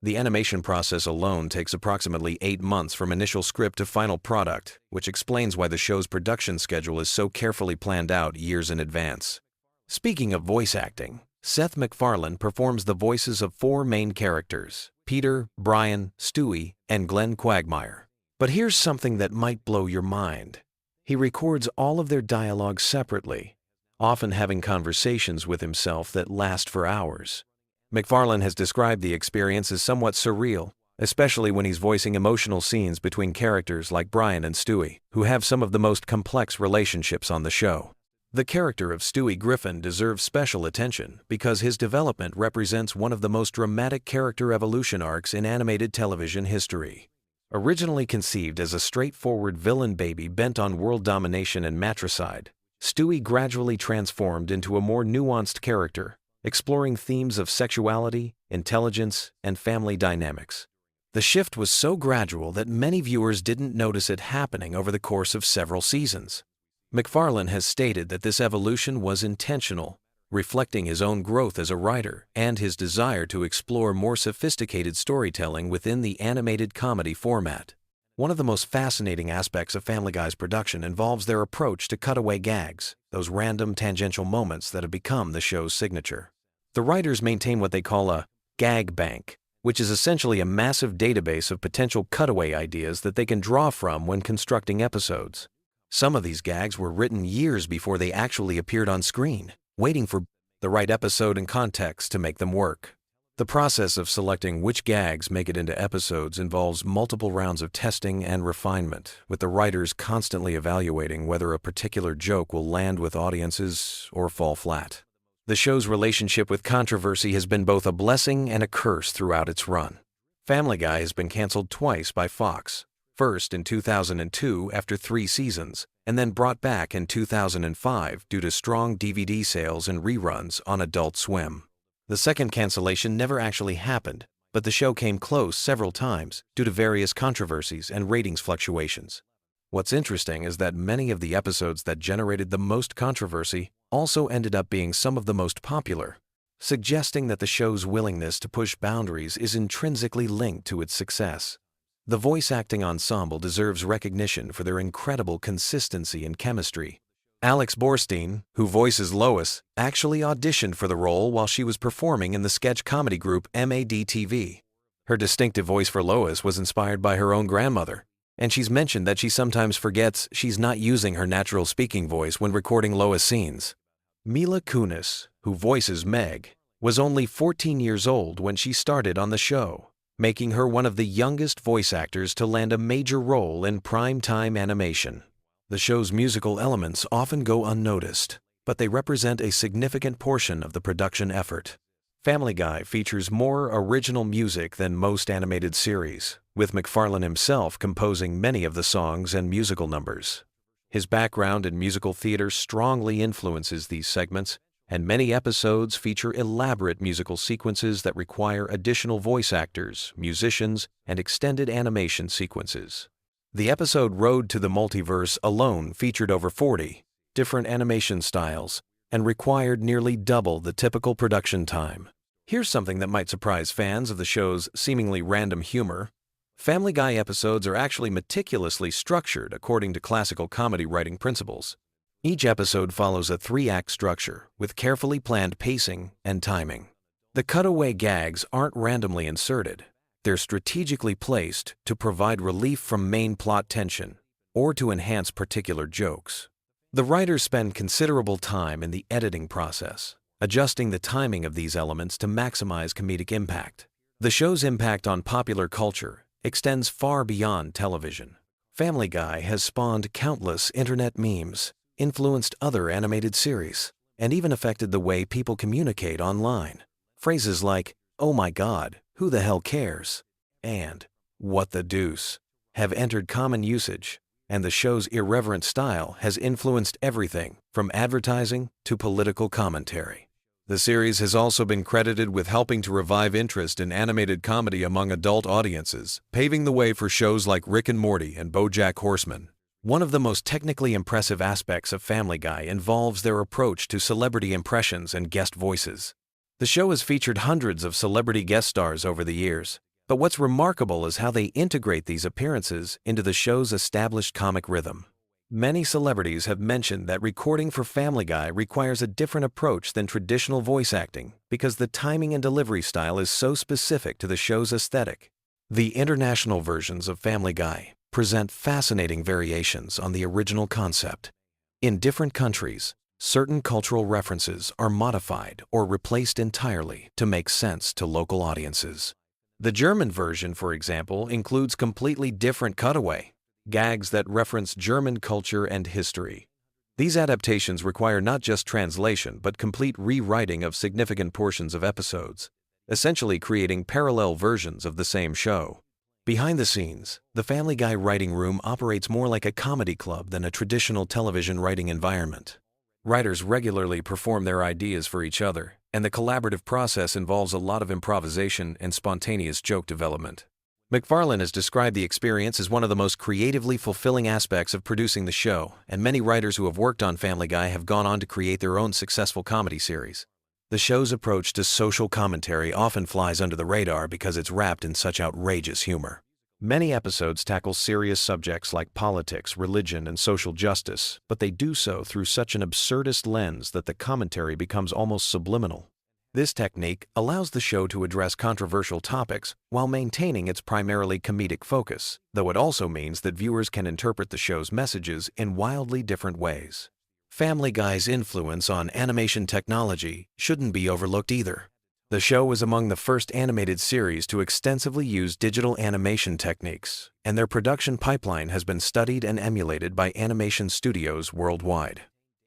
The animation process alone takes approximately 8 months from initial script to final product, which explains why the show's production schedule is so carefully planned out years in advance. Speaking of voice acting, Seth MacFarlane performs the voices of 4 main characters: Peter, Brian, Stewie, and Glenn Quagmire. But here's something that might blow your mind. He records all of their dialogue separately, often having conversations with himself that last for hours. MacFarlane has described the experience as somewhat surreal, especially when he's voicing emotional scenes between characters like Brian and Stewie, who have some of the most complex relationships on the show. The character of Stewie Griffin deserves special attention because his development represents one of the most dramatic character evolution arcs in animated television history. Originally conceived as a straightforward villain baby bent on world domination and matricide, Stewie gradually transformed into a more nuanced character, exploring themes of sexuality, intelligence, and family dynamics. The shift was so gradual that many viewers didn't notice it happening over the course of several seasons. MacFarlane has stated that this evolution was intentional, reflecting his own growth as a writer and his desire to explore more sophisticated storytelling within the animated comedy format. One of the most fascinating aspects of Family Guy's production involves their approach to cutaway gags, those random tangential moments that have become the show's signature. The writers maintain what they call a gag bank, which is essentially a massive database of potential cutaway ideas that they can draw from when constructing episodes. Some of these gags were written years before they actually appeared on screen, waiting for the right episode and context to make them work. The process of selecting which gags make it into episodes involves multiple rounds of testing and refinement, with the writers constantly evaluating whether a particular joke will land with audiences or fall flat. The show's relationship with controversy has been both a blessing and a curse throughout its run. Family Guy has been canceled twice by Fox, first in 2002 after 3 seasons, and then brought back in 2005 due to strong DVD sales and reruns on Adult Swim. The second cancellation never actually happened, but the show came close several times due to various controversies and ratings fluctuations. What's interesting is that many of the episodes that generated the most controversy also ended up being some of the most popular, suggesting that the show's willingness to push boundaries is intrinsically linked to its success. The voice acting ensemble deserves recognition for their incredible consistency and chemistry. Alex Borstein, who voices Lois, actually auditioned for the role while she was performing in the sketch comedy group MAD-TV. Her distinctive voice for Lois was inspired by her own grandmother, and she's mentioned that she sometimes forgets she's not using her natural speaking voice when recording Lois scenes. Mila Kunis, who voices Meg, was only 14 years old when she started on the show, making her one of the youngest voice actors to land a major role in prime-time animation. The show's musical elements often go unnoticed, but they represent a significant portion of the production effort. Family Guy features more original music than most animated series, with MacFarlane himself composing many of the songs and musical numbers. His background in musical theater strongly influences these segments, and many episodes feature elaborate musical sequences that require additional voice actors, musicians, and extended animation sequences. The episode Road to the Multiverse alone featured over 40 different animation styles and required nearly double the typical production time. Here's something that might surprise fans of the show's seemingly random humor. Family Guy episodes are actually meticulously structured according to classical comedy writing principles. Each episode follows a 3-act structure with carefully planned pacing and timing. The cutaway gags aren't randomly inserted. They're strategically placed to provide relief from main plot tension or to enhance particular jokes. The writers spend considerable time in the editing process, adjusting the timing of these elements to maximize comedic impact. The show's impact on popular culture extends far beyond television. Family Guy has spawned countless internet memes, influenced other animated series, and even affected the way people communicate online. Phrases like, "Oh my God, who the hell cares?" and "What the deuce?" have entered common usage, and the show's irreverent style has influenced everything from advertising to political commentary. The series has also been credited with helping to revive interest in animated comedy among adult audiences, paving the way for shows like Rick and Morty and BoJack Horseman. One of the most technically impressive aspects of Family Guy involves their approach to celebrity impressions and guest voices. The show has featured hundreds of celebrity guest stars over the years, but what's remarkable is how they integrate these appearances into the show's established comic rhythm. Many celebrities have mentioned that recording for Family Guy requires a different approach than traditional voice acting because the timing and delivery style is so specific to the show's aesthetic. The international versions of Family Guy present fascinating variations on the original concept. In different countries, certain cultural references are modified or replaced entirely to make sense to local audiences. The German version, for example, includes completely different cutaway gags that reference German culture and history. These adaptations require not just translation but complete rewriting of significant portions of episodes, essentially creating parallel versions of the same show. Behind the scenes, the Family Guy writing room operates more like a comedy club than a traditional television writing environment. Writers regularly perform their ideas for each other, and the collaborative process involves a lot of improvisation and spontaneous joke development. McFarlane has described the experience as one of the most creatively fulfilling aspects of producing the show, and many writers who have worked on Family Guy have gone on to create their own successful comedy series. The show's approach to social commentary often flies under the radar because it's wrapped in such outrageous humor. Many episodes tackle serious subjects like politics, religion, and social justice, but they do so through such an absurdist lens that the commentary becomes almost subliminal. This technique allows the show to address controversial topics while maintaining its primarily comedic focus, though it also means that viewers can interpret the show's messages in wildly different ways. Family Guy's influence on animation technology shouldn't be overlooked either. The show was among the first animated series to extensively use digital animation techniques, and their production pipeline has been studied and emulated by animation studios worldwide.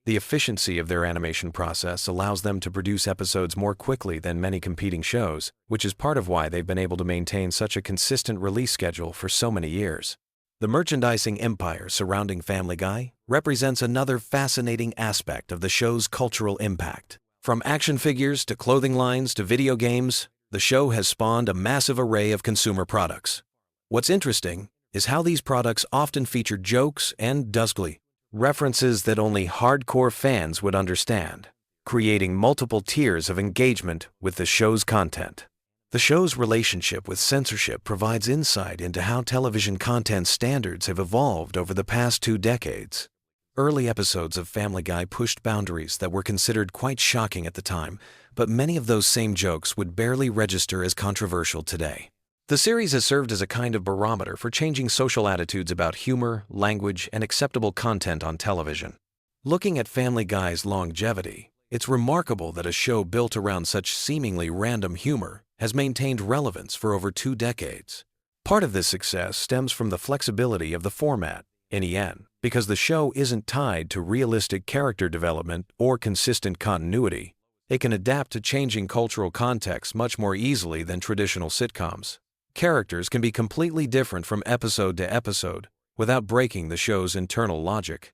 The efficiency of their animation process allows them to produce episodes more quickly than many competing shows, which is part of why they've been able to maintain such a consistent release schedule for so many years. The merchandising empire surrounding Family Guy represents another fascinating aspect of the show's cultural impact. From action figures to clothing lines to video games, the show has spawned a massive array of consumer products. What's interesting is how these products often feature jokes and dusky references that only hardcore fans would understand, creating multiple tiers of engagement with the show's content. The show's relationship with censorship provides insight into how television content standards have evolved over the past 2 decades. Early episodes of Family Guy pushed boundaries that were considered quite shocking at the time, but many of those same jokes would barely register as controversial today. The series has served as a kind of barometer for changing social attitudes about humor, language, and acceptable content on television. Looking at Family Guy's longevity, it's remarkable that a show built around such seemingly random humor has maintained relevance for over 2 decades. Part of this success stems from the flexibility of the format, NEN, because the show isn't tied to realistic character development or consistent continuity. It can adapt to changing cultural contexts much more easily than traditional sitcoms. Characters can be completely different from episode to episode without breaking the show's internal logic.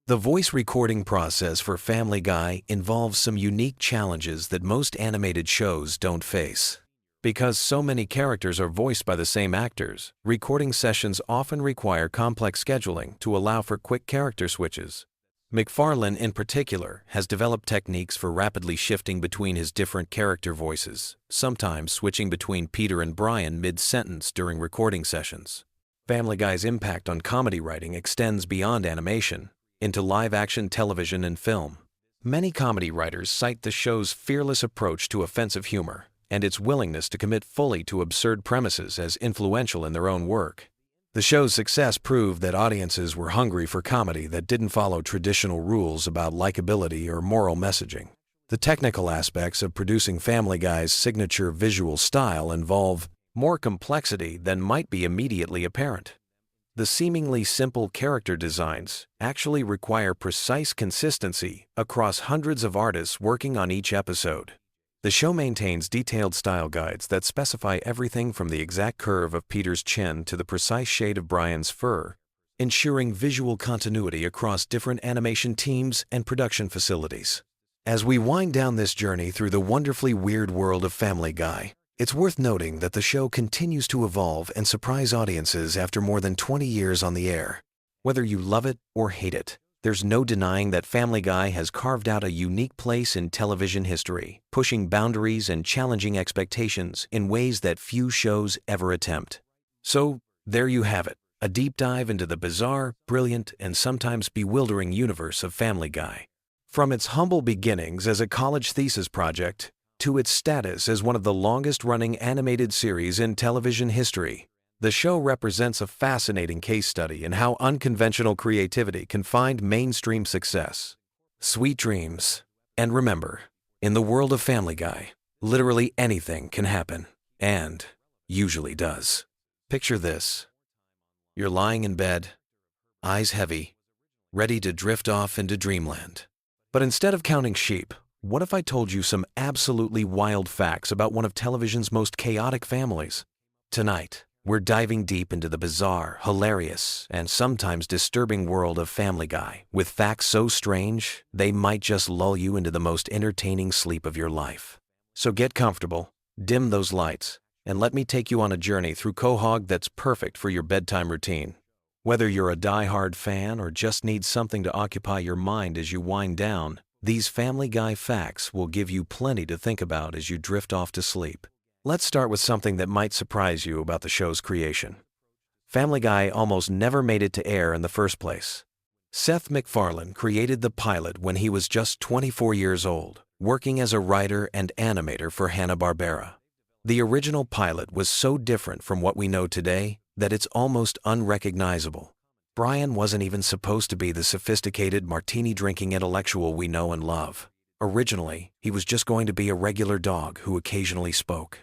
The voice recording process for Family Guy involves some unique challenges that most animated shows don't face. Because so many characters are voiced by the same actors, recording sessions often require complex scheduling to allow for quick character switches. McFarlane, in particular, has developed techniques for rapidly shifting between his different character voices, sometimes switching between Peter and Brian mid-sentence during recording sessions. Family Guy's impact on comedy writing extends beyond animation into live-action television and film. Many comedy writers cite the show's fearless approach to offensive humor and its willingness to commit fully to absurd premises as influential in their own work. The show's success proved that audiences were hungry for comedy that didn't follow traditional rules about likability or moral messaging. The technical aspects of producing Family Guy's signature visual style involve more complexity than might be immediately apparent. The seemingly simple character designs actually require precise consistency across hundreds of artists working on each episode. The show maintains detailed style guides that specify everything from the exact curve of Peter's chin to the precise shade of Brian's fur, ensuring visual continuity across different animation teams and production facilities. As we wind down this journey through the wonderfully weird world of Family Guy, it's worth noting that the show continues to evolve and surprise audiences after more than 20 years on the air. Whether you love it or hate it, there's no denying that Family Guy has carved out a unique place in television history, pushing boundaries and challenging expectations in ways that few shows ever attempt. So, there you have it, a deep dive into the bizarre, brilliant, and sometimes bewildering universe of Family Guy. From its humble beginnings as a college thesis project to its status as one of the longest-running animated series in television history, the show represents a fascinating case study in how unconventional creativity can find mainstream success. Sweet dreams. And remember, in the world of Family Guy, literally anything can happen, and usually does. Picture this. You're lying in bed, eyes heavy, ready to drift off into dreamland. But instead of counting sheep, what if I told you some absolutely wild facts about one of television's most chaotic families? Tonight, we're diving deep into the bizarre, hilarious, and sometimes disturbing world of Family Guy, with facts so strange, they might just lull you into the most entertaining sleep of your life. So get comfortable, dim those lights, and let me take you on a journey through Quahog that's perfect for your bedtime routine. Whether you're a die-hard fan or just need something to occupy your mind as you wind down, these Family Guy facts will give you plenty to think about as you drift off to sleep. Let's start with something that might surprise you about the show's creation. Family Guy almost never made it to air in the first place. Seth MacFarlane created the pilot when he was just 24 years old, working as a writer and animator for Hanna-Barbera. The original pilot was so different from what we know today that it's almost unrecognizable. Brian wasn't even supposed to be the sophisticated martini-drinking intellectual we know and love. Originally, he was just going to be a regular dog who occasionally spoke.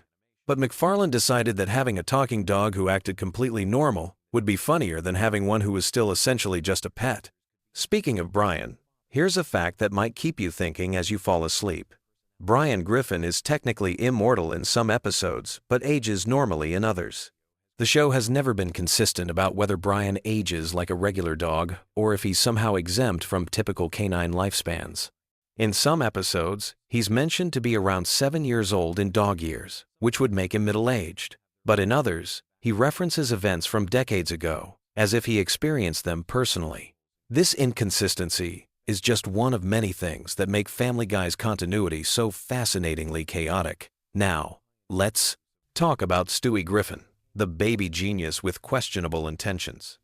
But MacFarlane decided that having a talking dog who acted completely normal would be funnier than having one who was still essentially just a pet. Speaking of Brian, here's a fact that might keep you thinking as you fall asleep. Brian Griffin is technically immortal in some episodes, but ages normally in others. The show has never been consistent about whether Brian ages like a regular dog or if he's somehow exempt from typical canine lifespans. In some episodes, he's mentioned to be around 7 years old in dog years, which would make him middle-aged. But in others, he references events from decades ago, as if he experienced them personally. This inconsistency is just one of many things that make Family Guy's continuity so fascinatingly chaotic. Now, let's talk about Stewie Griffin, the baby genius with questionable intentions.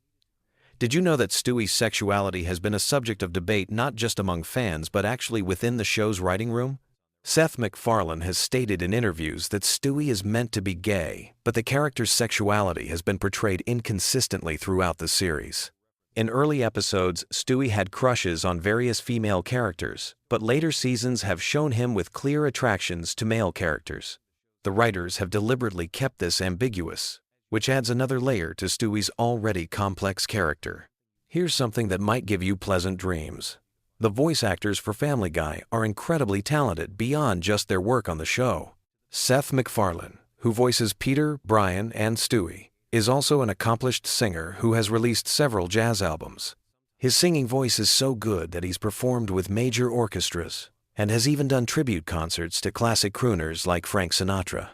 Did you know that Stewie's sexuality has been a subject of debate not just among fans but actually within the show's writing room? Seth MacFarlane has stated in interviews that Stewie is meant to be gay, but the character's sexuality has been portrayed inconsistently throughout the series. In early episodes, Stewie had crushes on various female characters, but later seasons have shown him with clear attractions to male characters. The writers have deliberately kept this ambiguous, which adds another layer to Stewie's already complex character. Here's something that might give you pleasant dreams. The voice actors for Family Guy are incredibly talented beyond just their work on the show. Seth MacFarlane, who voices Peter, Brian, and Stewie, is also an accomplished singer who has released several jazz albums. His singing voice is so good that he's performed with major orchestras and has even done tribute concerts to classic crooners like Frank Sinatra.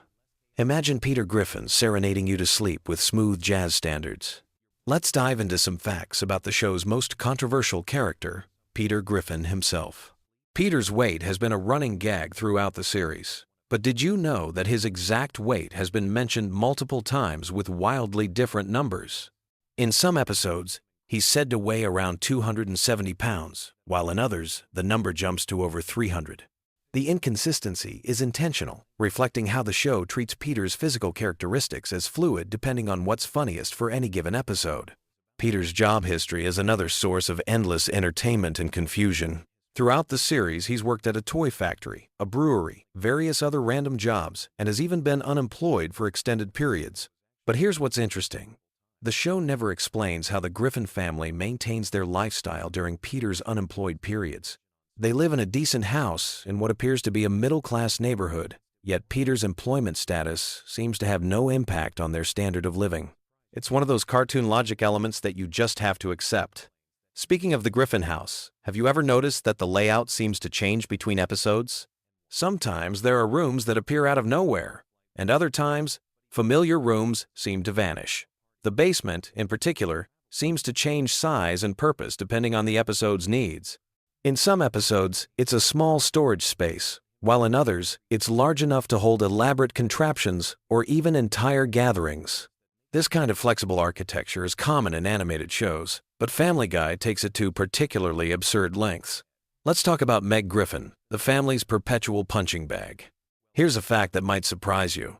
Imagine Peter Griffin serenading you to sleep with smooth jazz standards. Let's dive into some facts about the show's most controversial character, Peter Griffin himself. Peter's weight has been a running gag throughout the series, but did you know that his exact weight has been mentioned multiple times with wildly different numbers? In some episodes, he's said to weigh around 270 pounds, while in others, the number jumps to over 300. The inconsistency is intentional, reflecting how the show treats Peter's physical characteristics as fluid depending on what's funniest for any given episode. Peter's job history is another source of endless entertainment and confusion. Throughout the series, he's worked at a toy factory, a brewery, various other random jobs, and has even been unemployed for extended periods. But here's what's interesting. The show never explains how the Griffin family maintains their lifestyle during Peter's unemployed periods. They live in a decent house in what appears to be a middle-class neighborhood, yet Peter's employment status seems to have no impact on their standard of living. It's one of those cartoon logic elements that you just have to accept. Speaking of the Griffin house, have you ever noticed that the layout seems to change between episodes? Sometimes there are rooms that appear out of nowhere, and other times, familiar rooms seem to vanish. The basement, in particular, seems to change size and purpose depending on the episode's needs. In some episodes, it's a small storage space, while in others, it's large enough to hold elaborate contraptions or even entire gatherings. This kind of flexible architecture is common in animated shows, but Family Guy takes it to particularly absurd lengths. Let's talk about Meg Griffin, the family's perpetual punching bag. Here's a fact that might surprise you.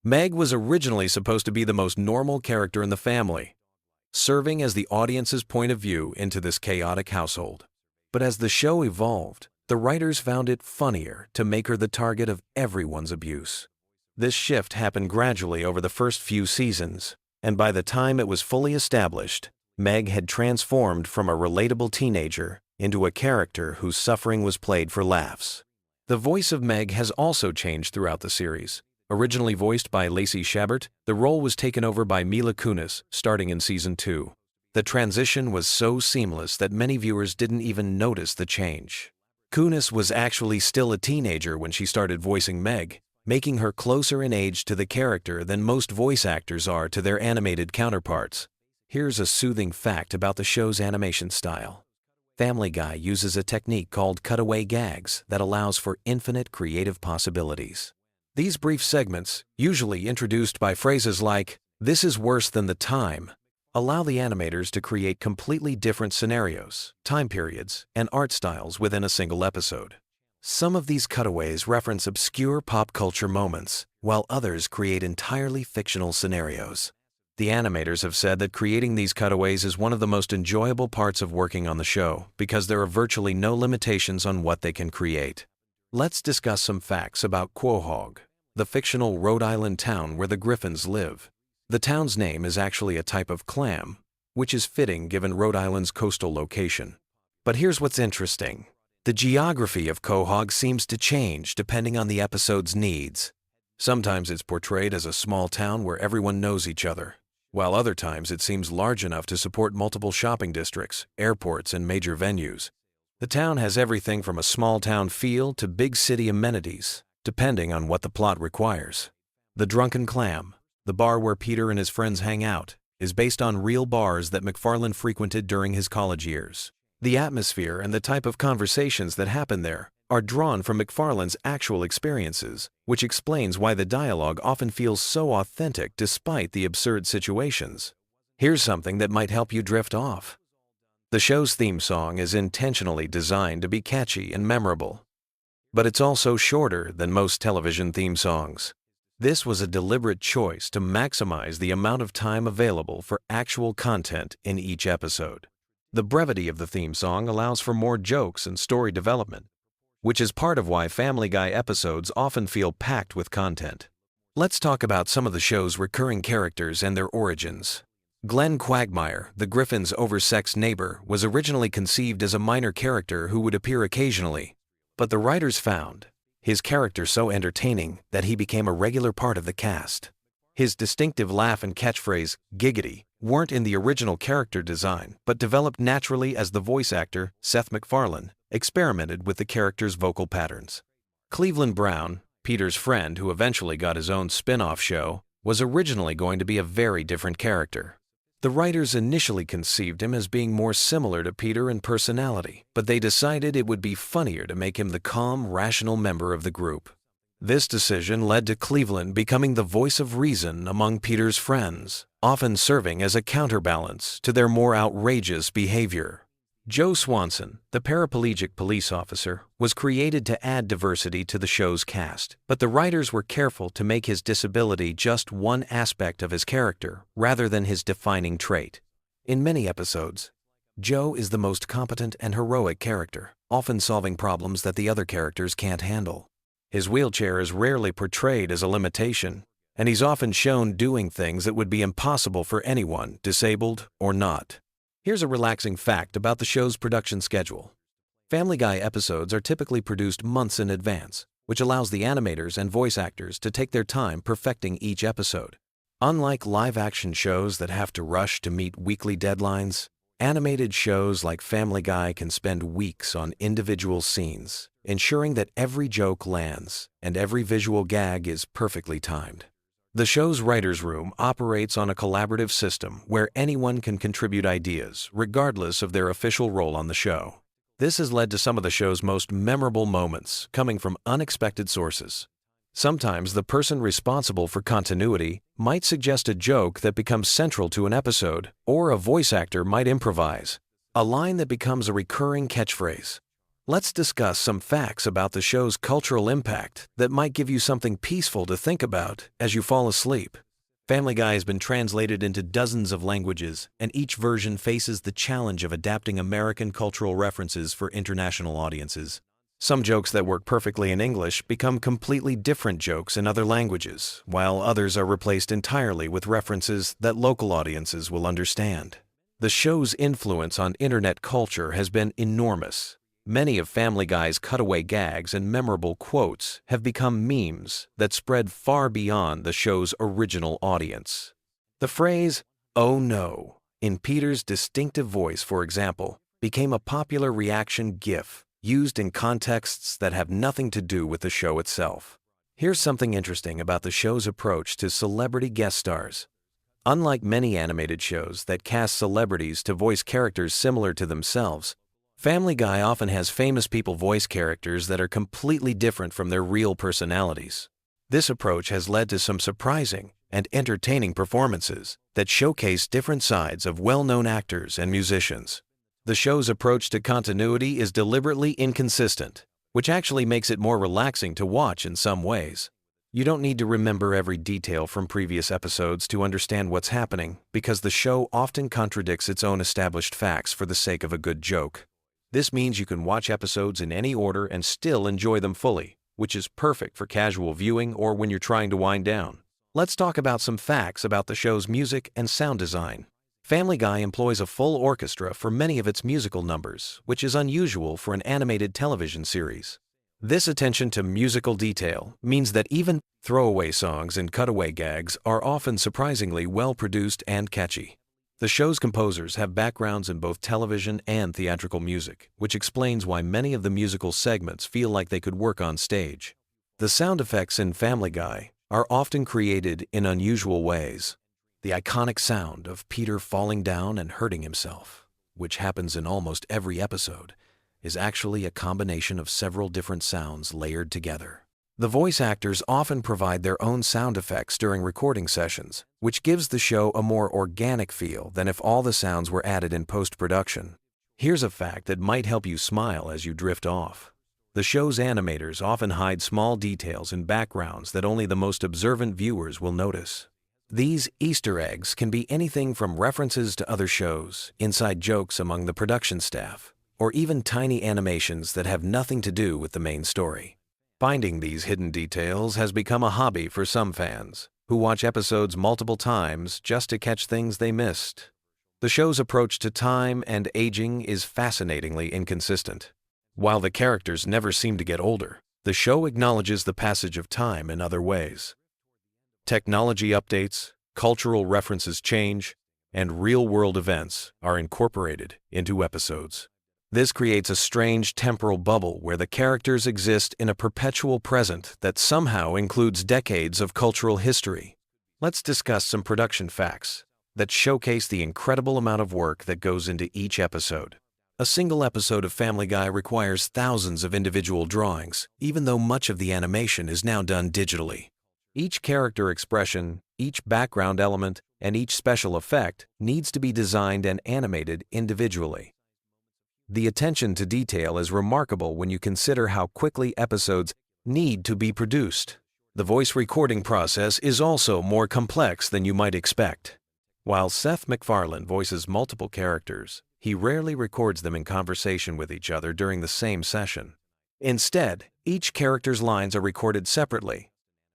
Meg was originally supposed to be the most normal character in the family, serving as the audience's point of view into this chaotic household. But as the show evolved, the writers found it funnier to make her the target of everyone's abuse. This shift happened gradually over the first few seasons, and by the time it was fully established, Meg had transformed from a relatable teenager into a character whose suffering was played for laughs. The voice of Meg has also changed throughout the series. Originally voiced by Lacey Chabert, the role was taken over by Mila Kunis starting in Season 2. The transition was so seamless that many viewers didn't even notice the change. Kunis was actually still a teenager when she started voicing Meg, making her closer in age to the character than most voice actors are to their animated counterparts. Here's a soothing fact about the show's animation style. Family Guy uses a technique called cutaway gags that allows for infinite creative possibilities. These brief segments, usually introduced by phrases like, "This is worse than the time," allow the animators to create completely different scenarios, time periods, and art styles within a single episode. Some of these cutaways reference obscure pop culture moments, while others create entirely fictional scenarios. The animators have said that creating these cutaways is one of the most enjoyable parts of working on the show because there are virtually no limitations on what they can create. Let's discuss some facts about Quahog, the fictional Rhode Island town where the Griffins live. The town's name is actually a type of clam, which is fitting given Rhode Island's coastal location. But here's what's interesting. The geography of Quahog seems to change depending on the episode's needs. Sometimes it's portrayed as a small town where everyone knows each other, while other times it seems large enough to support multiple shopping districts, airports, and major venues. The town has everything from a small town feel to big city amenities, depending on what the plot requires. The Drunken Clam, the bar where Peter and his friends hang out, is based on real bars that McFarlane frequented during his college years. The atmosphere and the type of conversations that happen there are drawn from McFarlane's actual experiences, which explains why the dialogue often feels so authentic despite the absurd situations. Here's something that might help you drift off. The show's theme song is intentionally designed to be catchy and memorable, but it's also shorter than most television theme songs. This was a deliberate choice to maximize the amount of time available for actual content in each episode. The brevity of the theme song allows for more jokes and story development, which is part of why Family Guy episodes often feel packed with content. Let's talk about some of the show's recurring characters and their origins. Glenn Quagmire, the Griffins' oversexed neighbor, was originally conceived as a minor character who would appear occasionally, but the writers found his character so entertaining that he became a regular part of the cast. His distinctive laugh and catchphrase, "Giggity," weren't in the original character design but developed naturally as the voice actor, Seth MacFarlane, experimented with the character's vocal patterns. Cleveland Brown, Peter's friend who eventually got his own spin-off show, was originally going to be a very different character. The writers initially conceived him as being more similar to Peter in personality, but they decided it would be funnier to make him the calm, rational member of the group. This decision led to Cleveland becoming the voice of reason among Peter's friends, often serving as a counterbalance to their more outrageous behavior. Joe Swanson, the paraplegic police officer, was created to add diversity to the show's cast, but the writers were careful to make his disability just one aspect of his character rather than his defining trait. In many episodes, Joe is the most competent and heroic character, often solving problems that the other characters can't handle. His wheelchair is rarely portrayed as a limitation, and he's often shown doing things that would be impossible for anyone, disabled or not. Here's a relaxing fact about the show's production schedule. Family Guy episodes are typically produced months in advance, which allows the animators and voice actors to take their time perfecting each episode. Unlike live-action shows that have to rush to meet weekly deadlines, animated shows like Family Guy can spend weeks on individual scenes, ensuring that every joke lands and every visual gag is perfectly timed. The show's writer's room operates on a collaborative system where anyone can contribute ideas, regardless of their official role on the show. This has led to some of the show's most memorable moments coming from unexpected sources. Sometimes the person responsible for continuity might suggest a joke that becomes central to an episode, or a voice actor might improvise a line that becomes a recurring catchphrase. Let's discuss some facts about the show's cultural impact that might give you something peaceful to think about as you fall asleep. Family Guy has been translated into dozens of languages, and each version faces the challenge of adapting American cultural references for international audiences. Some jokes that work perfectly in English become completely different jokes in other languages, while others are replaced entirely with references that local audiences will understand. The show's influence on internet culture has been enormous. Many of Family Guy's cutaway gags and memorable quotes have become memes that spread far beyond the show's original audience. The phrase, "Oh no," in Peter's distinctive voice, for example, became a popular reaction GIF used in contexts that have nothing to do with the show itself. Here's something interesting about the show's approach to celebrity guest stars. Unlike many animated shows that cast celebrities to voice characters similar to themselves, Family Guy often has famous people voice characters that are completely different from their real personalities. This approach has led to some surprising and entertaining performances that showcase different sides of well-known actors and musicians. The show's approach to continuity is deliberately inconsistent, which actually makes it more relaxing to watch in some ways. You don't need to remember every detail from previous episodes to understand what's happening, because the show often contradicts its own established facts for the sake of a good joke. This means you can watch episodes in any order and still enjoy them fully, which is perfect for casual viewing or when you're trying to wind down. Let's talk about some facts about the show's music and sound design. Family Guy employs a full orchestra for many of its musical numbers, which is unusual for an animated television series. This attention to musical detail means that even throwaway songs and cutaway gags are often surprisingly well-produced and catchy. The show's composers have backgrounds in both television and theatrical music, which explains why many of the musical segments feel like they could work on stage. The sound effects in Family Guy are often created in unusual ways. The iconic sound of Peter falling down and hurting himself, which happens in almost every episode, is actually a combination of several different sounds layered together. The voice actors often provide their own sound effects during recording sessions, which gives the show a more organic feel than if all the sounds were added in post-production. Here's a fact that might help you smile as you drift off. The show's animators often hide small details in backgrounds that only the most observant viewers will notice. These Easter eggs can be anything from references to other shows, inside jokes among the production staff, or even tiny animations that have nothing to do with the main story. Finding these hidden details has become a hobby for some fans, who watch episodes multiple times just to catch things they missed. The show's approach to time and aging is fascinatingly inconsistent. While the characters never seem to get older, the show acknowledges the passage of time in other ways. Technology updates, cultural references change, and real-world events are incorporated into episodes. This creates a strange temporal bubble where the characters exist in a perpetual present that somehow includes decades of cultural history. Let's discuss some production facts that showcase the incredible amount of work that goes into each episode. A single episode of Family Guy requires thousands of individual drawings, even though much of the animation is now done digitally. Each character expression, each background element, and each special effect needs to be designed and animated individually. The attention to detail is remarkable when you consider how quickly episodes need to be produced. The voice recording process is also more complex than you might expect. While Seth MacFarlane voices multiple characters, he rarely records them in conversation with each other during the same session. Instead, each character's lines are recorded separately,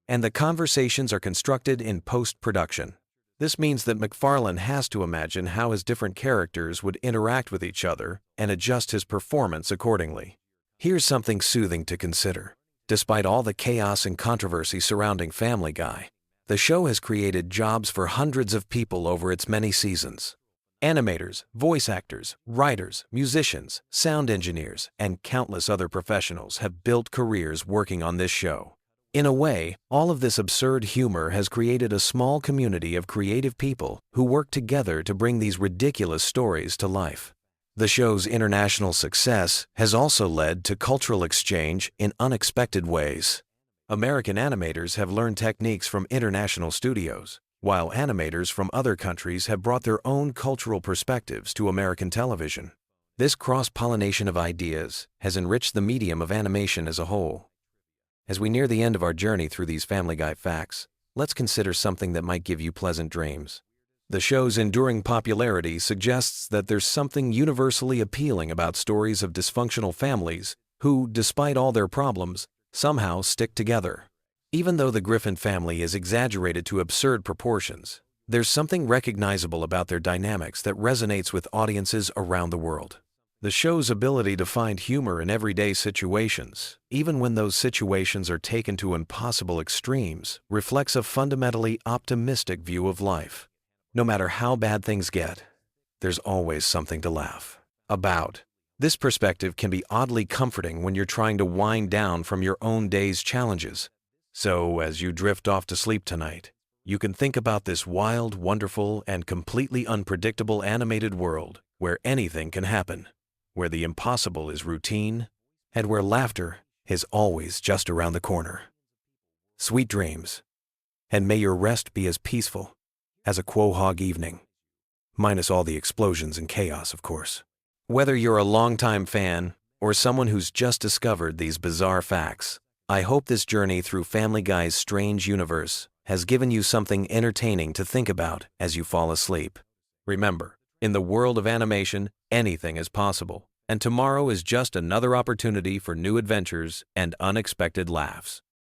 and the conversations are constructed in post-production. This means that MacFarlane has to imagine how his different characters would interact with each other and adjust his performance accordingly. Here's something soothing to consider. Despite all the chaos and controversy surrounding Family Guy, the show has created jobs for hundreds of people over its many seasons. Animators, voice actors, writers, musicians, sound engineers, and countless other professionals have built careers working on this show. In a way, all of this absurd humor has created a small community of creative people who work together to bring these ridiculous stories to life. The show's international success has also led to cultural exchange in unexpected ways. American animators have learned techniques from international studios, while animators from other countries have brought their own cultural perspectives to American television. This cross-pollination of ideas has enriched the medium of animation as a whole. As we near the end of our journey through these Family Guy facts, let's consider something that might give you pleasant dreams. The show's enduring popularity suggests that there's something universally appealing about stories of dysfunctional families who, despite all their problems, somehow stick together. Even though the Griffin family is exaggerated to absurd proportions, there's something recognizable about their dynamics that resonates with audiences around the world. The show's ability to find humor in everyday situations, even when those situations are taken to impossible extremes, reflects a fundamentally optimistic view of life. No matter how bad things get, there's always something to laugh about. This perspective can be oddly comforting when you're trying to wind down from your own day's challenges. So, as you drift off to sleep tonight, you can think about this wild, wonderful, and completely unpredictable animated world where anything can happen, where the impossible is routine, and where laughter is always just around the corner. Sweet dreams, and may your rest be as peaceful as a Quahog evening, minus all the explosions and chaos, of course. Whether you're a longtime fan or someone who's just discovered these bizarre facts, I hope this journey through Family Guy's strange universe has given you something entertaining to think about as you fall asleep. Remember, in the world of animation, anything is possible, and tomorrow is just another opportunity for new adventures and unexpected laughs.